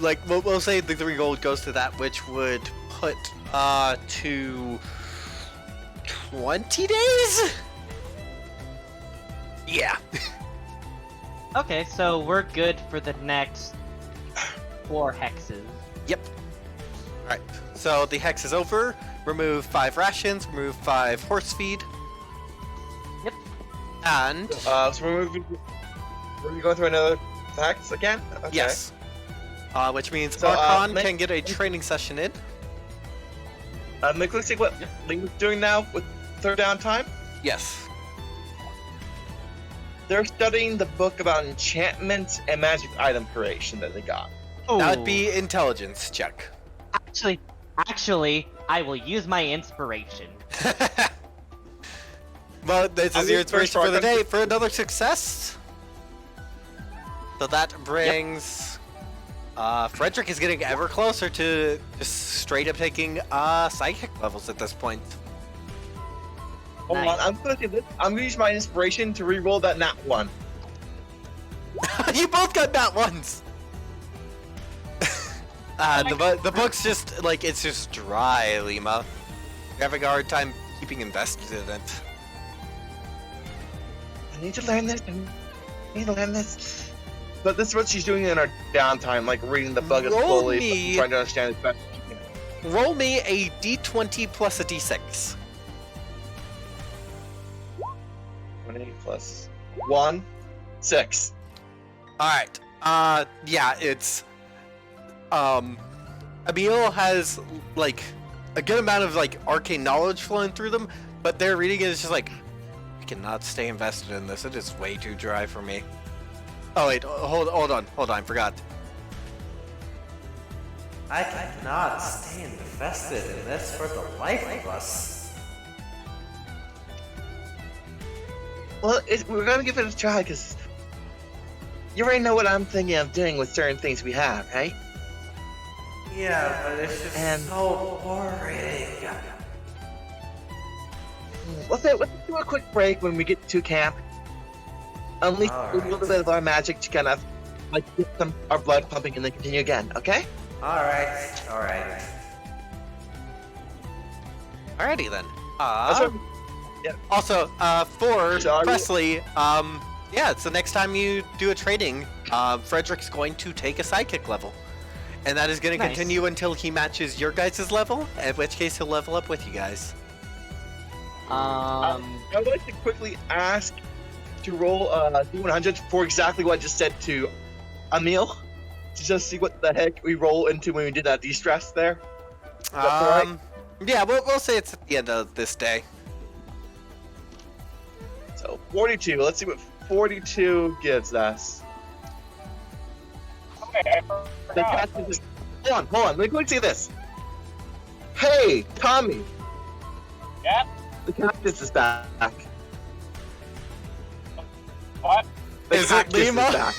Speaker 1: like we'll say the 3 gold goes to that, which would put to 20 days? Yeah.
Speaker 7: Okay, so we're good for the next 4 hexes.
Speaker 1: Yep. Alright, so the hex is over. Remove 5 rations, remove 5 horse feed.
Speaker 7: Yep.
Speaker 1: And
Speaker 5: So we're going through another hex again? Okay.
Speaker 1: yes. Which means
Speaker 5: So,
Speaker 1: Archon
Speaker 5: make-
Speaker 1: can get a training session in.
Speaker 5: Let me see what Lima's doing now with third downtime.
Speaker 1: Yes.
Speaker 5: They're studying the book about enchantments and magic item creation that they got.
Speaker 1: That would be intelligence check.
Speaker 7: Actually, I will use my inspiration.
Speaker 1: Well, this
Speaker 5: I'll
Speaker 1: is your
Speaker 5: use first
Speaker 1: inspiration for the
Speaker 5: Archon.
Speaker 1: day for another success. So that brings Frederick is getting ever closer to just straight up taking psychic levels at this point.
Speaker 5: Hold
Speaker 7: Nice.
Speaker 5: on, I'm gonna do this. I'm gonna use my inspiration to re-roll that nat 1.
Speaker 1: You both got that once. The book's just like it's just dry, Lima. You're having a hard time keeping invested in it.
Speaker 5: I need to learn this. I need to learn this. But this is what she's doing in her downtime, like reading the book
Speaker 1: Roll
Speaker 5: slowly,
Speaker 1: me-
Speaker 5: trying to understand it better.
Speaker 1: Roll me a d20 plus a d6.
Speaker 5: 20 plus 1, 6.
Speaker 1: Alright. Yeah, it's Emil has like a good amount of like arcane knowledge flowing through them, but their reading is just like I cannot stay invested in this. It is way too dry for me. Oh wait, hold on, I forgot.
Speaker 8: I cannot stay invested in this for the life of us.
Speaker 5: Well, we're gonna give it a try, because you already know what I'm thinking of doing with certain things we have, right?
Speaker 8: Yeah, but it's just
Speaker 5: And-
Speaker 8: so boring.
Speaker 5: Let's do a quick break when we get to camp. Unleash a little
Speaker 8: Alright.
Speaker 5: bit of our magic to kind of like get our blood pumping and then continue again, okay?
Speaker 8: Alright.
Speaker 1: Alrighty then.
Speaker 5: That's what-
Speaker 1: Also, for
Speaker 5: So are we-
Speaker 1: Presley, yeah, it's the next time you do a training, Frederick's going to take a sidekick level. And that is going to
Speaker 7: Nice.
Speaker 1: continue until he matches your guys' level, in which case he'll level up with you guys.
Speaker 5: I would like to quickly ask to roll D100 for exactly what I just said to Emil, to just see what the heck we roll into when we did that de-stress there. alright?
Speaker 1: Yeah, we'll say it's at the end of this day.
Speaker 5: So 42. Let's see what 42 gives us.
Speaker 2: Okay, I
Speaker 5: The
Speaker 2: forgot.
Speaker 5: cactus is... Hold on. Let me quickly see this. Hey, Tommy.
Speaker 2: Yep.
Speaker 5: The cactus is back.
Speaker 2: What?
Speaker 5: The
Speaker 1: Is it
Speaker 5: cactus
Speaker 1: Lima?
Speaker 5: Is back.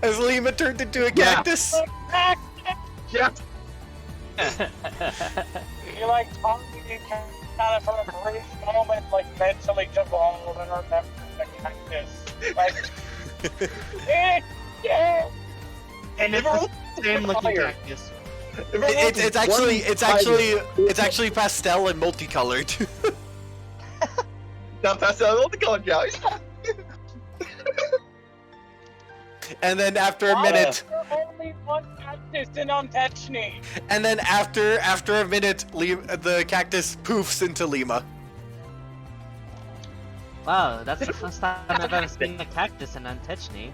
Speaker 1: Has Lima turned into a
Speaker 5: Yeah.
Speaker 1: cactus?
Speaker 5: Yeah.
Speaker 2: You like talking kind of for a brief moment, like mentally devolve and remember the cactus. Like, yeah.
Speaker 7: And it's
Speaker 5: Never
Speaker 7: the same looking
Speaker 2: Fire.
Speaker 7: cactus.
Speaker 1: It's actually pastel and multicolored.
Speaker 5: Not past the multicolored guys.
Speaker 1: And then after a
Speaker 2: Why
Speaker 1: minute,
Speaker 2: is there only one cactus in Ontechny?
Speaker 1: and then after a minute, the cactus poofs into Lima.
Speaker 7: Wow, that's the first time I've ever seen a cactus in Untechny.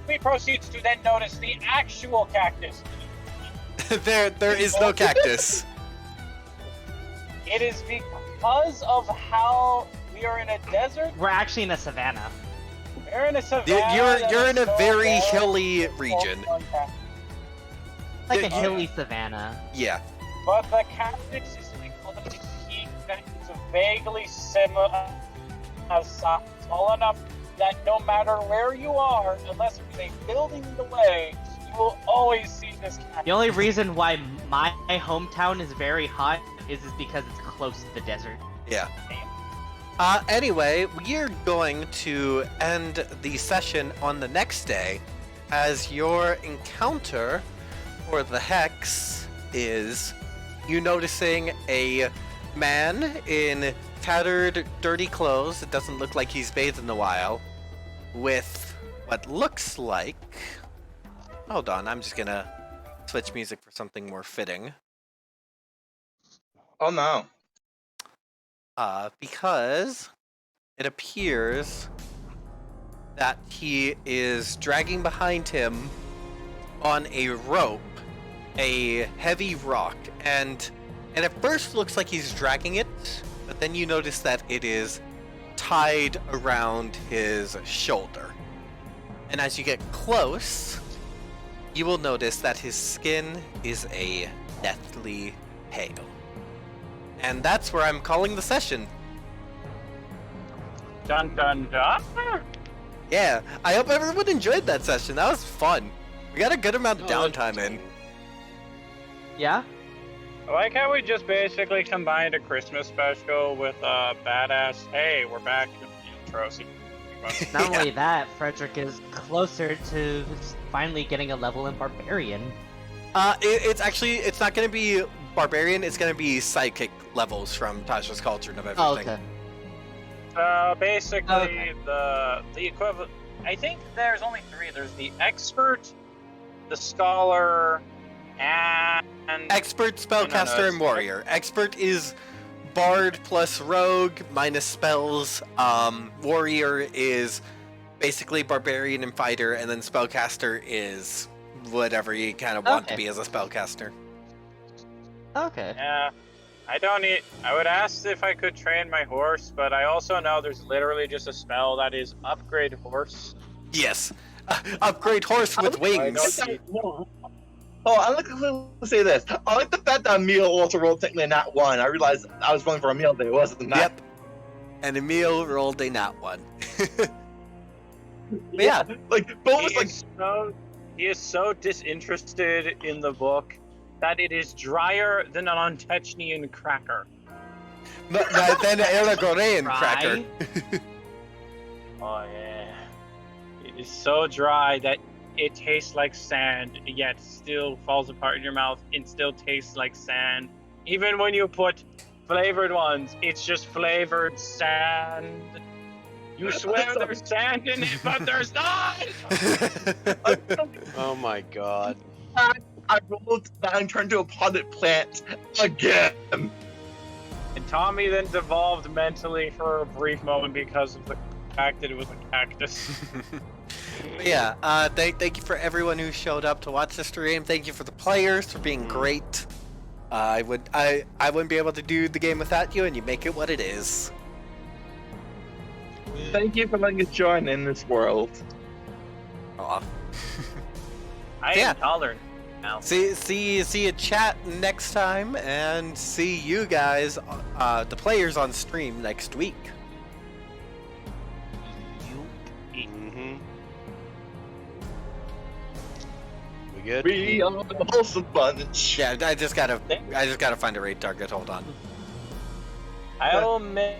Speaker 2: We proceeds to then notice the actual cactus.
Speaker 1: there is no cactus.
Speaker 2: It is because of how we are in a desert.
Speaker 7: We're actually in a savannah.
Speaker 2: We're in a savannah.
Speaker 1: You're in a
Speaker 2: that is
Speaker 1: very
Speaker 2: so
Speaker 1: hilly
Speaker 2: barren.
Speaker 1: region.
Speaker 7: Like a
Speaker 1: Yeah.
Speaker 7: hilly savannah.
Speaker 1: Yeah.
Speaker 2: But the cactus is like one of the peak that is vaguely similar as size, tall enough that no matter where you are, unless there's a building in the way, you will always see this cactus.
Speaker 7: The only reason why my hometown is very hot is because it's close to the desert.
Speaker 1: Yeah. Anyway, we're going to end the session on the next day, as your encounter for the Hex is you noticing a man in tattered, dirty clothes. It doesn't look like he's bathed in a while. With what looks like... Hold on, I'm just gonna switch music for something more fitting.
Speaker 5: Oh no.
Speaker 1: Because it appears that he is dragging behind him on a rope a heavy rock, and at first looks like he's dragging it, but then you notice that it is tied around his shoulder. And as you get close, you will notice that his skin is a deathly pale. And that's where I'm calling the session.
Speaker 2: Dun dun dun.
Speaker 1: Yeah, I hope everyone enjoyed that session. That was fun. We got a good amount of downtime in.
Speaker 7: Yeah?
Speaker 2: I like how we just basically combined a Christmas special with a badass, hey, we're back in the intro sequence.
Speaker 7: Not only that, Frederick is closer to finally getting a level in Barbarian.
Speaker 1: It's not going to be Barbarian, it's going to be Sidekick levels from Tasha's Cauldron of Everything.
Speaker 7: Oh, okay.
Speaker 2: Basically,
Speaker 7: Okay.
Speaker 2: the equivalent. I think there's only three. There's the expert, the scholar, and
Speaker 1: Expert, Spellcaster,
Speaker 2: it's-
Speaker 1: and Warrior. Expert is Bard plus Rogue minus spells. Warrior is basically Barbarian and Fighter, and then Spellcaster is whatever you kind of want to
Speaker 7: Okay.
Speaker 1: be as a Spellcaster.
Speaker 7: Okay.
Speaker 2: yeah. I don't need. I would ask if I could train my horse, but I also know there's literally just a spell that is upgrade horse.
Speaker 1: Yes. Upgrade horse with
Speaker 2: I
Speaker 1: wings.
Speaker 2: don't need-
Speaker 5: Oh, I like to say this. I like the fact that Emil also rolled technically not one. I realized I was going for Emil, but it wasn't that.
Speaker 1: Yep. And Emil rolled a nat one. Yeah.
Speaker 5: Like, Bo was
Speaker 2: He is so disinterested in the book that it is drier than an Ontechnian cracker.
Speaker 1: Then Aragorean cracker.
Speaker 2: Oh yeah. It is so dry that it tastes like sand, yet still falls apart in your mouth and still tastes like sand. Even when you put flavored ones, it's just flavored sand. You swear there's sand in it, but there's not!
Speaker 4: Oh my god.
Speaker 5: I rolled that and turned to a potted plant again.
Speaker 2: And Tommy then devolved mentally for a brief moment because of the fact that it was a cactus.
Speaker 1: Yeah, thank you for everyone who showed up to watch the stream. Thank you for the players for being great. I wouldn't be able to do the game without you, and you make it what it is.
Speaker 5: Thank you for letting us join in this world.
Speaker 1: Aw.
Speaker 2: I
Speaker 1: Yeah.
Speaker 2: am tolerant now.
Speaker 1: See you chat next time, and see you guys, the players on stream next week.
Speaker 4: Mm-hmm. We good?
Speaker 5: We are the wholesome bunch.
Speaker 1: Yeah, I just gotta find a raid target. Hold on.
Speaker 2: I'll make